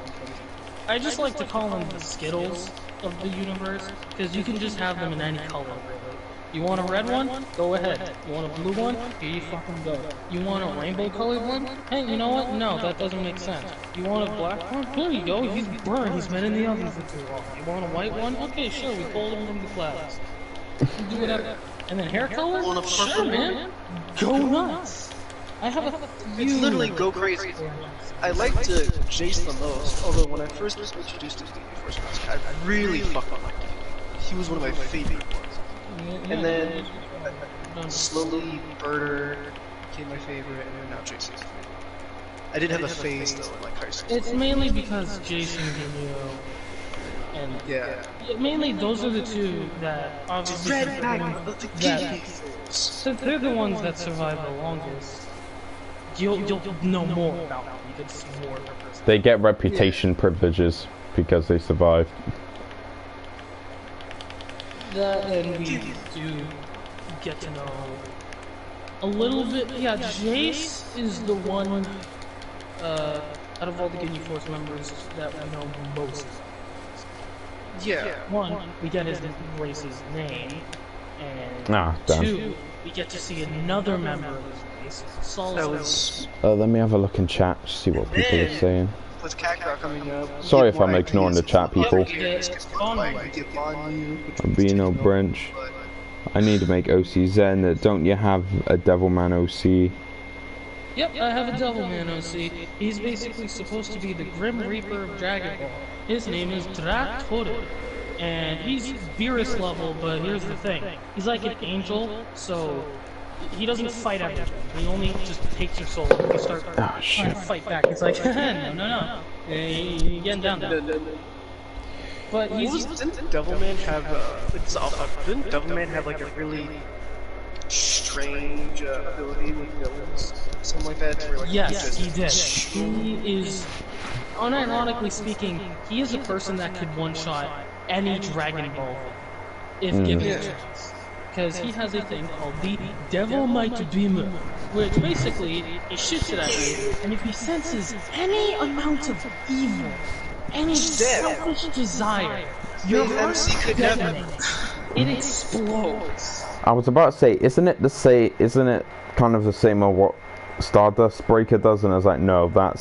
I just like to call them the Skittles of the universe, because you can just have them in any color, really. You want a red one? Go ahead. You want a blue one? Here you fucking go. You want a rainbow colored one? Hey, you know what? No, that doesn't make sense. You want a black one? Here you go. He's burned. He's been in the oven for too long. You want a white one? Okay, sure. We pulled him from the clouds. Do whatever. And then hair color? Sure, man. Go nuts. I have a few. It's literally go crazy. I liked Jace the most, although when I first was introduced to him before Smash, I really fucking liked him. He was one of my favorite ones. And then slowly Birder became my favorite, and then now Jason. I did have a phase though in like high school. It's mainly because Jason Ginyu and yeah, mainly those are the two that obviously since they're the ones that survive the longest. You'll know more about them. You can see more of their personality. They get reputation privileges because they survive. That and we do get to know a little bit. Yeah, Jace is the one out of all the Ginyu Force members that we know most. Yeah. One, we get his race's name, and two, we get to see another member of his race, Sol's. Let me have a look in chat, see what people are saying. With Kakarot coming up. Sorry if I'm ignoring the chat, people. Albino Branch. I need to make OC Zen. Don't you have a Devilman OC? Yep, I have a Devilman OC. He's basically supposed to be the Grim Reaper of Dragon Ball. His name is Draktoru. And he's Beerus level, but here's the thing. He's like an angel, so he doesn't fight everything. He only just takes your soul. If you start trying to fight back, it's like, no. You're getting down there. But didn't Devilman have, didn't Devilman have like a really strange ability with villains? Something like that? Where, like, yes, he did. He is, unironically speaking, he is a person that could one-shot any Dragon Ball if given a chance. Because he has a thing called the Devil Might Beamer, which basically, he shoots it at you, and if he senses any amount of evil, any selfish desire, your heart detonates. It explodes. I was about to say, isn't it kind of the same as what Stardust Breaker does? And I was like, no, that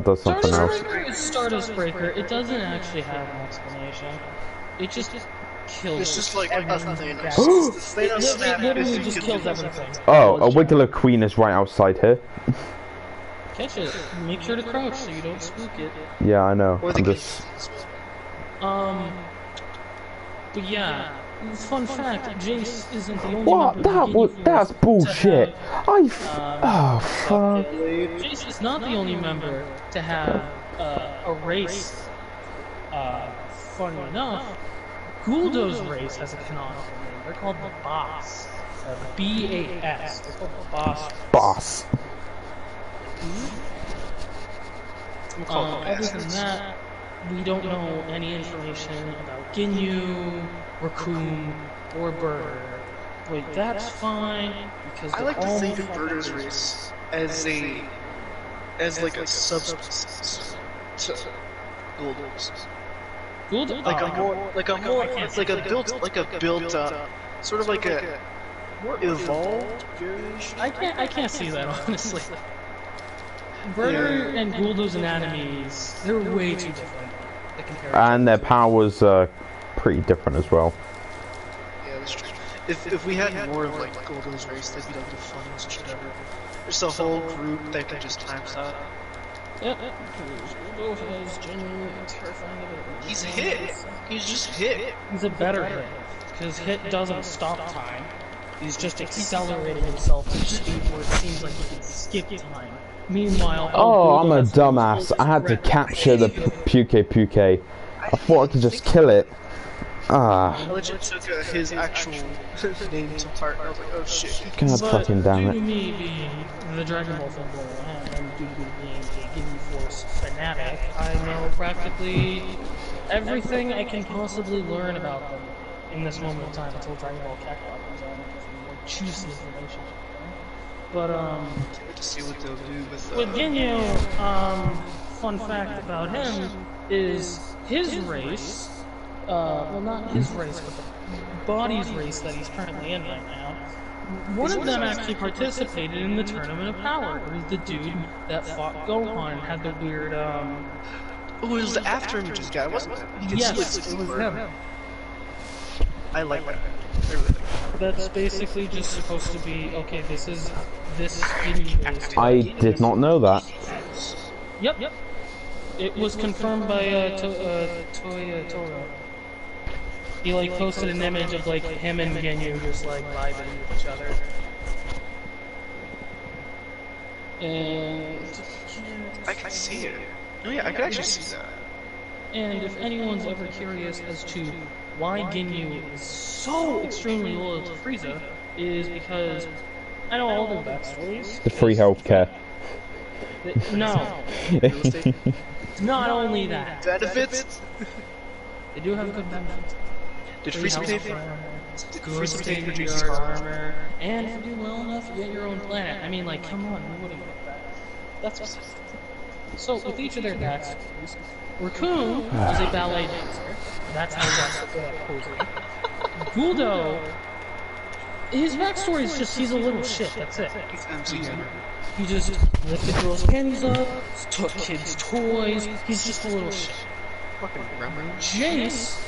does something else. Stardust Breaker is Stardust Breaker. It doesn't actually have an explanation. It just kills. It's just like everything. It literally just kills everything. Oh, a Wiggler Queen is right outside here. Catch it. Make sure to crouch so you don't spook it. Yeah, I know. Or I'm just... But yeah, fun fact, Jace isn't the only What? That's bullshit. Oh, fuck. Jace is not the only member to have a race. Funny enough, Guldo's race has a canonical name. They're called the Boss. B-A-S. They're called the Boss. Boss. Other than that, we don't know any information about Ginyu, Raccoon, or Birder. Wait, that's fine because I like to think of Birder's race as like a subspecies to Guldo's. Guldo? Like a built up, sort of like a more evolved variation. I can't see that honestly. Birder and Guldo's anatomies, they're way too different. And their powers are pretty different as well. Yeah, that's true. If we had more of like Guldo's race, that'd be like the funnest shit ever. There's a whole group that can just time stop. Yep. Both has genuinely terrifying ability. He's hit. He's just hit. He's a better hit, because hit doesn't stop time. He's just accelerating himself to a speed where it seems like he can skip time. Meanwhile, Oh, I'm a dumbass. I had to capture the Puke. I thought I could just kill it. Ah. I legit took his actual name to heart. I was like, oh shit. God fucking damn due to it. me being the Dragon Ball fanboy and due to me being a Ginyu Force fanatic, I know practically everything I can possibly learn about them in this moment of time until Dragon Ball Kakarot comes on for more juicy information. But To see what they'll do with Ginyu, fun fact about him is his race, well not his race, but the body's race that he's currently in right now, one of them actually participated in the Tournament of Power. It was the dude that fought Gohan and had the weird, Oh, it was the After Images guy, wasn't it? He could yes, split it was super. him. I like that. I really like that. That's basically just supposed to be, okay, this Ginyu race. I did not know that. Yep. It was confirmed by Toro. He like posted an image of like him and Ginyu just like vibing with each other. And I can see it. Oh yeah, I can actually see that. and if anyone's ever curious as to why Ginyu is so extremely loyal to Frieza, is because I know all their backstories. The free healthcare. No, not only that. Benefits? They do have good benefits. Did Free Frieza pay health for armor, Did good Frieza pay for state Jesus' art armor? armor, and if you do well enough, you get your own planet. I mean, like, come on, who wouldn't get that? That's so. With each of their backstories, Raccoon is a ballet dancer. That's how he got posing. Guldo, his backstory is just he's a little shit. That's it. He's MC. He just lifted girls' panties up, took kids' toys. He's just a little shit. Fucking grammar. Jace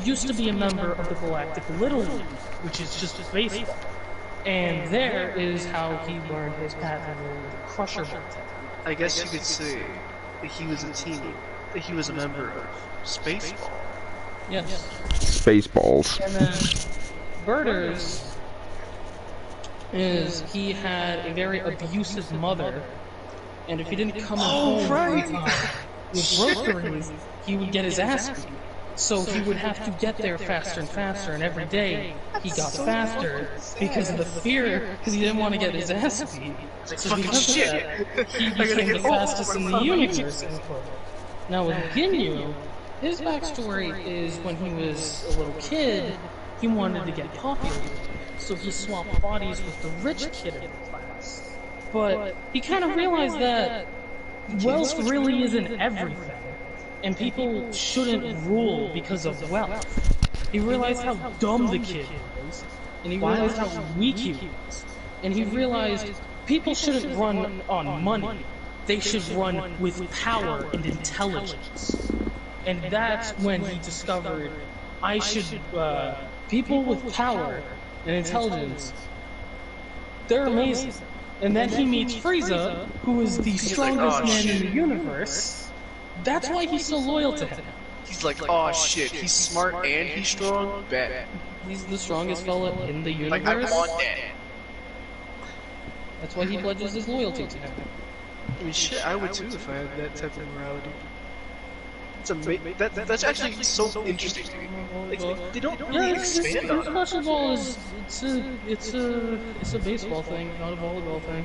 used to be a member of the Galactic Little League, which is just baseball. And there is how he learned his patent with the Crusher Ball. I guess you could say that he was a team, that he was a member of Spaceball. Yes. Spaceballs. And then Birders is he had a very abusive mother, and if he didn't come home on time with groceries, he would get his ass beat. So he would have to get there faster and faster, and every day he got faster because of the fear, because he didn't want to get his ass beat. So because of that, he became the fastest in the universe. Now with Ginyu, his backstory is when he was a little kid, he wanted to get popular, so he swapped bodies with the rich kid in the class. But he kind of realized that wealth really isn't everything. And people shouldn't rule because of wealth. He realized how dumb the kid was, and he realized how weak he was. And he realized people shouldn't run on money. They should run with power and intelligence. And that's when he discovered people with power and intelligence, they're amazing. And then he meets Frieza, who is the strongest man in the universe. That's why he's so loyal to him. He's like, oh shit, he's smart and he's strong? Bet. He's the strongest fella in the universe. Like, I want that. That's why he pledges his loyalty to him. I mean, shit, I would too if I had that type of morality. That's actually so interesting to me. Like, they don't really expand on it. Basketball is it's a baseball thing, not a volleyball thing.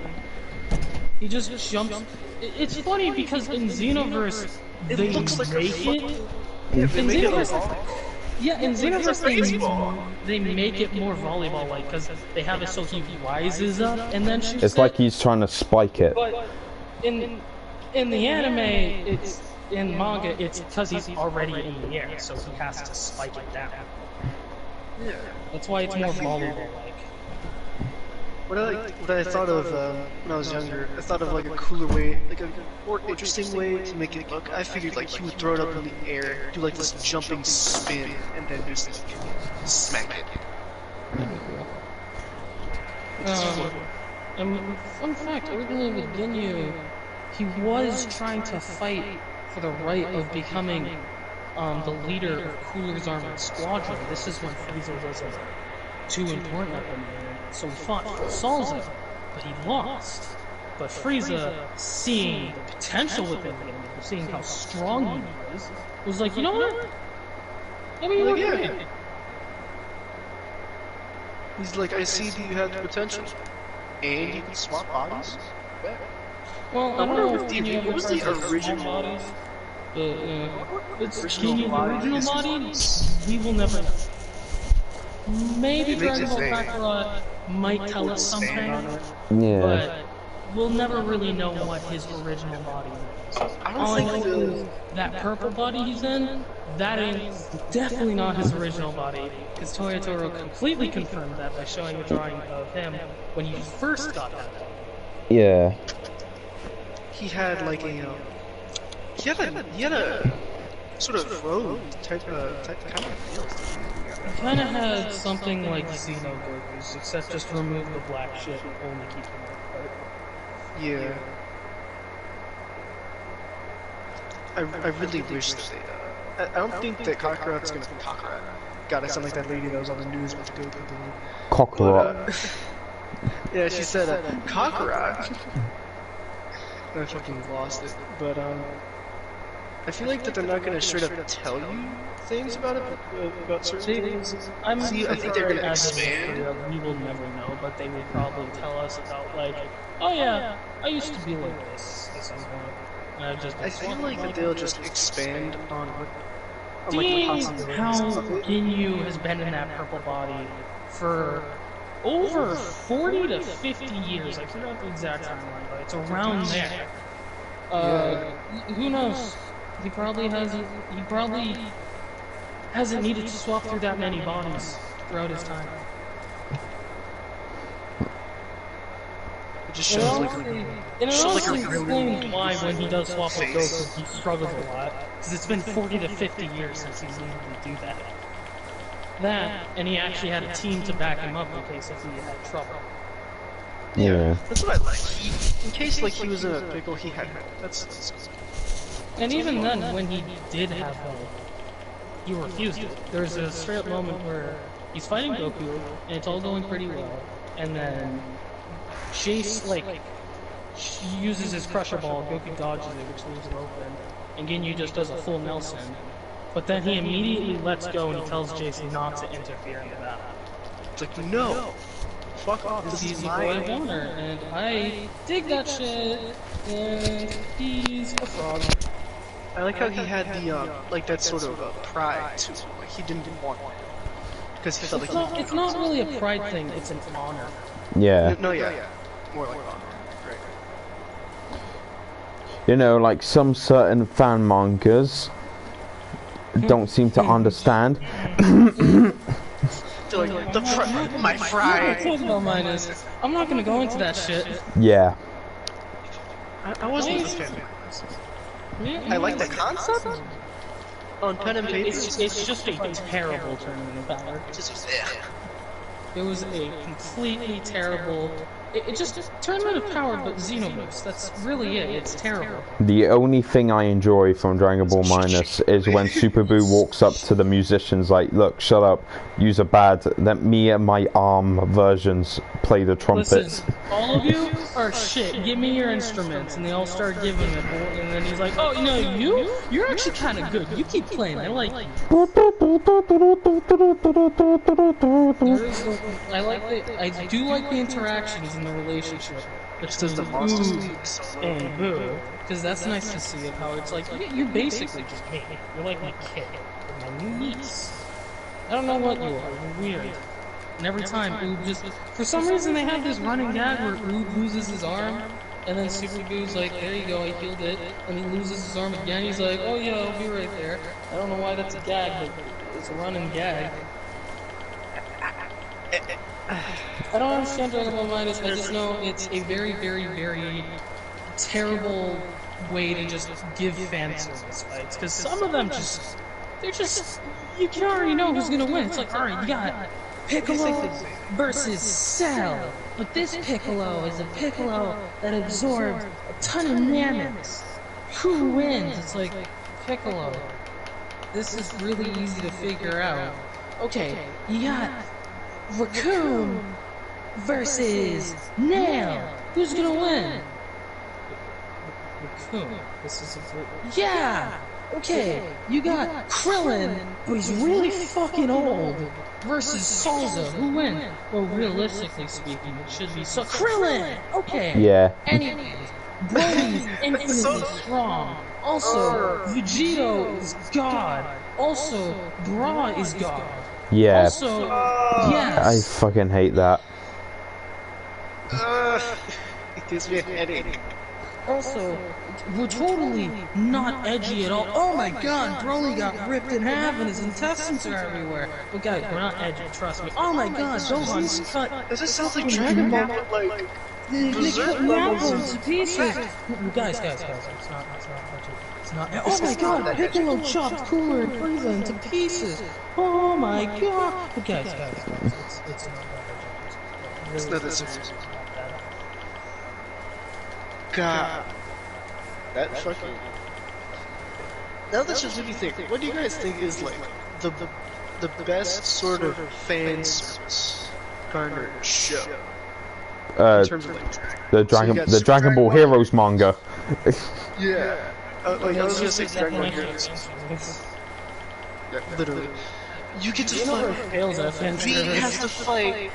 He just jumps. It's funny because in Xenoverse they make it. In Xenoverse, in Xenoverse they make it more volleyball-like because they have it so he rises up and then shoots. It's like he's trying to spike it. But in the anime, it's in manga, it's because he's already in the air, so he has to spike it down. Yeah. That's why it's more volleyball-like. What I thought of when I was younger, I thought of like a cooler way, like a more interesting way to make it look. I figured like he would throw it up in the air, do like this jumping spin, and then just like, smack it. And fun fact, originally with Ginyu, he was trying to fight for the right of becoming the leader of Cooler's armored squadron. This is when Frieza wasn't too important at the moment, so he fought for Salza, but he lost. But Frieza, seeing the potential within him, seeing how strong he was like, you know what? Maybe you're right. He's like, I see that you have the potential, and you can swap bodies. Well, I don't know if what was the original bodies. It's the original body. We will never know. Maybe Dragon Ball Kakarot might tell us something, but we'll never really know what his original body is. All I know is that purple body he's in, that is definitely not his original body, because Toyotaro completely confirmed that by showing a drawing of him when he first got that body. Yeah. He had like a he had a sort of road type kind of feel. He kind of had something like Xeno Goku's, except just remove the black shit and only keep him apart. Yeah. I really wish that they, I don't think that Kakarot's gonna Kakarot. God, I sound like that lady that was on the news with the Goku balloon. Kakarot. Yeah, she said Kakarot. I fucking lost it. But I feel like that they're not gonna straight up tell you things about it, about certain things. I think they're gonna expand. We will never know, but they will probably tell us about like, oh yeah, I used to be like this at some point. I feel like that they'll just expand on what. Seeing how Ginyu has been in that purple body for over 40 to 50 years, I forgot the exact timeline, but it's around there. Who knows? He probably hasn't needed to swap through that many bodies throughout his time. It just shows like explains why when he does swap with Goku, he struggles a lot. Because it's been 40 to 50 years since he's needed to do that. And he actually had a team to back him up in case if he had trouble. Yeah. That's what I like. In case like he was in a pickle, he had help. That's and even then, when he did have help, he refused it. There's a straight up moment where he's fighting Goku, and it's all going pretty well, and then Chase, she uses his Crusher Ball, Goku dodges it, which leaves it open, and Ginyu just does a full Nelson. But then he immediately lets go and he tells Jason not to interfere in the battle. It's like, no! Fuck off, this is my boy Warner, and I dig that shit, and he's a frog. I like how he had the, like that sort of pride to him, like he didn't want it. Because he felt like it's not really a pride thing, it's an honor. Yeah. No, yeah. More like honor. Right. You know, like some certain fan mangas don't seem to understand. They're like, my pride. I'm not gonna go into that shit. Yeah. I wasn't a fan. I like the concept. On pen and paper, it's just a terrible tournament of valor. It was a completely terrible. It just tournament of power, but Xenoverse. That's really it. It's terrible. The only thing I enjoy from Dragon Ball Minus is when Super Buu walks up to the musicians like, "Look, shut up. Use a bad. Let me and my ARM versions play the trumpets." Listen, all of you are shit. Give me your instruments, and they all start giving it. And then he's like, "Oh, you know, you're actually kind of good. You keep playing. I like you." I do like the interactions in the relationship between Ooh and Boo, because that's nice to see of how it's like, you're basically just me. You're like my kid. You're my niece. I don't know what you are. You're weird. And every time Oob just, for some reason they have this running gag where Oob loses his arm, and then Super Boo's like, there you go, I healed it, and he loses his arm again. He's like, oh yeah, I'll be right there. I don't know why that's a gag, but it's a running gag. I don't understand Dragon Ball Minus, I just know it's a very, very, very terrible way to just give fan service fights, because some of them you can already know who's gonna win. It's like, alright, you got Piccolo versus Cell. But this Piccolo is a Piccolo that absorbed a ton of nanomics. Who wins? It's like, Piccolo. This is really easy to figure out. Okay, you got Raccoon versus Nail. Who's gonna win? Raccoon. This is a... Yeah! Okay, you got Krillin, but he's really fucking old, versus Salza. Who wins? Well, realistically speaking, it should be Krillin! Okay. Yeah. Anyways, Broly's infinitely strong. Also, Vegito is God. Also, Bra is God. Yeah. Also, I yes. fucking hate that. It gives me a headache. Also, we're totally not edgy at all. Oh my god, Broly got ripped in half and his intestines are everywhere. But guys, we're not edgy, trust me. Oh my god, Gohan's cut. Does this sound like Dragon Ball, but like... They Berserk cut levels? Nappa to pieces. Guys, it's not edgy. It's not. Oh my god, Piccolo chopped Cooler and Frieza into pieces. Oh my god. But guys, it's not that edgy. It's not this serious. God. That fucking... Now that's just what you think. What do you guys think is like the best sort of fan service garnered show? In terms of like the Dragon Ball Heroes manga. Yeah. Like I was gonna say Dragon Ball Heroes. Yeah, literally. You get to fight. V has to fight,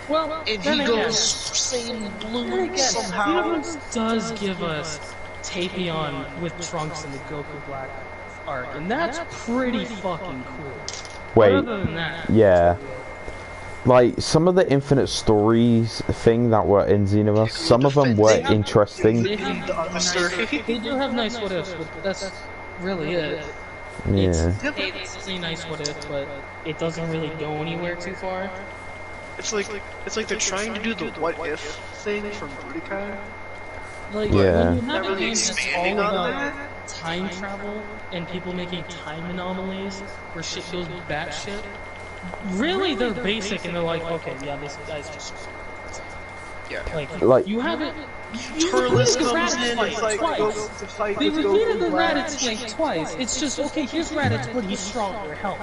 and he goes Saiyan Blue somehow. Heroes does give us Tapion with Trunks in the Goku Black arc, and that's pretty fucking cool. Wait. Other than that, Yeah. Like, some of the Infinite Stories thing that were in Xenoverse, some of them were interesting. they do have nice what ifs, but that's really it. Yeah. Hey, this is a nice what if, but it doesn't really go anywhere too far. It's like they're trying to do the what if thing from Budokai. Like, Yeah. when you have Not a really game that's expanding all on about that. time travel and people making time anomalies where shit goes batshit, really they're basic and they're like, okay, yeah, this guy's just... Yeah. Like- you haven't... You Turles repeated the comes Raditz in fight and fight twice. Goku to fight They with repeated the Goku Black. Raditz fight twice. It's just, okay, here's Raditz, but he's stronger, help.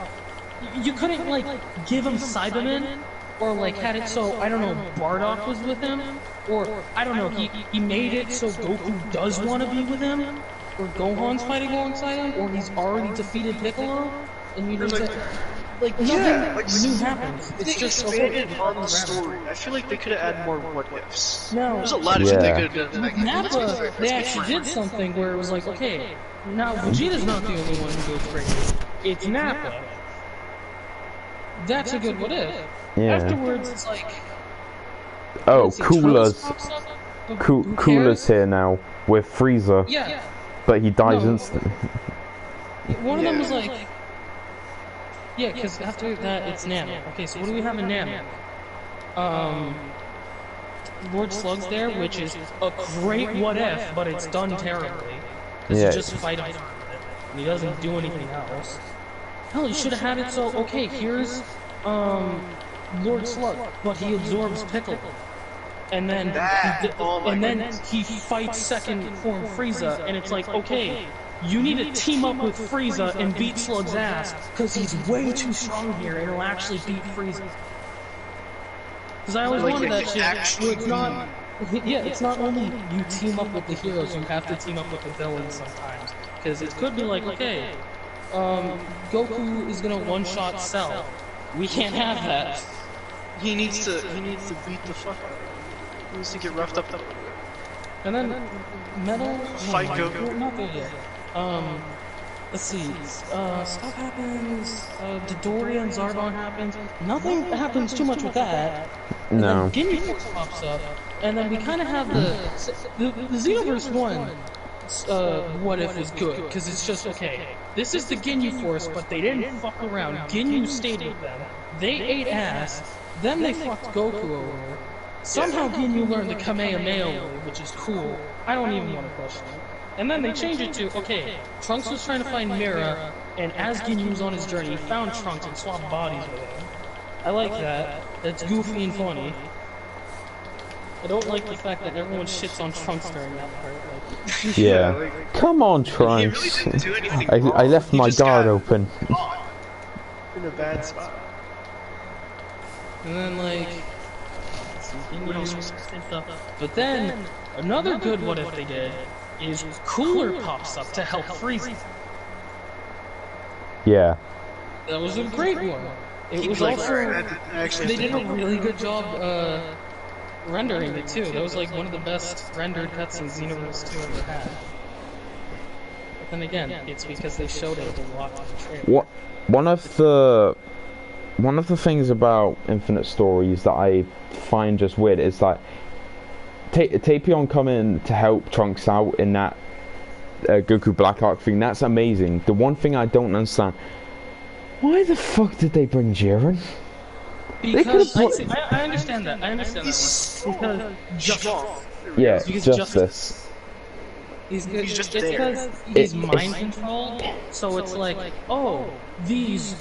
You couldn't, like, give him Cyberman, or, like, had it so, I don't know, Bardock was with him, or, I don't know, he made it so Goku does want to be with him, or Gohan's fighting alongside him, or he's already defeated Piccolo, and you just, like, nothing new happens. It's just expanded on the story. I feel like they could have added more what ifs. No. There's a lot of shit they Yeah. could have done. Like, Nappa, they actually did something where it was like, okay, now Vegeta's not the only one who goes crazy. It's Nappa. That's a good what if. Yeah. Afterwards, it's like... Oh, let's see, Cooler's Trunks pops up, but who Cooler's cares? here now with Frieza, Yeah. but he dies No. instantly. One of them was like... Yeah, because after that, it's Namek. Okay, so what do we have in Namek? Lord Slug's there, which is a great what if, but it's done terribly. Because Yeah. you just fight him for it, and he doesn't do anything else. Hell, you should have had it so, okay, here's, Lord Slug, but he absorbs Piccolo. And then, he fights second form Frieza, and it's like, okay, you need to team up with Frieza and beat Slug's ass, because he's way too strong here, and he'll actually beat Frieza. Because I always wanted that shit, where it's not... Yeah, it's not only you team up with the heroes, you have to team up with the villains sometimes. Because it could be like, okay, Goku is gonna one-shot Cell. We can't have that. he needs to beat the fuck out of him. He needs to get roughed up. And then, Metal... Fight Goku. Not there yet. Let's see, stuff happens, Dodoria and Zarbon happens. Nothing happens too much with that. No. And then Ginyu Force pops up, and then we kind of have the Xenoverse 1 what if is good, because it's just, okay, this is the Ginyu Force, but they didn't fuck around. Ginyu stayed with them, they ate ass, then they fucked Goku over. Somehow Ginyu learned the Kamehameha way, which is cool. I don't even want to question it. And then they changed it to, okay, Trunks was trying to find Mira, and as Ginyu was on his journey, he found Trunks and swapped bodies with him. I like that. That's goofy and funny. I don't like the fact that everyone shits on Trunks during that part. Like, Yeah. like, Come on, he really Trunks. didn't do anything I wrong. left He my just guard got open. caught in a bad spot. and then like, and stuff. But then another good what if they did is Cooler pops up to help Frieza. Yeah. That was a great one. It was Like, also actually, they did a really good job rendering it too. That was like one of the best rendered cutscenes Xenoverse 2 ever had. But then again, it's because they showed it a lot of the trailer. What? One of the things about Infinite Stories that I find just weird is that Tapion coming to help Trunks out in that Goku Black Arc thing. That's amazing. The one thing I don't understand: why the fuck did they bring Jiren? Because I understand that. I understand that. Because justice. Yeah, Because justice. He's just it's there. because he's mind controlled, so it's like, oh, these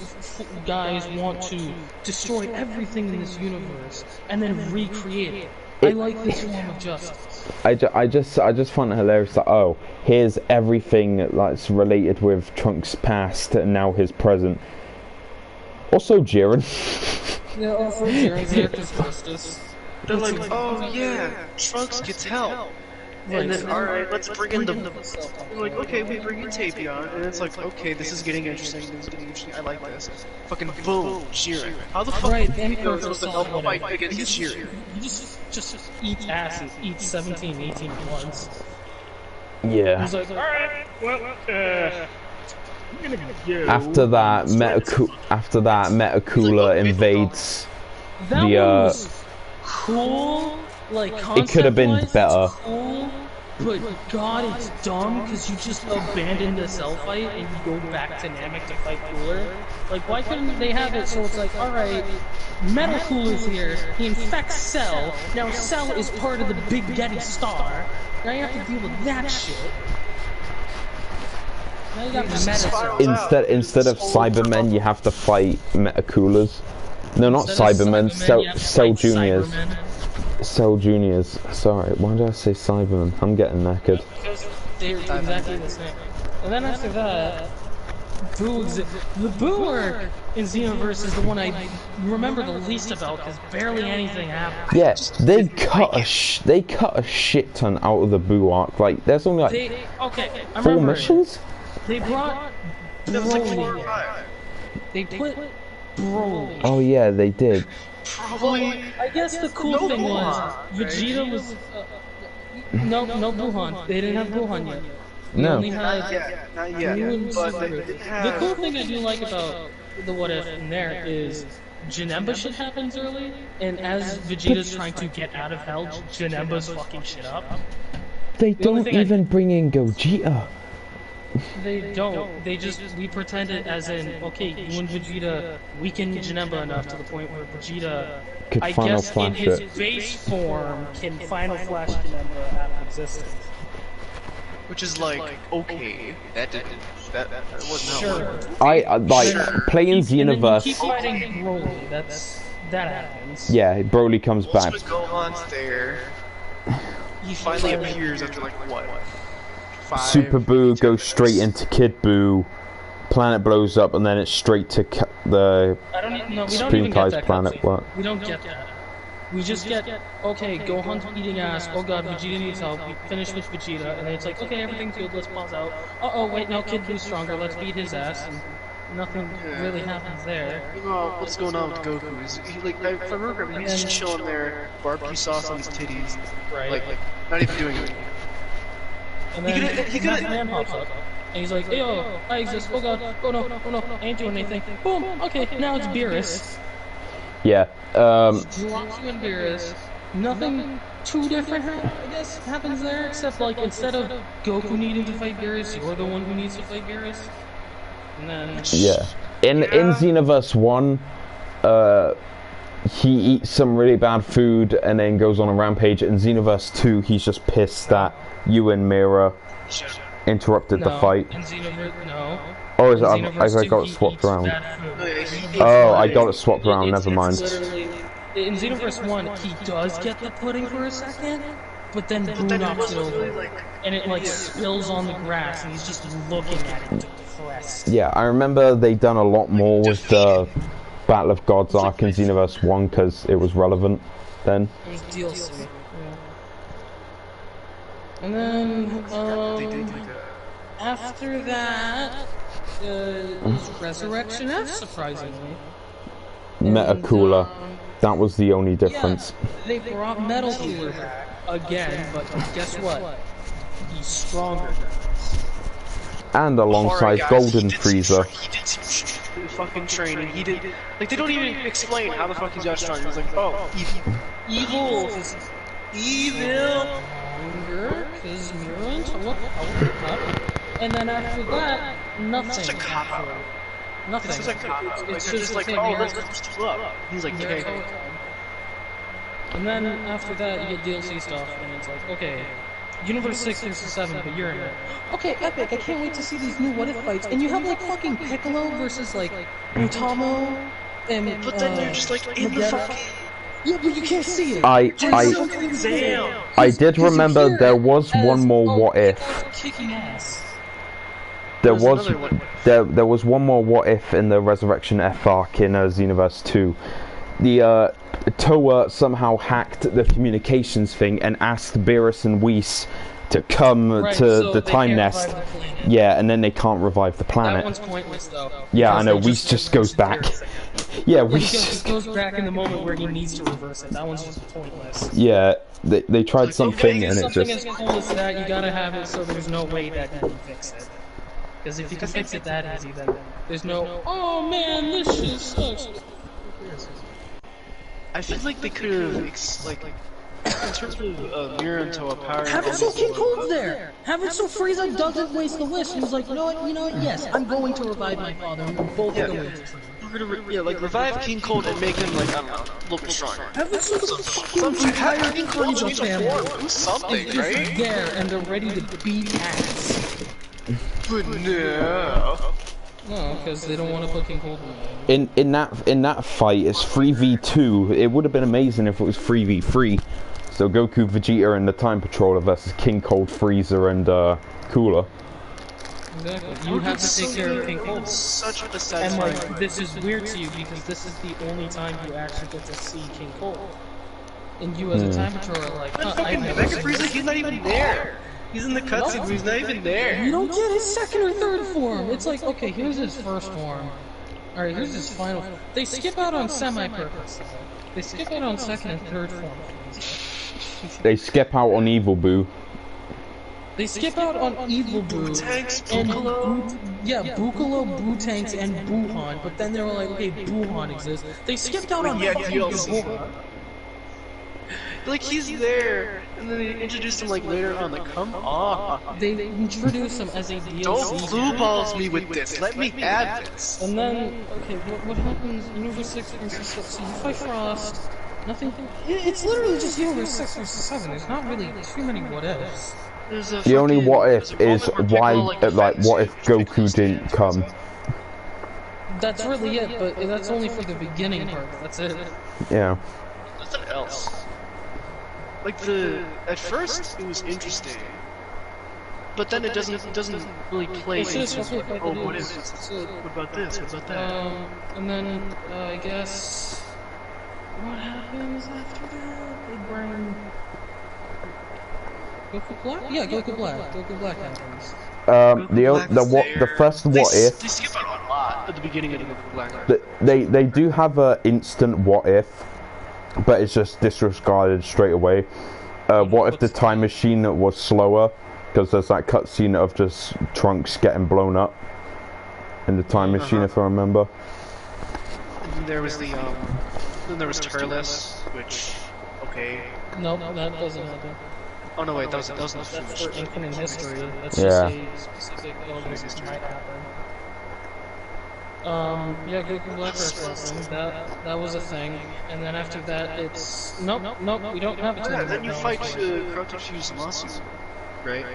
guys want to destroy everything in this universe and then recreate it. I like this form of justice. I just find it hilarious that, oh, here's everything that's related with Trunks' past and now his present. Also Jiren. Yeah, also Jiren's there because justice. They're like, oh yeah, Trunks gets help. And then, alright, let's bring in the... We're like, okay, we bring in Tapion, and it's like, okay, this is getting interesting, I like this. Fucking boom, Jiren. How the fuck Right, is he supposed to help a fight against Jiren? You just eat ass and eat 17, 18 at once. Yeah. He's like, alright, well, I'm gonna go. After that, Metacooler invades That the one was cool. Like, it could have been concept-wise, better. it's cool, but God, it's dumb because you just abandon the Cell fight and you go back to Namek to fight Cooler. Like, why couldn't they have it so it's like, alright, Metal Cooler's here, he infects Cell, now Cell is part of the Big Daddy Star, now you have to deal with that shit. Now you got Instead of Cybermen, you have to fight Metacoolers. No, not Cybermen, Cell Juniors. Cybermen. Cell Juniors. Sorry, why did I say Cybermen? I'm getting knackered. Because they're exactly the same. And then after that, the Boo arc in Xenoverse is the one I remember the least about because barely anything happened. Yeah, they cut a shit ton out of the Boo arc. Like, there's only like I 4 remember missions. They brought Broly. They put Broly. Oh yeah, they did. Probably. I guess the cool thing was Vegeta was no Buhan. They didn't have Buhan yet. They No. only had Not yet. But they did have... The cool thing I do like about the what if in there is Janemba shit happens early, and as Vegeta's trying to get out of hell, Janemba's fucking shit up. They The only don't thing even bring in Gogeta. They don't. They just, we pretend it as in, okay, you and Vegeta weaken Janemba enough to the point where Vegeta, Could I Final guess in Flash his it. base form, can Final Flash Janemba out of existence. Which is like, okay, that wasn't how it worked. I like playing And then you Xenoverse. keep fighting Broly, that happens. Yeah, Broly comes back. Once Gohan's there, he finally appears after like, what? 5 Super Boo goes straight into Kid Boo. Planet blows up, and then it's straight to the I don't even know, we don't Supreme even get Kai's that planet. cutscene. What? We don't get that. We just get, okay, Gohan's eating ass, oh god, Vegeta needs help, we finish with Vegeta, and then it's like, okay, everything's good, let's pause out. Uh-oh, wait, now Kid Boo's stronger, let's beat his ass, and nothing really happens there. Well, what's going on with Goku is, he, like, if I remember, he's just chilling there, barbecue sauce on his titties, Right. like not even doing anything. And then He could've- Man pops up, and he's like, yo, I exist, oh god, oh no, I ain't doing anything. Boom, okay, now it's Beerus. Yeah. Drops you in Beerus. Nothing too different, I guess, happens there, except like instead of Goku needing to fight Beerus, you're the one who needs to fight Beerus. And then Yeah. In Xenoverse 1, he eats some really bad food and then goes on a rampage. In Xenoverse 2, he's just pissed that you and Mira. interrupted the No. fight. In Xenoverse, no. Oh, is it? In I Xenoverse 2, got it he swapped eats around. bad food. Oh, yeah, he Xenoverse eats Oh, I one, got it swapped around. it's Never mind. literally in Xenoverse 1, he does get the pudding for a second, but then Boo then it knocks it wasn't really over, like. and it like spills on the grass, and he's just looking at it depressed. Yeah, I remember they done a lot more with the Battle of Gods arc in Xenoverse 1 because it was relevant then. It was DLC. Yeah. And then after that is Resurrection F, surprisingly. Meta Cooler. That was the only difference. Yeah, they brought Metal Cooler back again, but guess what? He's stronger. And alongside Golden Freezer. He did some fucking training. He did. Like, they don't even explain how the fuck he got stronger. He was like, oh, evil. Evil. Stronger, because Mirror to and then after that, nothing. Such a cop-out. Nothing. It's like, It's just like, okay, oh, Mirror. let's boost you up. He's like, okay. And then after that, you get DLC stuff, and it's like, okay, Universe 6 versus 7, but you're in it. Okay, epic, I can't wait to see these new What If fights. And you have like fucking Piccolo versus like Utamo, and But then you're just like in the fucking. Yeah, but you can't see it. I did remember there was one more What If. Kicking ass. There was one more What If in the Resurrection F arc in Xenoverse 2. The Toa somehow hacked the communications thing and asked Beerus and Whis to come to the time nest. Yeah, and then they can't revive the planet. That one's pointless though. Yeah, I know. Whis just goes back. Yeah, Whis just goes back in the moment where he needs to reverse it. That one's just pointless. Yeah, they tried something and it Something just. as cool as that, you gotta have it so there's no way that you can fix it. Because if you can fix it that easy, then there's no, oh man, this shit sucks. I feel like they could have, like, in terms of Mirror and Toa power. Have it so King Cold's there! Have it so Frieza doesn't waste the wish. He's like, you know what, yes, I'm going to revive my father, and we're both going to like, revive King Cold and make him, like, I don't know, a little bit stronger. Have it so the fucking entire Frieza family Do something, is just there, and they're ready to beat ass. But no. No, because they don't want to put King Cold in. In that fight, it's 3v2. It would have been amazing if it was 3v3. So Goku, Vegeta, and the Time Patroller versus King Cold, Frieza, and Cooler. Exactly. You have to take care of King Cold. Such a sad And like, this is weird to you because this is the only time you actually get to see King Cold. And you as a Time Patroller are like, fucking Mega Frieza, he's not even there. He's in the cutscenes, but he's not even there. You don't get his second or third form. It's like, okay, here's his first form. Alright, here's his final form. They skip out on semi-purpose. They skip out on second and third form. They skip out on Evil Boo. They skip out on Evil Boo. And Bukalo, Boo-Tanks, and Buuhan. But then they were like, okay, Buuhan exists. They skipped out on DLC. Like, he's there, and then they introduced him, like, later on, like, come on. They introduced him as a DLC. Don't blue balls me with this, let me have this. And then, okay, what happens, Universe 6 versus 7, so you fight Frost, nothing, it's literally just Universe 6 versus 7, there's not really too many what-ifs. The only what-if is why, like, what if Goku didn't come? That's really it, but that's only for the beginning part, that's it. Yeah. Nothing else. Like at first it was interesting, but then it doesn't really play. It's just like, oh, what is it? What about this? What about that? And then I guess what happens after that? They bring Goku Black. Yeah, Goku Black. Goku Black happens. The first what if? They skip out a lot at the beginning of Goku Black. They do have a instant what if. But it's just disregarded straight away. What if the time machine was slower? Because there's that cutscene of just Trunks getting blown up in the time machine, if I remember. And then there was then there was Turles, which, okay. No, that doesn't happen. Oh no, wait, that was in the That's for infinite history. That's Yeah. just a specific element that might happen. Yeah, Goku Black Earth happened. That was a thing, and then after that, it's nope, we don't have it. Yeah, then you fight Karate Fuse Masu. right?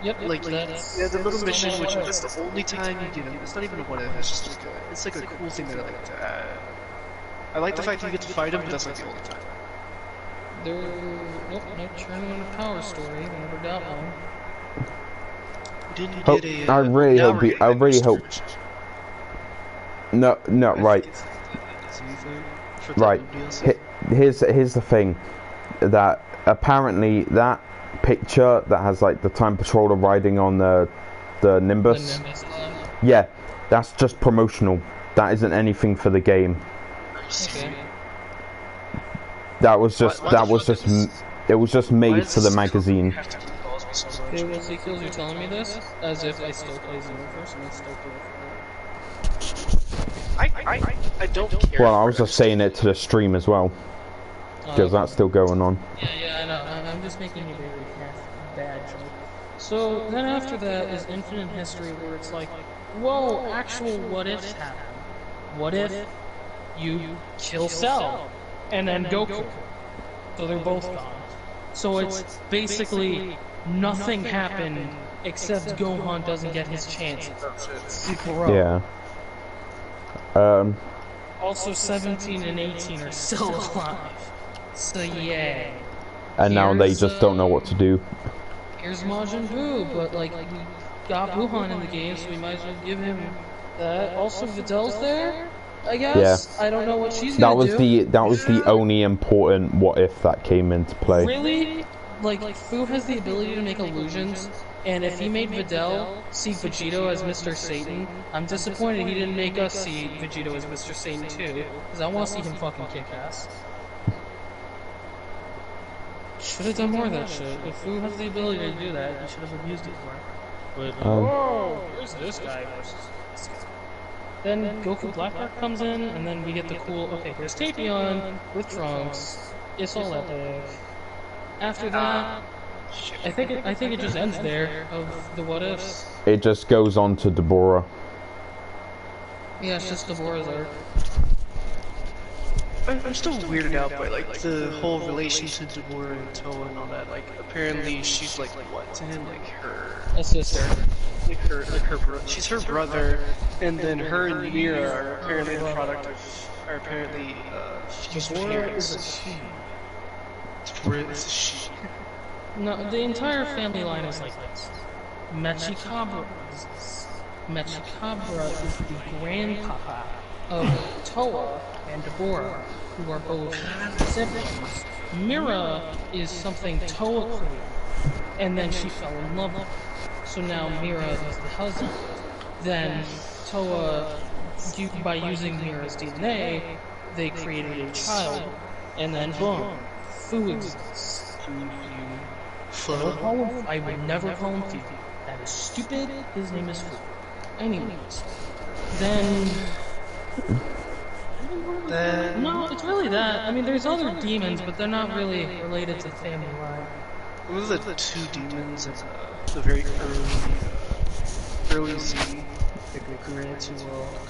Yep, Like, that's yeah, the little still mission, not which what that's if. the only time you get him. It's not even a what if. It's just like it's like a cool thing that I like to add. I like the fact that you get to fight him, but that's like the only time. Nope, no tournament of power story. We never got one. We didn't Hope, get I really hope. I really hope. No, no, right. Right. Here's the thing. That apparently that picture that has like the Time Patroller riding on the Nimbus. Yeah, that's just promotional. That isn't anything for the game. Okay. It was just made for the magazine. Okay, what's Ezekiel's, you're telling me this? As if I still play Xenoverse and I still play I don't care. Well, I was just saying it to the stream as well, because that's still going on. Yeah, I know. I'm just making a very bad joke. So then after that is Infinite History, where it's like, whoa, actual what ifs happen. What if you kill Cell and then Goku? So they're both gone. So it's basically nothing happened except Gohan doesn't get his chance. Yeah. Also 17 and 18 are still alive. So yay. And now they just don't know what to do. Here's Majin Buu, but like we got Wuhan in the game, so we might as well give him that. Also Vidal's there, I guess. Yeah. I don't know what she's gonna do. That was the only important what if that came into play. Really? Like Fu has the ability to make illusions, and if he made Videl see Vegito as Mr. Satan, I'm disappointed he didn't make us see Vegito as Mr. Satan too, because I want to see him fucking kick ass. Should have done more of that shit. If Fu has the ability to do that, he should have abused it more. But, whoa, here's this guy versus this guy. Then Goku Blackheart comes in, and then we get the cool, okay, here's Tapion with Trunks. It's all epic. After that, I think it just ends there of the what ifs. It just goes on to Deborah. Yeah, it's just Deborah's arc. I'm still weirded out by like the whole relation to Deborah and Toa and all that. Like apparently she's like what to him, like a sister. Like her brother. She's her brother, and then her and Mira are apparently the product of Deborah is a she. Deborah is a she. No, the entire family line is like this. Mechikabra is the grandpapa of Toa and Deborah, who are both siblings. Mira is something Toa created, and then she fell in love with her. So now Mira is the husband. Then Toa, by using Mira's DNA, they created a child, and then boom, Fu exists. I would never call him Fu. That is stupid. His name is Fu. Anyways, then no, it's really that. I mean, there's other demons, but they're not really related to the family line. What are the two demons in the very early Z?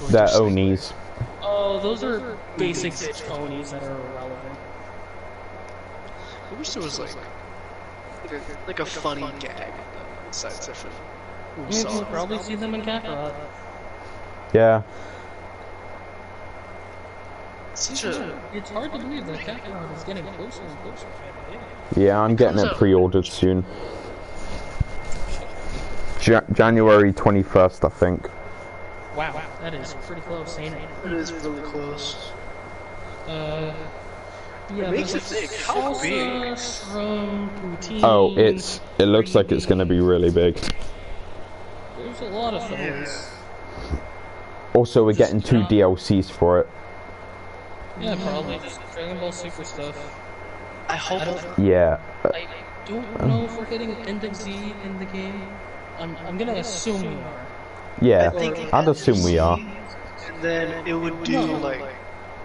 They're Onis. Oh, those are basic bitch Onis that are irrelevant. I wish there was like a funny gag inside session. You'll probably see them in Kakarot. Yeah. It's hard to believe that Kakarot is getting closer and closer. Yeah, I'm getting it pre-ordered soon. January 21st, I think. Wow, that is pretty close, ain't it? It is really close. Yeah, it makes you think, how big? Oh, it looks like it's gonna be really big. There's a lot of things. Also, we're getting 2 DLCs for it. Yeah, probably just Dragon Ball Super stuff. I hope. Yeah. I don't know if we're getting End of Z in the game. I'm gonna assume we are. Yeah, I'd assume we are. And then it would do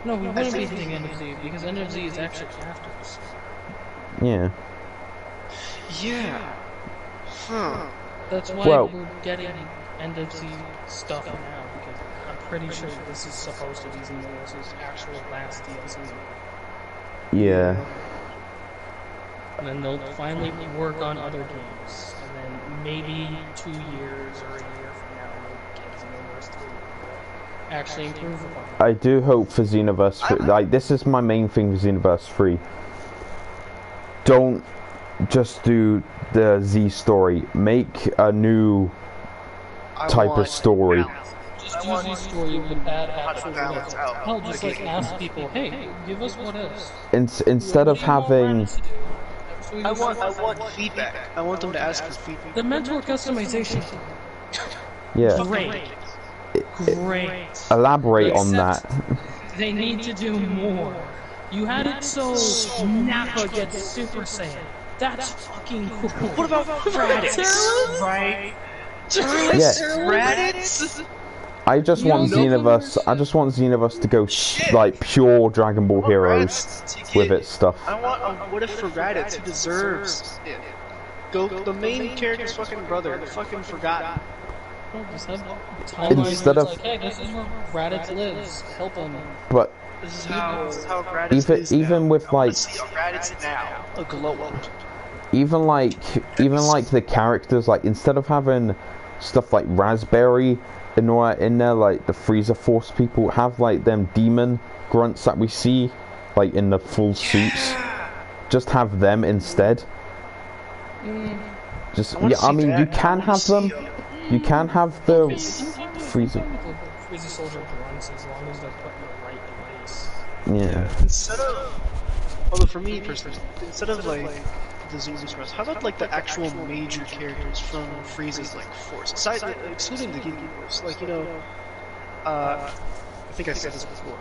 No, we wouldn't be hitting End of Z because End of Z is actually after us. Yeah. Yeah. Huh. That's why we're getting End of Z stuff now, because I'm pretty sure this is supposed to be Xenoverse's actual last DLC. Yeah. And then they'll finally work on other games. And and then maybe 2 years or a year from now, we'll get Xenoverse 3 actually improve upon it. I do hope for Xenoverse 3, like, this is my main thing with Xenoverse 3. Don't just do the Z story. Make a new type of story. Just do Z story with that actual balance out. Hell, just like ask people, hey, give us what is. Instead of having... I want feedback. I want them to ask for feedback. The mentor customization. Yeah. Great. Great. Elaborate on that. They need to do more. You had it so Nappa gets Super Saiyan. That's fucking cool. What about Raditz? Right? Raditz? I just want Xenoverse. I just want Xenoverse to go like pure Dragon Ball Heroes with its stuff. I want a what if for Raditz? He deserves it. Go, the main character's fucking brother, the fucking forgotten. Instead of like, hey, this is where Raditz lives. Help him. But this is how Raditz is even now. with like Raditz now, a glow up. even like the characters, like instead of having stuff like Raspberry in there, like the Freezer Force people, have like them demon grunts that we see like in the full suits. Just have them instead. Just I mean you can have them. You can have the Freezer. Freezer Soldier grunts as long as they're put in the right place. Yeah. Instead of, although for me personally, instead of like the Zooms Express, how about like the actual major characters from Frieza's like force, aside excluding the Ginyu Force, like I think I said this before.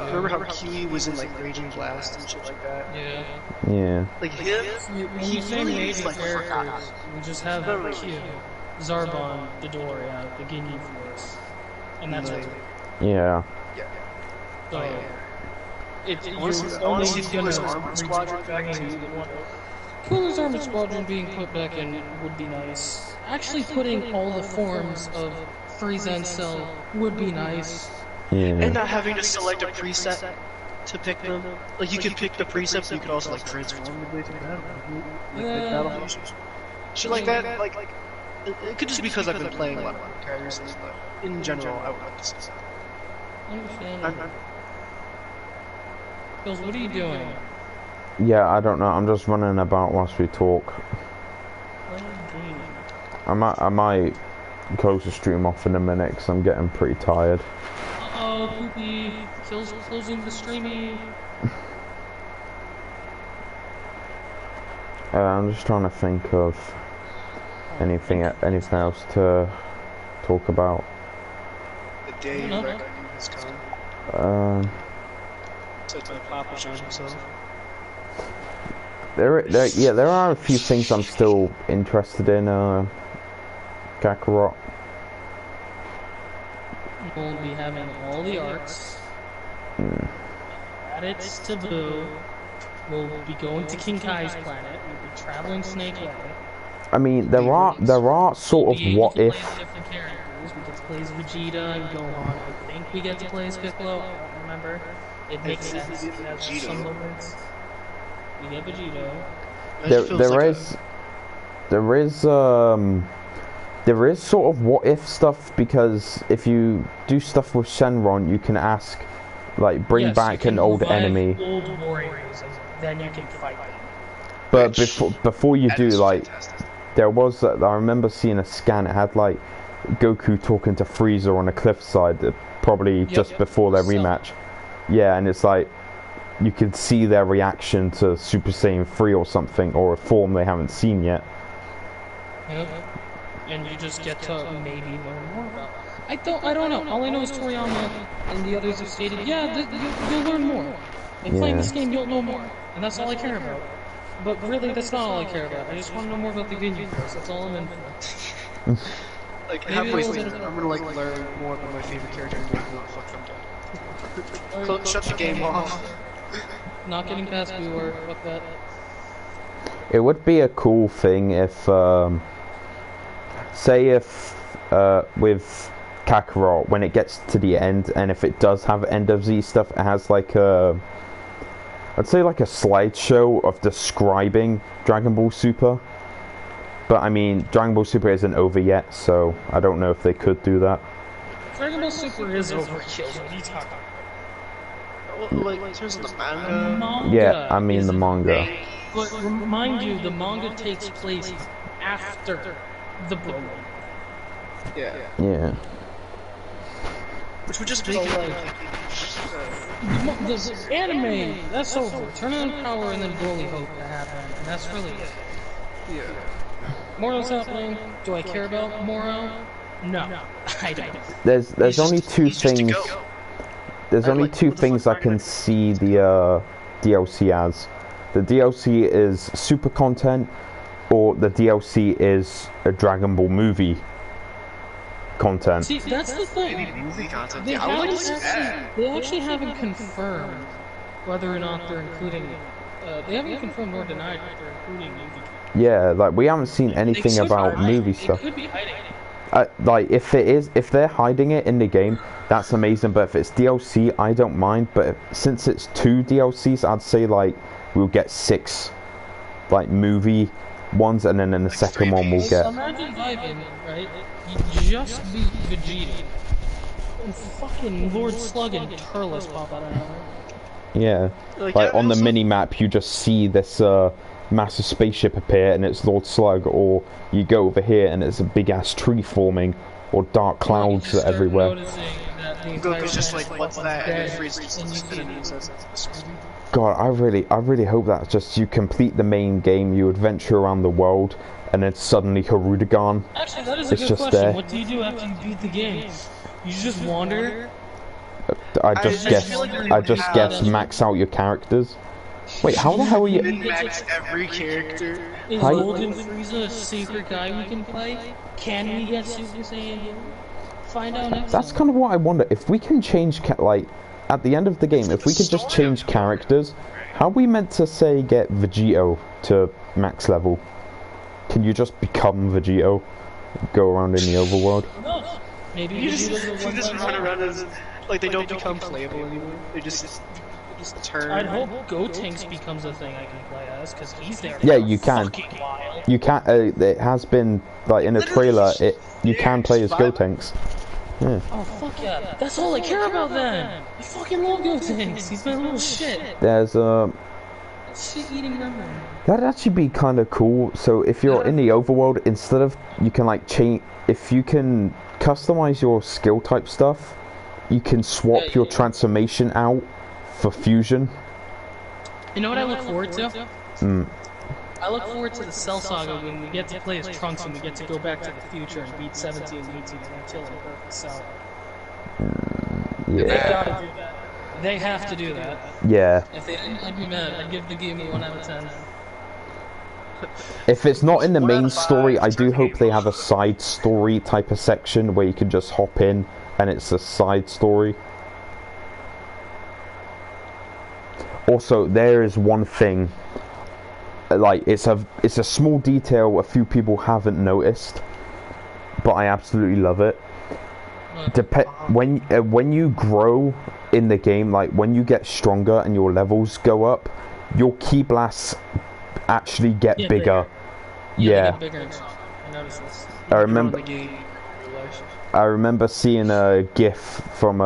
Remember how Kiwi was in like Raging Blast and shit like that? Yeah. Yeah. Like him, When you say major characters, we just have Q, Zarbon, Dodoria, the Ginyu Force, and that's it. Yeah. So, I want to see Cooler's Armored Squadron back too. Cooler's Armored Squadron being put back in would be nice. Actually putting all the forms of Frieza and Cell would be nice. Yeah. And not having to select a preset to pick them. Like, you could pick the preset, but you could also, like, transform midway through battle. Like, battle fusions. Shit like that, like, it could just be because I've been playing a lot of characters, but in general, I would like to see that. Understandable. Bills, what are you doing? Yeah, I don't know. I'm just running about whilst we talk. I might close the stream off in a minute because I'm getting pretty tired. Uh-oh, Poopy. Kill's closing the streamy. I'm just trying to think of anything else to talk about. The day you reckoning has come. Said my Papa John himself. There are a few things I'm still interested in. Kakarot. We'll be having all the arcs. Raditz Taboo. We'll be going to King Kai's planet. We'll be traveling Snake Way. I mean, there are sort of what if. Different characters. We get to play as Vegeta and Gohan. I think we get to play as Piccolo. I don't remember. It makes sense. It has some moments. We get Vegito. There is sort of what if stuff, because if you do stuff with Shenron, you can ask, like, bring back an old enemy. Old warriors, and then you can fight them. But before you do, like, there was I remember seeing a scan. It had like Goku talking to Frieza on a cliffside, probably just before their rematch. Yeah, and it's like you could see their reaction to Super Saiyan 3 or something, or a form they haven't seen yet. Yep. And you just get to maybe learn more about it. I don't know. All I know is Toriyama and the others have stated, you'll learn more. In playing this game, you'll know more. And that's all I care about. But really, that's not all I care about. I just want to know more about the Ginyu Force. That's all I'm in for. Like, halfway through, I'm gonna, like, learn more about my favorite character and be like, no, fuck them. Shut the game off. Not getting past War, fuck that. It would be a cool thing if, say if, with Kakarot, when it gets to the end, and if it does have end of Z stuff, it has like I'd say like a slideshow of describing Dragon Ball Super. But I mean, Dragon Ball Super isn't over yet, so I don't know if they could do that. Dragon Ball Super is overkill. What are you talking about? Well, like, in terms of the manga... Yeah, I mean the manga. But remind you, the manga takes place after the Broly. Yeah. Yeah. Which would just make it like... The anime, that's over. Turn on Power and then Broly Hope to happen, and that's really it. Yeah. Moro's happening. Do I care about Moro? No, I don't. There's only two things. There's only two things I can see the DLC as. The DLC is super content, or the DLC is a Dragon Ball movie content. See, that's the thing. Movie content. They, Yeah, I would like to see that. they actually haven't confirmed whether or not they're including. They haven't confirmed or denied that they're including movie content. Yeah, like we haven't seen anything about movie stuff. They could be hiding it. Like if they're hiding it in the game, that's amazing. But if it's DLC, I don't mind. But since it's 2 DLCs, I'd say like we'll get 6 like movie ones, and then in the second one we'll get. Imagine vibing, right? You just beat Vegeta, and fucking Lord Slug and Turles pop out of nowhere. Yeah, like on the mini map, you just see this massive spaceship appear, and it's Lord Slug, or you go over here and it's a big ass tree forming, or dark clouds everywhere. Goku's just like, what's that? And then Frieza's just gonna use us. God, I really hope that just you complete the main game, you adventure around the world, and then suddenly Harudagon. Actually, that is a good question. There. What do you do after you beat the game? You just wander? I just guess max out your characters. Wait, how the hell are you? Max every character. Is Golden Frieza a secret guy we can play? Can we get Super Saiyan? Find out next. That's kind of what I wonder. If we can change, like, at the end of the game, if we could just change characters, how are we meant to say get Vegito to max level? Can you just become Vegito, go around in the overworld? No. Maybe you just run around as like they don't become playable anymore. They just turn. I'd hope Gotenks becomes a thing I can play as, because he's there. Yeah, you can. You can. It has been like in a trailer. You can play as Gotenks. Yeah. Oh fuck yeah! That's all I care about then. I fucking love Gotenks. He's my little shit. There's shit-eating memory. That'd actually be kind of cool. So if you're in the overworld, instead of you can like change, if you can customize your skill type stuff, you can swap your transformation out for fusion. You know what I look forward to? I look forward to the Cell Saga when we get to play as Trunks and we get to go back to the future and beat 17 and 18 and kill him perfect Cell. Yeah. They gotta do that. They have to do that. Yeah. If they didn't, I'd be mad. I'd give the game a 1 out of 10. If it's not in the main story, I do hope they have a side story type of section where you can just hop in and it's a side story. Also, there is one thing, like it's a small detail a few people haven't noticed, but I absolutely love it. When you grow in the game, like when you get stronger and your levels go up, your ki blasts actually get bigger. Yeah. They get bigger and stronger. I noticed this. I remember seeing a GIF from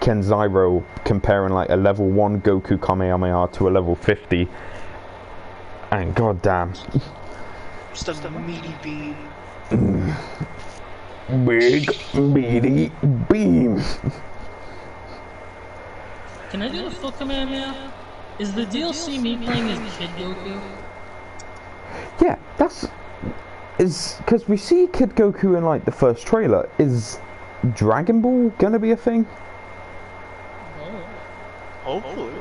Kenzairo comparing like a level 1 Goku Kamehameha to a level 50, and goddamn, just a meaty beam. Big meaty beam. Can I do the full Kamehameha? Is the DLC me playing as Kid Goku? Yeah, is because we see Kid Goku in like the first trailer. Is Dragon Ball gonna be a thing? Hopefully.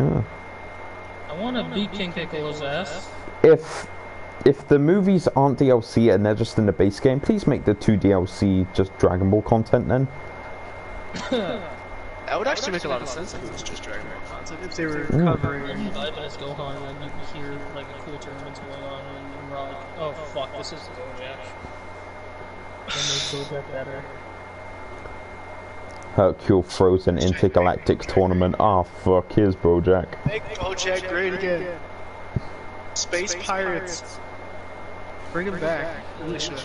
Yeah. I want to beat King Piccolo's ass. If the movies aren't DLC and they're just in the base game, please make the 2 DLC just Dragon Ball content then. That would actually make a lot of sense if it was just Dragon Ball content. If they were covering. As Gohan, and you can hear like a cool tournament's going on, and we're all like, oh fuck, this is Bojack. And make Bojack better. Hercule throws an intergalactic tournament. Ah, fuck, here's Bojack. Make Bojack great again. Space pirates. Bring him back. Really should.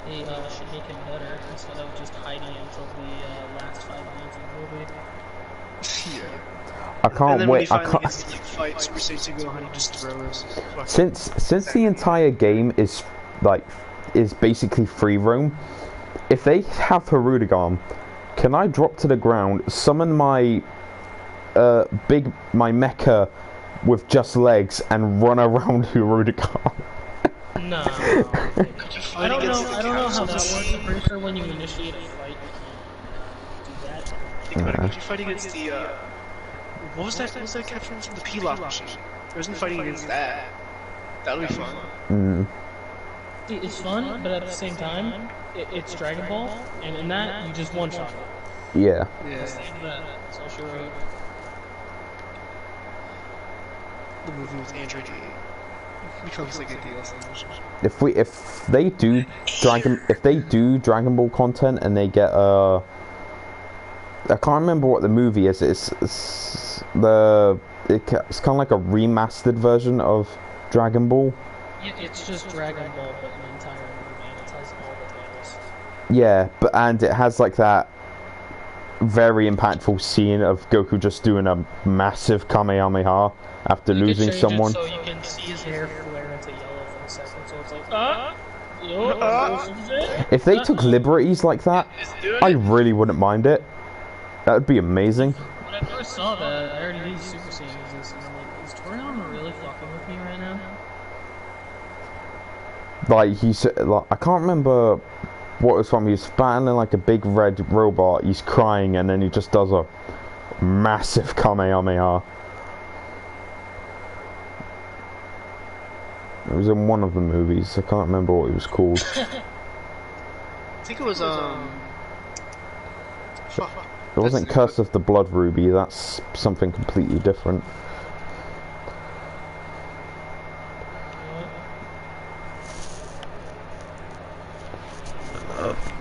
They should make him better instead of just hiding until the last 5 minutes of the movie. Yeah. I And can't then when he wait. I finally can't. gets to like, fight Super Saiyan Gohan, he just throws. Since the entire game is basically free roam, if they have Harudegarm, can I drop to the ground, summon my my mecha with just legs and run around Harudegarm? No. Could you I fight don't against know. the I don't know how capsule that to works. see? I'm pretty sure when you initiate a fight, you can do that. Think about it. Could you fight against the what was that? What was that capsule from the Pilaf machine? Wasn't fighting against that. That would be fun. Mm. It's fun, but at the same time, it's Dragon Ball, and in that you just one shot it. Yeah. Yeah. So sure. The movie with Android becomes like a DLC. If they do Dragon Ball content and they get I can't remember what the movie is. It's kind of like a remastered version of Dragon Ball. Yeah, it's just Dragon Ball, but an entire movie, and it has all the titles. Yeah, and it has like that very impactful scene of Goku just doing a massive Kamehameha after You could losing change someone. it so you can see his hair flare into yellow for a second, so it's like, If they took liberties like that, I really wouldn't mind it. That would be amazing. When I first saw that, I already knew Super Saiyan existed, and I'm like, is Toriano really fucking with me right now? Like he said, like, I can't remember what it was from. He was battling like a big red robot. He's crying, and then he just does a massive Kamehameha. It was in one of the movies. I can't remember what it was called. I think it was fuck. It wasn't Curse of the Blood Ruby. That's something completely different.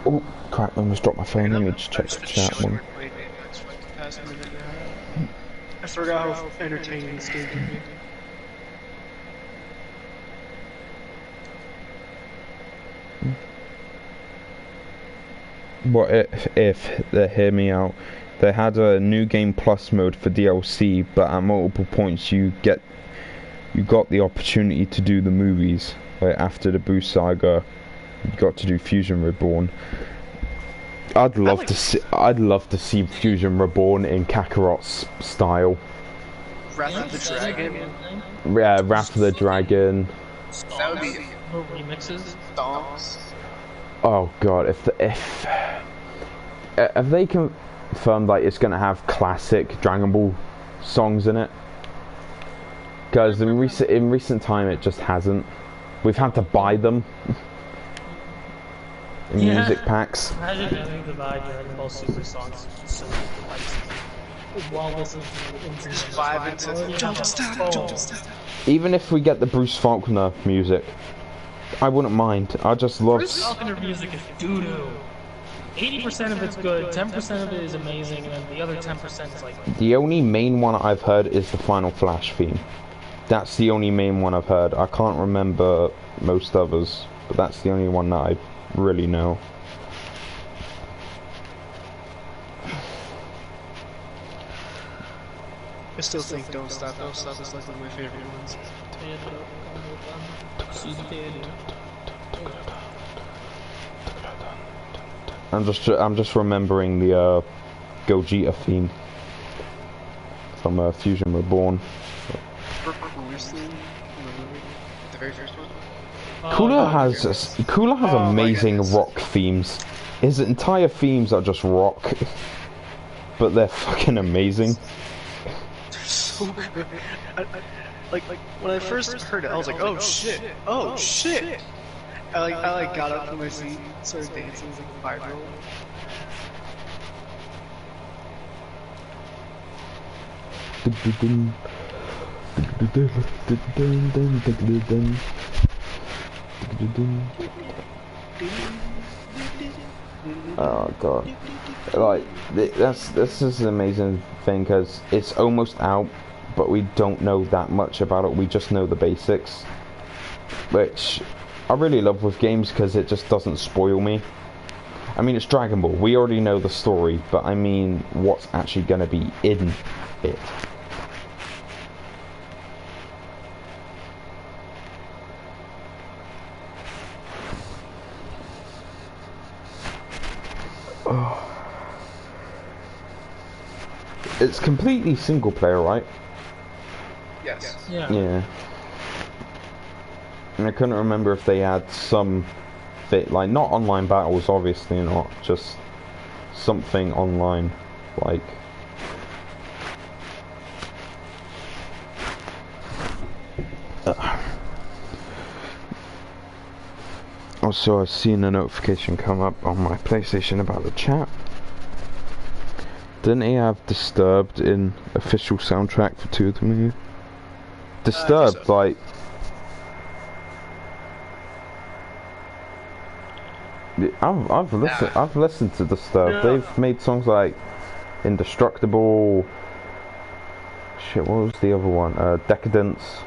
Oh crap! I almost dropped my phone. Let me just check the chat one. I forgot how entertaining this game can be. What if they hear me out? They had a new game plus mode for DLC, but at multiple points you got the opportunity to do the movies. Like after the Boo Saga, you got to do Fusion Reborn. I'd love to see Fusion Reborn in Kakarot's style. Wrath of the Dragon. Yeah, Wrath of the Dragon. That would be remixes. stonks. Oh god, if they confirmed like it's gonna have classic Dragon Ball songs in it, because in recent time it just hasn't. We've had to buy them in music packs. Imagine having to buy Dragon Ball Super songs so twice while listening to Just vibe into don't stop. Even if we get the Bruce Faulkner music, I wouldn't mind. I just love. Bruce Faulkner music is doo-doo. 80% of it's good, 10% of it is amazing, and then the other 10% is like... The only main one I've heard is the Final Flash theme. That's the only main one I've heard. I can't remember most others, but that's the only one that I really know. I still think Don't Stop is like one of my favorite ones. I'm just remembering the Gogeta theme from Fusion Reborn. The very first one. Cooler has amazing rock themes. His entire themes are just rock, but they're fucking amazing. So good. Like when I first heard it, I was like, oh shit, oh shit. I got up from my seat, started dancing like a 5-year-old. Oh god, like this is an amazing thing because it's almost out, but we don't know that much about it. We just know the basics, which I really love with games because it just doesn't spoil me. I mean, it's Dragon Ball. We already know the story, but I mean, what's actually going to be in it. Oh. It's completely single player, right? Yes. Yeah. Yeah. And I couldn't remember if they had some bit, like, not online battles, obviously not, just something online, like... Also, I've seen a notification come up on my PlayStation about the chat. Didn't he have Disturbed in official soundtrack for 2 of the movie? Disturbed, so. like... I've listened to Disturbed. Yeah. They've made songs like Indestructible. Shit, what was the other one? Decadence.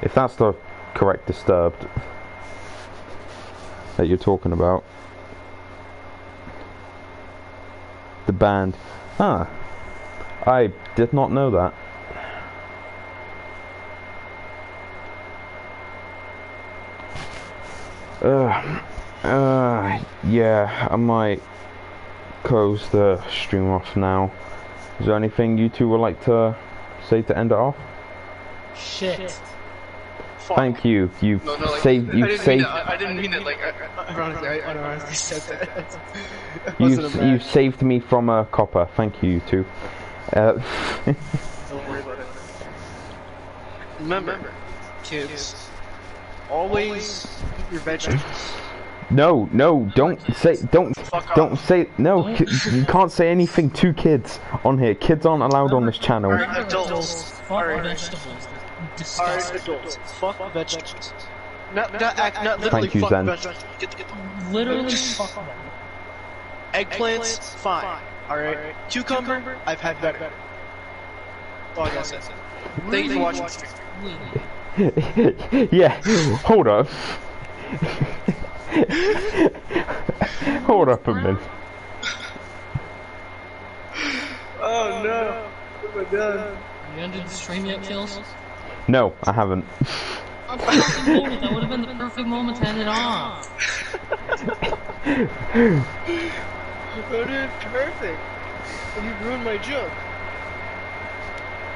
If that's the correct Disturbed that you're talking about. The band. Ah, I did not know that. Yeah, I might close the stream off now. Is there anything you two would like to say to end it off? Shit. Fuck. Thank you. You've No, like, saved. You've saved. I didn't mean it. Like, ironically, I unironically said that. You've saved me from a copper. Thank you, you two. Don't worry about it. Remember, kids, always eat your vegetables. No, don't say no. You can't say anything to kids on here. Kids aren't allowed on this channel. Alright, adults. Fuck vegetables. Disgusting. Alright, adults. Fuck vegetables. Not literally Thank you, fuck Zen. vegetables. Get them. Literally fuck them. Eggplants, fine. Alright. Cucumber, I've had better. That's all I gotta say. Thank you for watching the stream. Yeah, hold up. Hold up a minute. Oh no. Oh my god. You ended the stream yet, Kills? No, I haven't. That would have been the perfect moment to end it off. Oh dude, perfect. You ruined my joke.